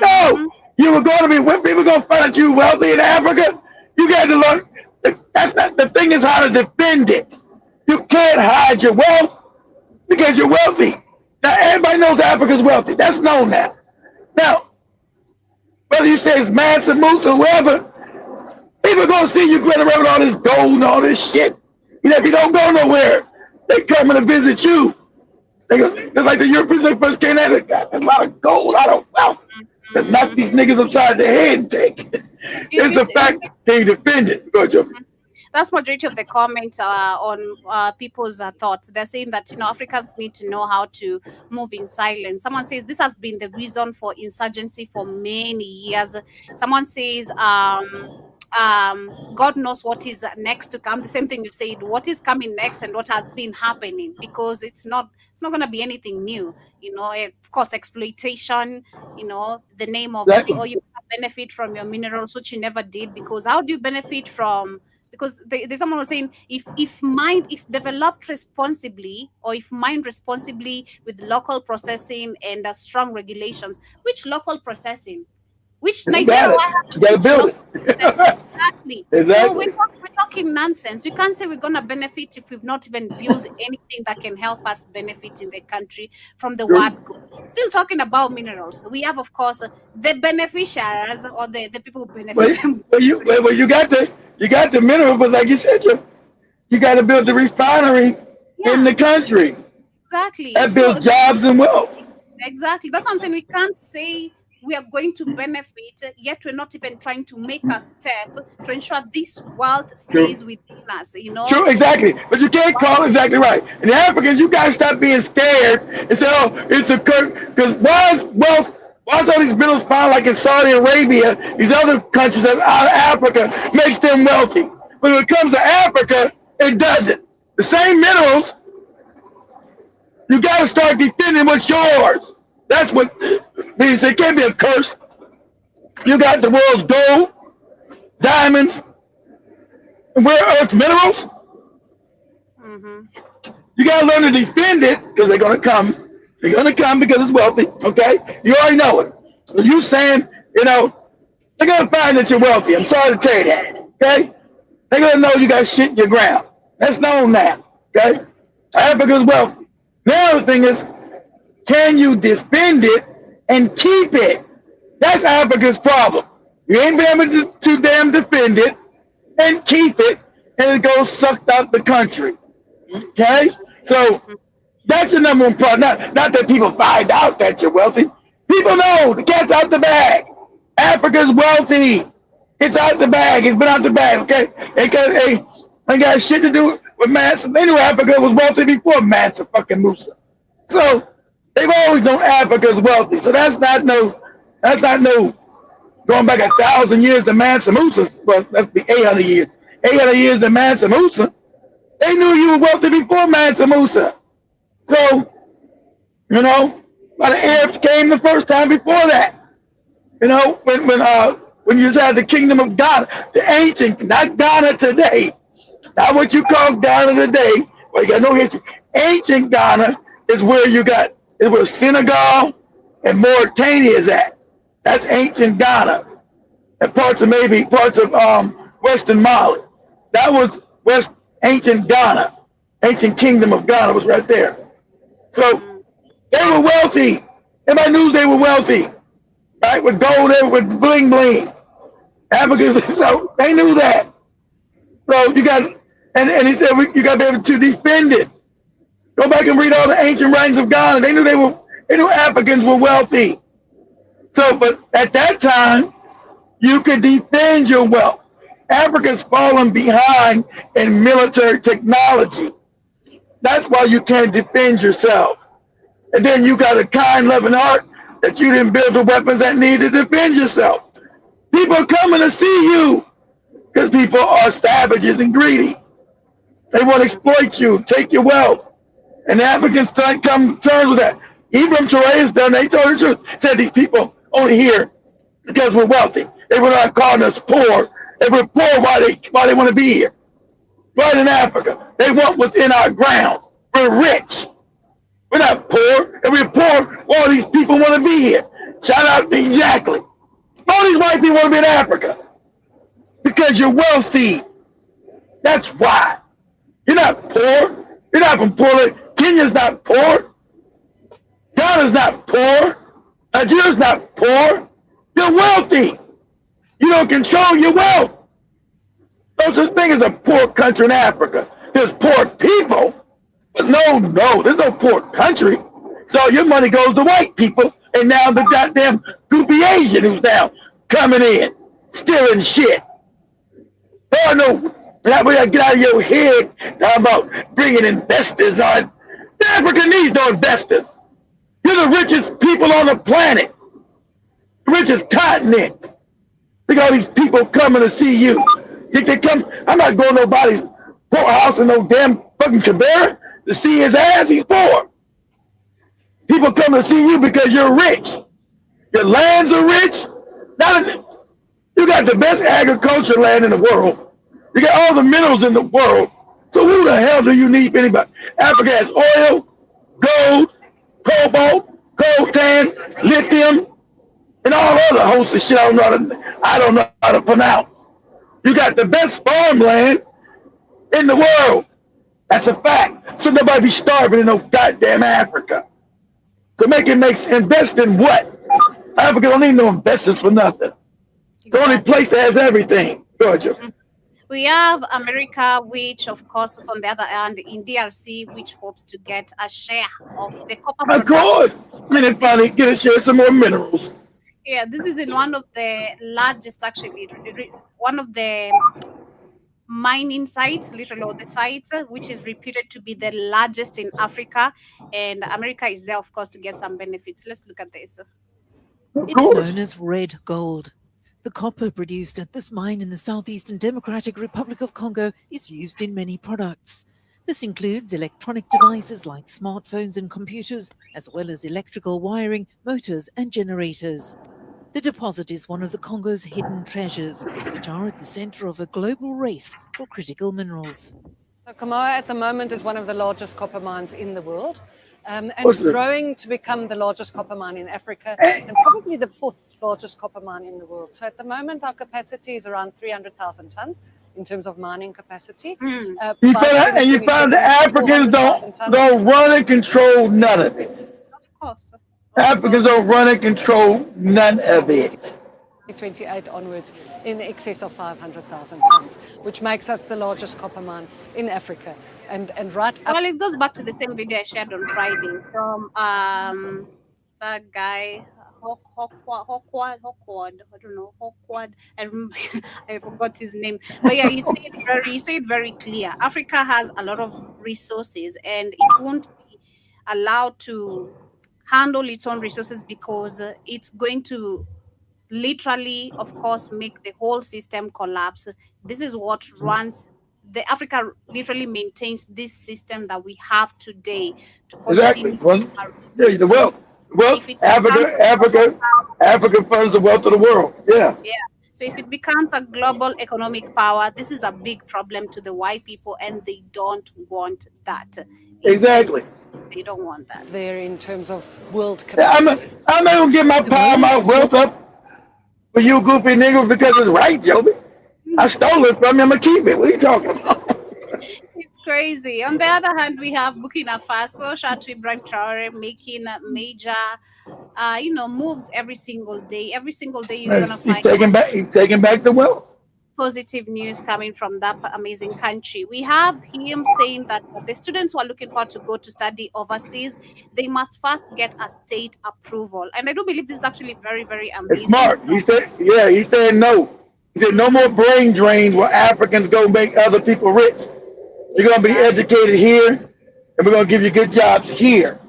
No, you were going to be when people going to find out you wealthy in Africa. You got to learn. That's not the thing. Is how to defend it. You can't hide your wealth because you're wealthy. Now everybody knows Africa's wealthy. That's known now. Now, whether you say it's Mansa Musa or whoever, people are going to see you going around with all this gold and all this shit. You know, if you don't go nowhere, they coming to visit you. It's like the Europeans first came out, there's a lot of gold, a lot of wealth. Let's knock these niggas upside the head and take it. It's the fact they defend it. Go, Joe. That's majority of the comments on people's thoughts. They're saying that Africans need to know how to move in silence. Someone says this has been the reason for insurgency for many years. Someone says God knows what is next to come. The same thing you said, what is coming next and what has been happening, because it's not going to be anything new. Of course, exploitation, the name of you benefit from your minerals, which you never did, because how do you benefit from? Because there's someone who's saying if developed responsibly, or if mined responsibly with local processing and strong regulations, which local processing? Which Nigeria has build it. Exactly. So we're talking nonsense. We can't say we're going to benefit if we've not even built anything that can help us benefit in the country from the word go. Still talking about minerals. We have, of course, the beneficiaries or the people who benefit. You got the mineral, but like you said, you got to build the refinery in the country. Exactly. That builds jobs and wealth. Exactly. That's what I'm saying. We can't say we are going to benefit, yet we're not even trying to make a step to ensure this wealth stays within us, True, exactly. But you can't call it exactly right. And the Africans, you guys stop being scared and say, oh, it's a curse. Because why Why is all these minerals found like in Saudi Arabia, these other countries out of Africa, makes them wealthy? But when it comes to Africa, it doesn't. The same minerals, you got to start defending what's yours. That's what means. It can't be a curse. You got the world's gold, diamonds, and rare earth minerals. You got to learn to defend it because they're going to come. They're going to come because it's wealthy, okay? You already know it. So you saying, you know, they're going to find that you're wealthy. I'm sorry to tell you that, okay? They're going to know you got shit in your ground. That's known now, okay? Africa's wealthy. The other thing is, can you defend it and keep it? That's Africa's problem. You ain't been able to damn defend it and keep it, and it goes sucked out the country, okay? So that's your number one problem. Not that people find out that you're wealthy. People know the cat's out the bag. Africa's wealthy. It's out the bag. It's been out the bag, okay? It ain't got shit to do with Mansa. They knew Africa was wealthy before Mansa fucking Musa. So they've always known Africa's wealthy. So that's not no going back 1,000 years to Mansa Musa. Well, that's be 800 years. 800 years to Mansa Musa. They knew you were wealthy before Mansa Musa. So, you know, a lot of Arabs came the first time before that. You know, when you just had the kingdom of Ghana, the ancient, not Ghana today, not what you call Ghana today, well, you got no history. Ancient Ghana is where where Senegal and Mauritania is at. That's ancient Ghana. And parts of Western Mali. That was ancient Ghana. Ancient kingdom of Ghana was right there. So they were wealthy. Everybody knew they were wealthy, right? With gold, with bling bling. Africa, so they knew that. So you got, and he said you got to be able to defend it. Go back and read all the ancient writings of Ghana. They knew Africans were wealthy. So, but at that time, you could defend your wealth. Africa's fallen behind in military technology. That's why you can't defend yourself. And then you got a kind, loving heart that you didn't build the weapons that need to defend yourself. People are coming to see you because people are savages and greedy. They want to exploit you, take your wealth. And the Africans come to terms with that. Ibrahim Traoré has done that. He told the truth. Said these people only here because we're wealthy. They were not calling us poor. They were poor why they want to be here. Right in Africa. They want what's in our grounds. We're rich. We're not poor. If we're poor, all these people want to be here. Shout out exactly. All these white people want to be in Africa. Because you're wealthy. That's why. You're not poor. You're not from poor. Kenya's not poor. Ghana's not poor. Nigeria's not poor. You're wealthy. You don't control your wealth. No such thing as a poor country in Africa. There's poor people. But no, there's no poor country. So your money goes to white people, and now the goddamn goofy Asian who's now coming in, stealing shit. Oh no, that way I get out of your head about bringing investors on. Africa needs no investors. You're the richest people on the planet, the richest continent. Look at all these people coming to see you. Think they come? I'm not going to nobody's poorhouse in no damn fucking Canberra to see his ass. He's poor. People come to see you because you're rich. Your lands are rich. You got the best agriculture land in the world. You got all the minerals in the world. So who the hell do you need anybody? Africa has oil, gold, cobalt, coltan, lithium, and all other hosts of shit I don't know how to pronounce. You got the best farmland in the world. That's a fact. So nobody be starving in no goddamn Africa. So invest in what? Africa don't need no investors for nothing. It's the only place that has everything. Georgia. We have America, which of course is on the other hand in DRC, which hopes to get a share of the copper production. Of course. I mean, it's finally get a share of some more minerals. Yeah, this is in one of the largest, actually, one of the mining sites, literally, or the sites, which is reputed to be the largest in Africa. And America is there, of course, to get some benefits. Let's look at this. It's known as red gold. The copper produced at this mine in the Southeastern Democratic Republic of Congo is used in many products. This includes electronic devices like smartphones and computers, as well as electrical wiring, motors, and generators. The deposit is one of the Congo's hidden treasures, which are at the center of a global race for critical minerals. So Kamoa at the moment is one of the largest copper mines in the world, and growing to become the largest copper mine in Africa, and probably the fourth largest copper mine in the world. So at the moment, our capacity is around 300,000 tons in terms of mining capacity. You found the Africans don't run and control none of it. Of course. Africans don't run and control none of it. 2028 onwards, in excess of 500,000 tons, which makes us the largest copper mine in Africa. And right up. Well, it goes back to the same video I shared on Friday from that guy. Hawkward, I don't know, Hawkward. I remember, I forgot his name. But yeah, he said very clear. Africa has a lot of resources, and it won't be allowed to handle its own resources because it's going to literally, of course, make the whole system collapse. This is what runs. The Africa literally maintains this system that we have today to continue. Exactly. The wealth. Well, Africa funds the wealth of the world. Yeah. Yeah. So if it becomes a global economic power, this is a big problem to the white people, and they don't want that. Exactly. They don't want that. There in terms of world capacity. I'm not gonna get my power, my wealth up for you goofy niggas because it's right, Joby. I stole it from you. I'm gonna keep it. What are you talking about? It's crazy. On the other hand, we have Burkina Faso, Chateau Ibrahim Traore making major, moves every single day. Every single day you're gonna find he's taking back the wealth. Positive news coming from that amazing country. We have him saying that the students who are looking forward to go to study overseas, they must first get a state approval. And I do believe this is actually very, very amazing. It's smart. He said no. He said no more brain drains where Africans go make other people rich. You're going to be educated here, and we're going to give you good jobs here.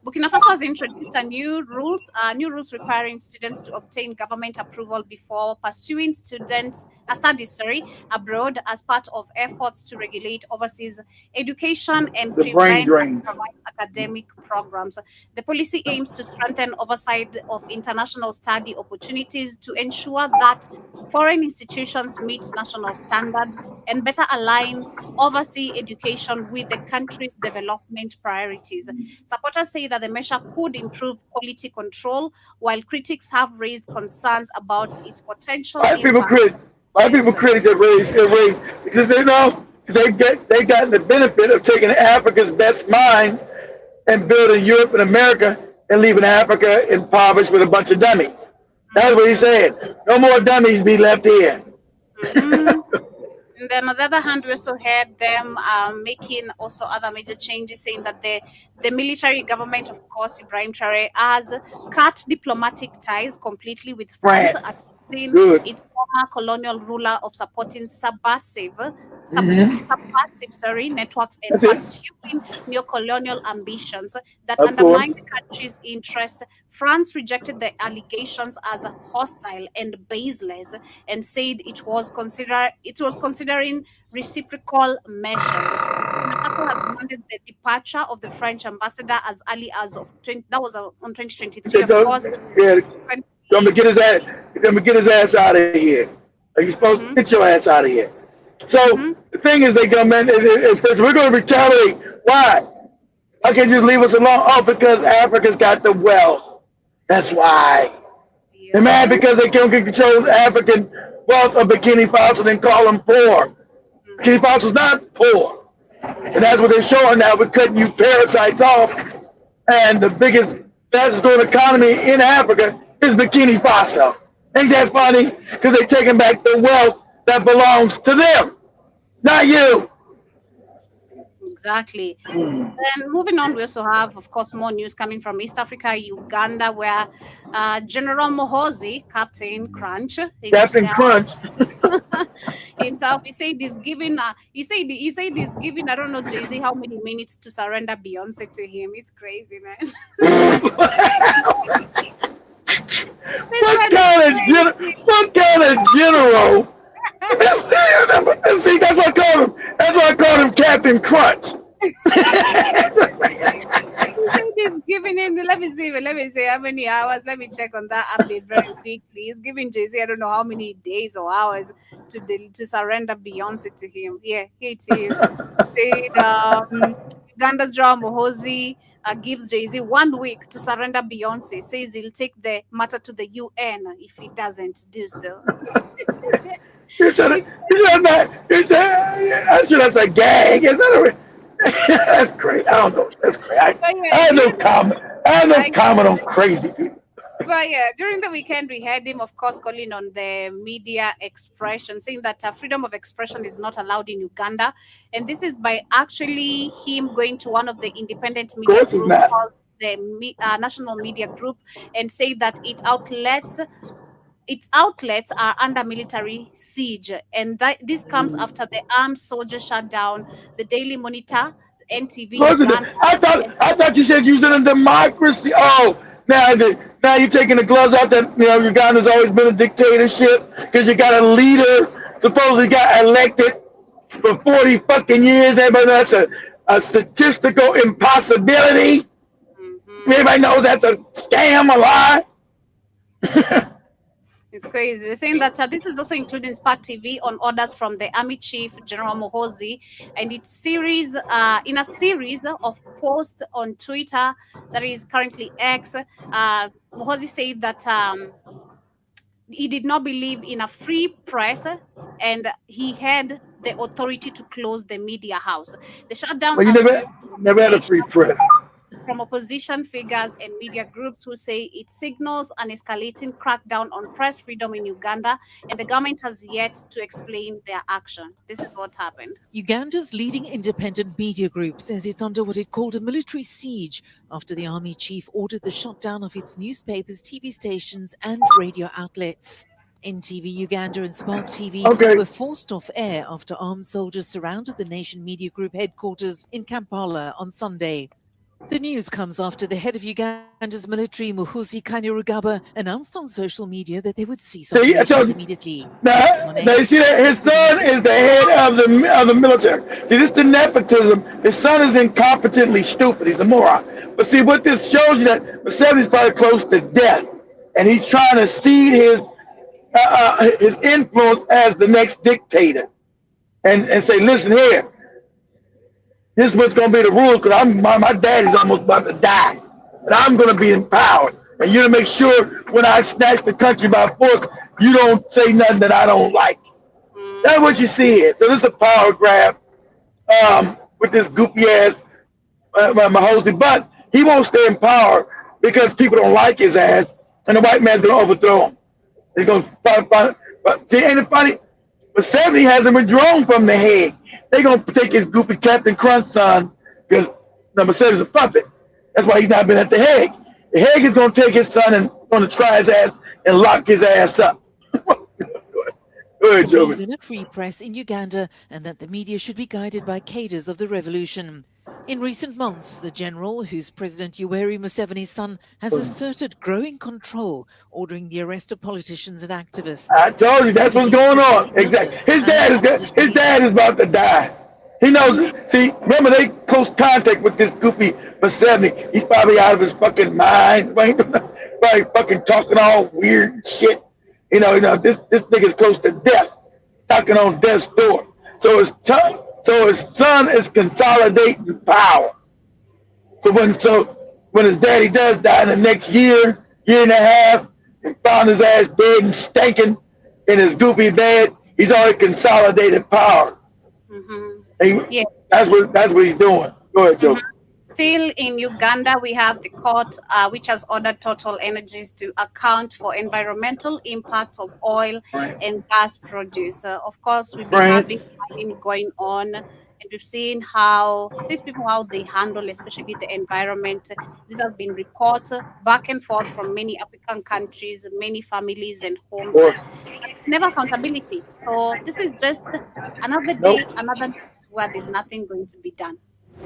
Burkina Faso has introduced new rules requiring students to obtain government approval before pursuing studies abroad as part of efforts to regulate overseas education and provide academic programs. The policy aims to strengthen oversight of international study opportunities to ensure that foreign institutions meet national standards and better align overseas education with the country's development priorities. Supporters say that the measure could improve quality control, while critics have raised concerns about its potential. White people critics have raised because they know they got the benefit of taking Africa's best minds and building Europe and America and leaving Africa impoverished with a bunch of dummies. That's what he said. No more dummies be left here. And then on the other hand, we also heard them making also other major changes, saying that the military government, of course, Ibrahim Traore, has cut diplomatic ties completely with France, its former colonial ruler of supporting subversive networks and pursuing neo-colonial ambitions that undermine the country's interests. France rejected the allegations as hostile and baseless and said it was considering reciprocal measures. Also has demanded the departure of the French ambassador as early as on 2023. Of course, Gonna get his ass out of here. Are you supposed to get your ass out of here? So the thing is, they come in and we're going to retaliate. Why? I can't just leave us alone. Oh, because Africa's got the wealth. That's why. And man, because they can't control African wealth of Burkina Faso, then call them poor. Burkina Faso's not poor. And that's what they're showing now. We're cutting you parasites off. And the fastest growing economy in Africa is Burkina Faso. Ain't that funny? Because they're taking back the wealth that belongs to them, not you. Exactly. Then moving on, we also have, of course, more news coming from East Africa, Uganda, where General Muhoozi, Captain Crunch, himself, he said he's giving, he said he's giving, I don't know, Jay-Z, how many minutes to surrender Beyonce to him. It's crazy, man. What kind of general? See, that's what I called him Captain Crunch. He's giving in. Let me see how many hours. Let me check on that update very quickly. He's giving Jay-Z, I don't know how many days or hours to surrender Beyonce to him. Yeah, here it is. Uganda's Joao Muhoozi gives Jay-Z 1 week to surrender Beyonce. Says he'll take the matter to the UN if he doesn't do so. That's a gag. Is that that's great. I don't know. That's great. I have no comment on crazy people. But yeah, during the weekend, we heard him, of course, calling on the media expression, saying that freedom of expression is not allowed in Uganda. And this is by actually him going to one of the independent media groups called the National Media Group and say that its outlets are under military siege. And this comes after the armed soldiers shut down the Daily Monitor, NTV. I thought you said you was in a democracy. Oh, now you're taking the gloves out that Uganda's always been a dictatorship because you got a leader supposedly got elected for 40 fucking years. Everybody knows that's a statistical impossibility. Everybody knows that's a scam, a lie. It's crazy. They're saying that this is also including Spark TV on orders from the Army Chief General Muhoozi, and it's in a series of posts on Twitter that is currently X. Muhoozi said that he did not believe in a free press, and he had the authority to close the media house. The shutdown. Well, you never had a free press. From opposition figures and media groups who say it signals an escalating crackdown on press freedom in Uganda, and the government has yet to explain their action. This is what happened. Uganda's leading independent media group says it's under what it called a military siege after the army chief ordered the shutdown of its newspapers, TV stations, and radio outlets. NTV Uganda and Spark TV were forced off air after armed soldiers surrounded the Nation Media Group headquarters in Kampala on Sunday. The news comes after the head of Uganda's military, Muhoozi Kainerugaba, announced on social media that they would cease operations immediately. Now you see that his son is the head of the military. See, this is the nepotism. His son is incompetently stupid. He's a moron. But see, what this shows you that Museveni's probably close to death, and he's trying to seed his influence as the next dictator, and say, listen here. This is what's going to be the rules because my daddy's almost about to die. And I'm going to be in power. And you're going to make sure when I snatch the country by force, you don't say nothing that I don't like. That's what you see here. So this is a power grab with this goopy ass Muhoozi. But he won't stay in power because people don't like his ass. And the white man's going to overthrow him. He's going to find. But see, ain't it funny? But 70 hasn't withdrawn from the Hague. They're going to take his goofy Captain Crunch son because number 7 is a puppet. That's why he's not been at the Hague. The Hague is going to take his son and going to try his ass and lock his ass up. Go ahead, Joe. In a free press in Uganda and that the media should be guided by cadres of the revolution. In recent months, the general, who's President Yoweri Museveni's son, has asserted growing control, ordering the arrest of politicians and activists. I told you that's what's going on. Exactly. His dad is about to die. He knows. See, remember they close contact with this goofy Museveni. He's probably out of his fucking mind. Probably fucking talking all weird shit. You know, this nigga's close to death, knocking on death's door. So his son is consolidating power. So when his daddy does die in the next year and a half, and found his ass dead and stinking in his goofy bed, he's already consolidated power. That's what he's doing. Go ahead, Joe. Still in Uganda, we have the court which has ordered Total Energies to account for environmental impact of oil and gas produce. Of course, we've been having mining going on, and we've seen how these people, how they handle, especially the environment. This has been reported back and forth from many African countries, many families and homes. It's never accountability. So this is just another day, another day where there's nothing going to be done.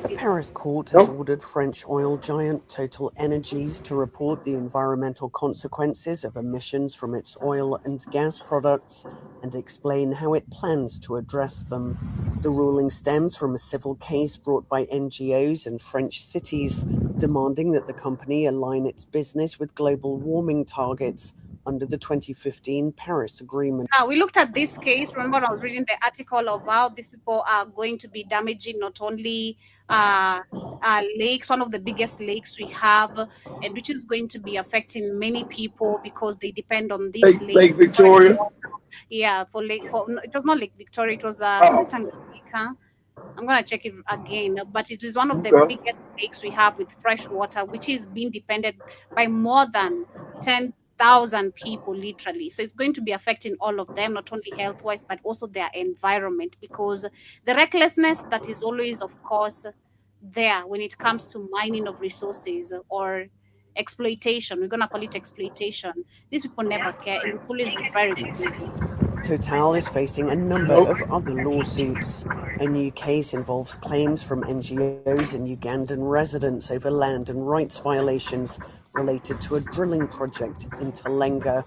The Paris court has ordered French oil giant Total Energies to report the environmental consequences of emissions from its oil and gas products and explain how it plans to address them. The ruling stems from a civil case brought by NGOs and French cities demanding that the company align its business with global warming targets under the 2015 Paris Agreement. We looked at this case. Remember, I was reading the article of how these people are going to be damaging not only lakes, one of the biggest lakes we have, and which is going to be affecting many people because they depend on this Lake Victoria. Yeah, it was not Lake Victoria, it was Tanganyika. I'm going to check it again, but it is one of the biggest lakes we have with fresh water, which is being depended by more than 10,000 people, literally. So it's going to be affecting all of them, not only health-wise, but also their environment, because the recklessness that is always, of course, there when it comes to mining of resources or exploitation. We're going to call it exploitation. These people never care. It's always very good. Total is facing a number of other lawsuits. A new case involves claims from NGOs and Ugandan residents over land and rights violations related to a drilling project in Telenga.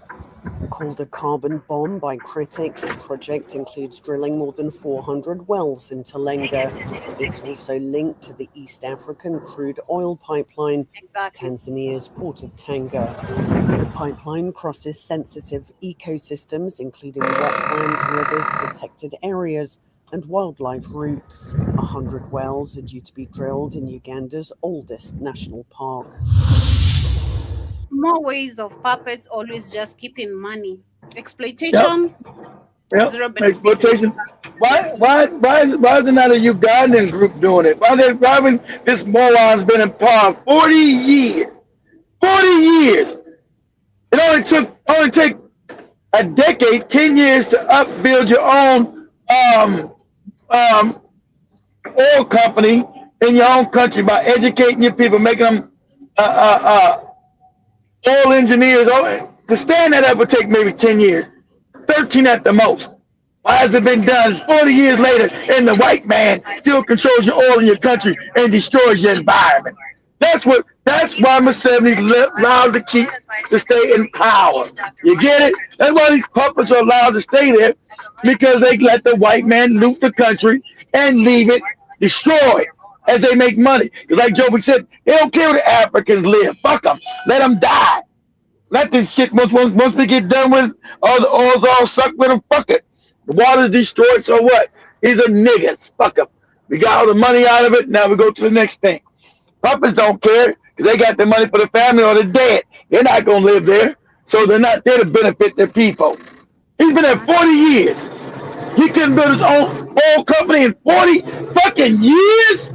Called a carbon bomb by critics, the project includes drilling more than 400 wells in Telenga. It's also linked to the East African crude oil pipeline to Tanzania's port of Tanga. The pipeline crosses sensitive ecosystems, including wetlands, rivers, protected areas, and wildlife routes. 100 wells are due to be drilled in Uganda's oldest national park. More ways of puppets always just keeping money. Exploitation. Exploitation. Why isn't that a Ugandan group doing it? Why this moron's been in power 40 years? 40 years. It only take a decade, 10 years to upbuild your own oil company in your own country by educating your people, making them oil engineers. To stand that up would take maybe 10 years, 13 at the most. Why has it been done 40 years later and the white man still controls your oil in your country and destroys your environment? That's why Museveni's allowed to stay in power. You get it? That's why these puppets are allowed to stay there, because they let the white man loot the country and leave it destroyed as they make money. Because like Joby said, they don't care where the Africans live. Fuck them. Let them die. Let this shit, once we get done with it, all the oil's all sucked with them, fuck it. The water's destroyed, so what? These are niggas. Fuck them. We got all the money out of it, now we go to the next thing. Puppets don't care, because they got the money for the family or they're dead. They're not going to live there, so they're not there to benefit their people. He's been there 40 years. He couldn't build his own oil company in 40 fucking years?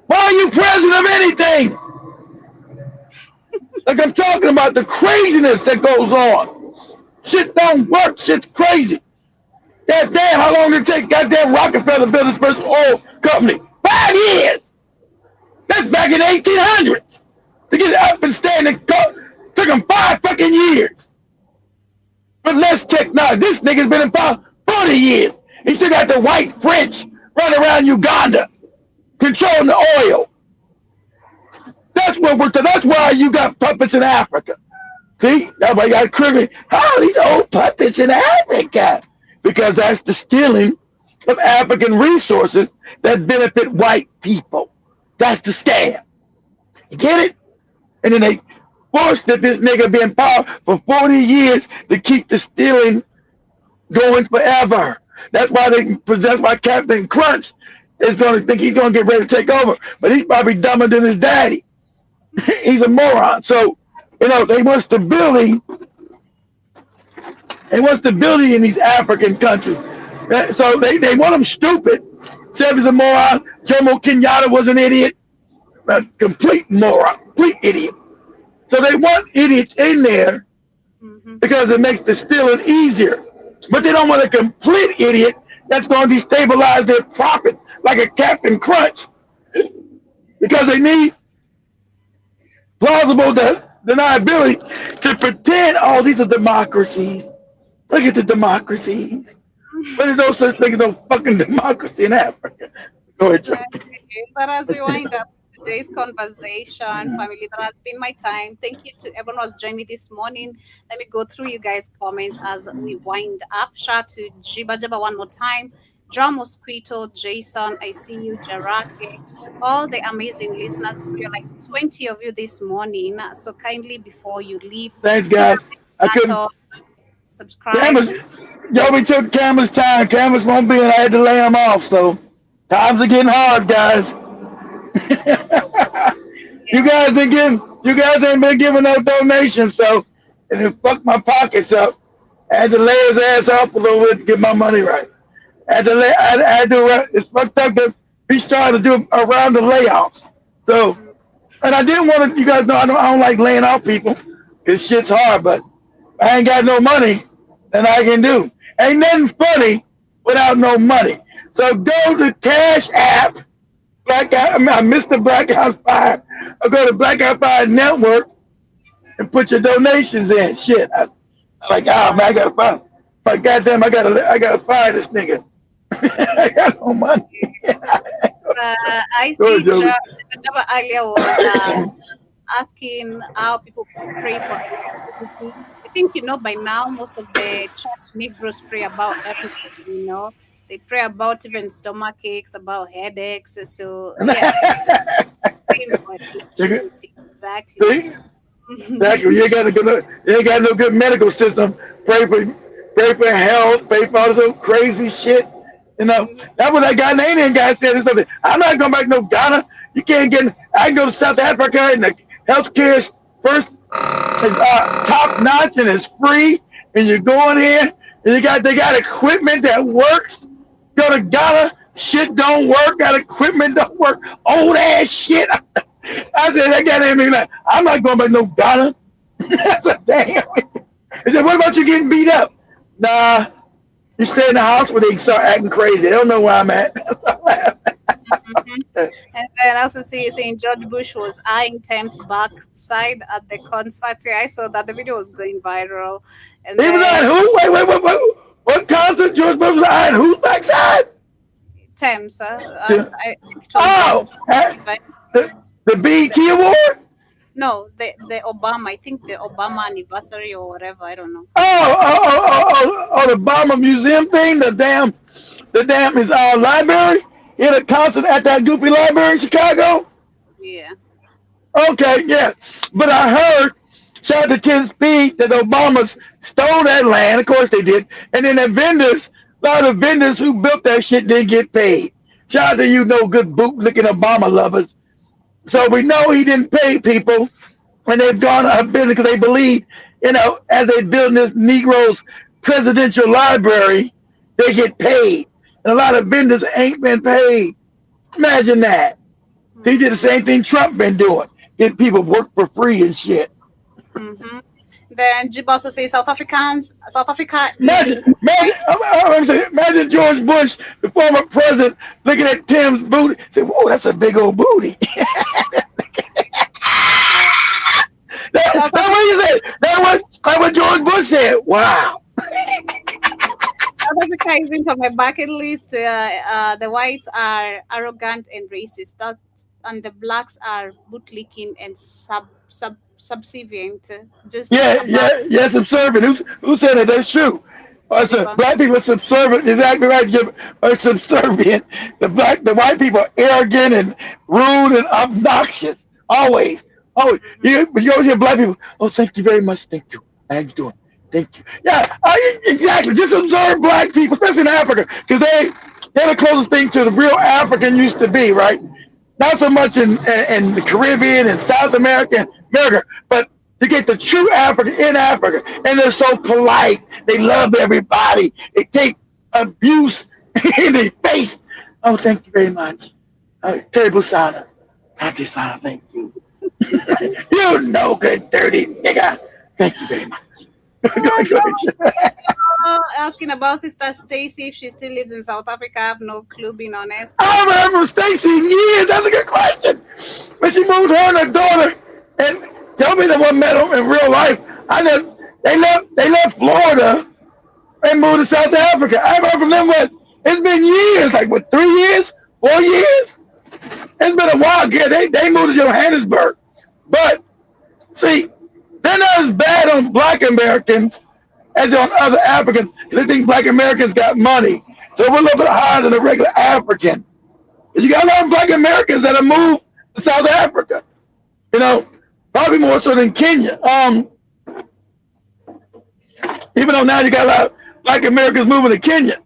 Why are you president of anything? Like I'm talking about the craziness that goes on. Shit don't work. Shit's crazy. Goddamn, how long did it take goddamn Rockefeller to build his first oil company? 5 years. That's back in the 1800s. To get up and standing, took him 5 fucking years. But less technology. This nigga's been in power 40 years. He still got the white French running around Uganda, controlling the oil. That's why you got puppets in Africa. See, that's why you got Caribbean. Oh, these old puppets in Africa. Because that's the stealing of African resources that benefit white people. That's the scam. You get it? And then they forced that this nigga be in power for 40 years to keep the stealing going forever. That's why Captain Crunch is going to think he's going to get ready to take over. But he's probably dumber than his daddy. He's a moron. So, they want stability. They want stability in these African countries. So they want them stupid. Seven's a moron. Jomo Kenyatta was an idiot. A complete moron. Complete idiot. So they want idiots in there because it makes the stealing easier. But they don't want a complete idiot that's going to destabilize their profits like a Captain Crunch. Because they need plausible deniability to pretend, oh, these are democracies. Look at the democracies. But there's no such thing as no fucking democracy in Africa. Go ahead, Joe. But as we wind up today's conversation, family, that has been my time. Thank you to everyone who has joined me this morning. Let me go through you guys' comments as we wind up. Shout to Jiba Jaba one more time. John Mosquito, Jason, I see you, Jarake, all the amazing listeners. We are like 20 of you this morning. So kindly, before you leave, thanks, guys. I couldn't subscribe. We took Cameron's time. Cameron's won't be, and I had to lay him off. So times are getting hard, guys. You guys ain't been giving no donations, so it fucked my pockets up. I had to lay his ass off a little bit to get my money right. It's fucked up that we started to do around the layoffs. So, and I didn't want to, you guys know I don't like laying off people because shit's hard, but I ain't got no money, then I can do. Ain't nothing funny without no money. So go to Cash App, Mr. Blackout 5, or go to Blackout 5 Network and put your donations in. Shit. I'm like, man, I gotta find him. Like, goddamn, I gotta fire this nigga. I got no money. I see Jabba earlier was asking how people pray for everything. I think by now most of the church Negroes pray about everything. They pray about even stomach aches, about headaches. So yeah, exactly. See? Exactly. You ain't got no good medical system. Pray for health. Pray for all this crazy shit. That's what that Ghanaian guy said. Or something. I'm not going back to no Ghana. You can't get. I can go to South Africa and the healthcare is first is top notch and it's free. And you go in here and they got equipment that works. Go to Ghana, shit don't work. Got equipment don't work. Old ass shit. I said that guy ain't like, I'm not going back to no Ghana. That's a damn. He said, what about you getting beat up? Nah. You stay in the house where they start acting crazy. They don't know where I'm at. And then also saying George Bush was eyeing Thames backside at the concert. I saw that the video was going viral. And he was eyeing who? Wait. What concert George Bush was eyeing whose backside? Thames. The BET Award? No, the Obama. I think the Obama anniversary or whatever. I don't know. The Obama Museum thing. The damn is our library. He had a concert at that Goopy Library in Chicago. Yeah. Okay, yeah. But I heard, shout out to 10 Speed, that the Obamas stole that land. Of course they did. And then a lot of vendors who built that shit didn't get paid. Shout out to good bootlicking Obama lovers. So we know he didn't pay people, and they've gone out of business because they believe, as they build this Negro's presidential library, they get paid. And a lot of vendors ain't been paid. Imagine that. He did the same thing Trump been doing, getting people work for free and shit. Mm-hmm. Then Jib also says South Africa. Imagine George Bush, the former president, looking at Tim's booty, say, "Whoa, that's a big old booty." That's what he said. That's what George Bush said. Wow. South Africa is into my bucket list. The whites are arrogant and racist, and the blacks are bootlicking and subservient. Subservient. Who said that? That's true. Black people are subservient. Exactly right. Are subservient. The white people are arrogant and rude and obnoxious. Always. You always hear black people. Oh, thank you very much. Thank you. How you doing? Thank you. Yeah, exactly. Just observe black people, especially in Africa, because they're the closest thing to the real African used to be, right? Not so much in the Caribbean and South America, but to get the true African in Africa. And they're so polite. They love everybody. They take abuse in their face. Oh, thank you very much. Terry Busana. Auntie Sana, thank you. You good dirty nigga. Thank you very much. Asking about Sister Stacy if she still lives in South Africa. I have no clue, being honest. I haven't heard from Stacy in years. That's a good question. When she moved her and her daughter, and tell me the one met them in real life. They left Florida and moved to South Africa. I haven't heard from them. It's been years, 3 years, 4 years. It's been a while. Yeah, they moved to Johannesburg. But see, they're not as bad on Black Americans as on other Africans. They think Black Americans got money. So we're a little bit higher than a regular African. You got a lot of Black Americans that have moved to South Africa. You know, probably more so than Kenya. Even though now you got a lot of Black Americans moving to Kenya,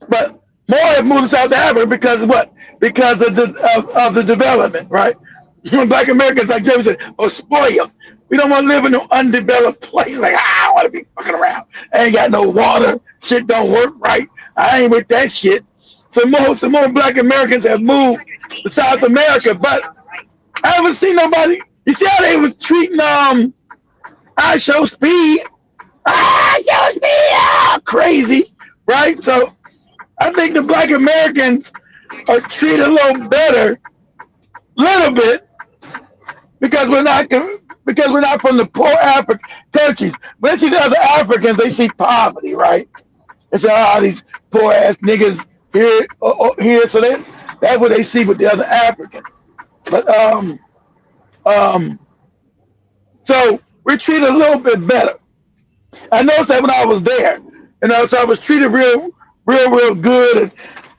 but more have moved to South Africa because of what? Because of the development, right? Black Americans, like Jerry said, are spoiled. We don't want to live in an undeveloped place. Like, I want to be fucking around. I ain't got no water. Shit don't work right. I ain't with that shit. So more Black Americans have moved to South America, but I haven't seen nobody. You see how they was treating I Show Speed? I Show Speed, crazy, right? So I think the Black Americans are treated a little better, little bit, because we're not from the poor African countries. When they see the other Africans, they see poverty, right? They say, these poor ass niggas here, here. So that's what they see with the other Africans. But so we're treated a little bit better. I noticed that when I was there, so I was treated real good and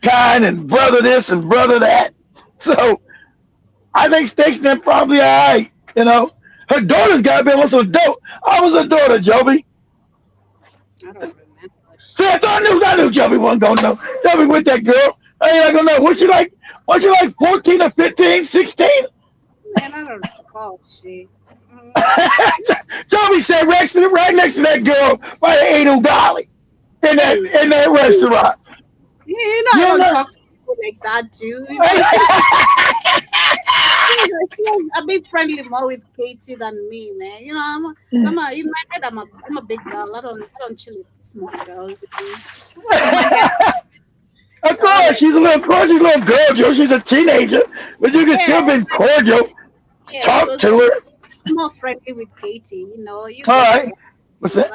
kind and brother this and brother that. So I think Station probably all right. Her daughter's got to be almost an adult. I was a daughter, Joby. I don't remember. See, I knew Joby wasn't gonna know. Joby with that girl. I ain't gonna know. Was she like 14 or 15, 16? Man, I don't recall shit. Joby sat right next to that girl by the Ado Golly in that restaurant. Yeah, I don't talk to people like that too. A bit friendly more with Katie than me, man. In my head, I'm a big girl. I don't chill with small girls. Of course, she's a little girl, Joe. She's a teenager, but you can still be cordial. Talk to her. I'm more friendly with Katie, All right. What's that?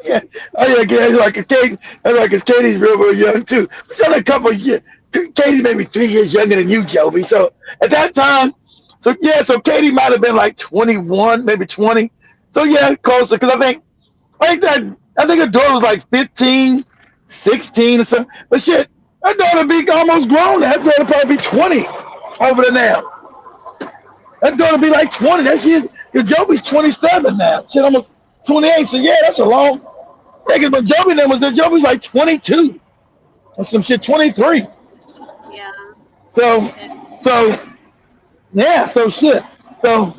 Yeah. Oh yeah, it's like Katie's real young too. She's only a couple of years. Katie's maybe 3 years younger than you, Joby. So at that time, so Katie might have been like 21, maybe 20. So yeah, closer. Because I think her daughter was like 15, 16 or something. But shit, her daughter be almost grown. Her daughter probably be 20 over there now. Her daughter be like 20. That's years. Because Joby's 27 now. Shit, almost 28. So yeah, that's a long. Yeah, but Joby's like 22 or some shit, 23. Yeah. So shit. So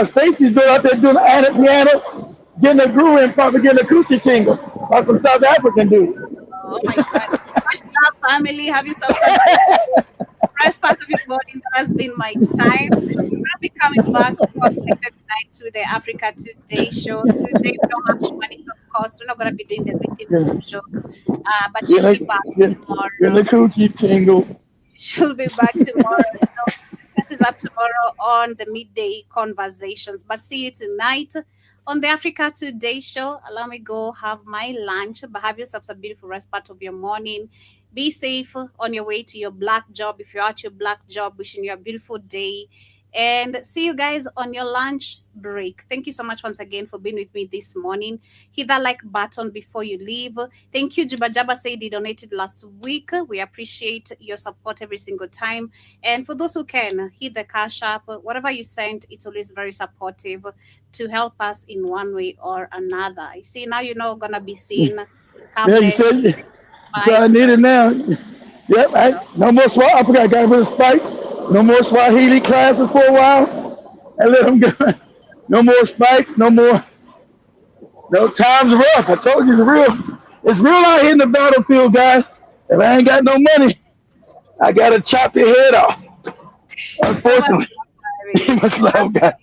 Stacy's been out there doing the piano, getting a groove and probably getting a coochie tingle like some South African dude. Oh my God. Much love, family. Have yourself some first part of your morning. That has been my time. We're going to be coming back, of course, later tonight to the Africa Today show. Today, we don't have Shmanis, of course. We're not going to be doing the written show. But she'll be back tomorrow. Getting a coochie tingle. She'll be back tomorrow. So that is up tomorrow on the midday conversations. But see you tonight on the Africa Today show. Allow me go have my lunch. But have yourselves a beautiful rest part of your morning. Be safe on your way to your black job. If you're at your black job, wishing you a beautiful day. And see you guys on your lunch break. Thank you so much once again for being with me this morning. Hit that like button before you leave. Thank you, Jabba said he donated last week. We appreciate your support every single time. And for those who can, hit the Cash App. Whatever you send, it's always very supportive to help us in one way or another. You see, now you're not going to be seeing comments. I need it now. Yep, no more Swahili. I forgot I got rid of Spikes. No more Swahili classes for a while. I let them go. No more Spikes. No more. No, time's rough. I told you it's real out here in the battlefield, guys. If I ain't got no money, I gotta chop your head off. Unfortunately. Much love, guys.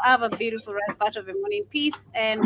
Have a beautiful rest part of your morning. Peace and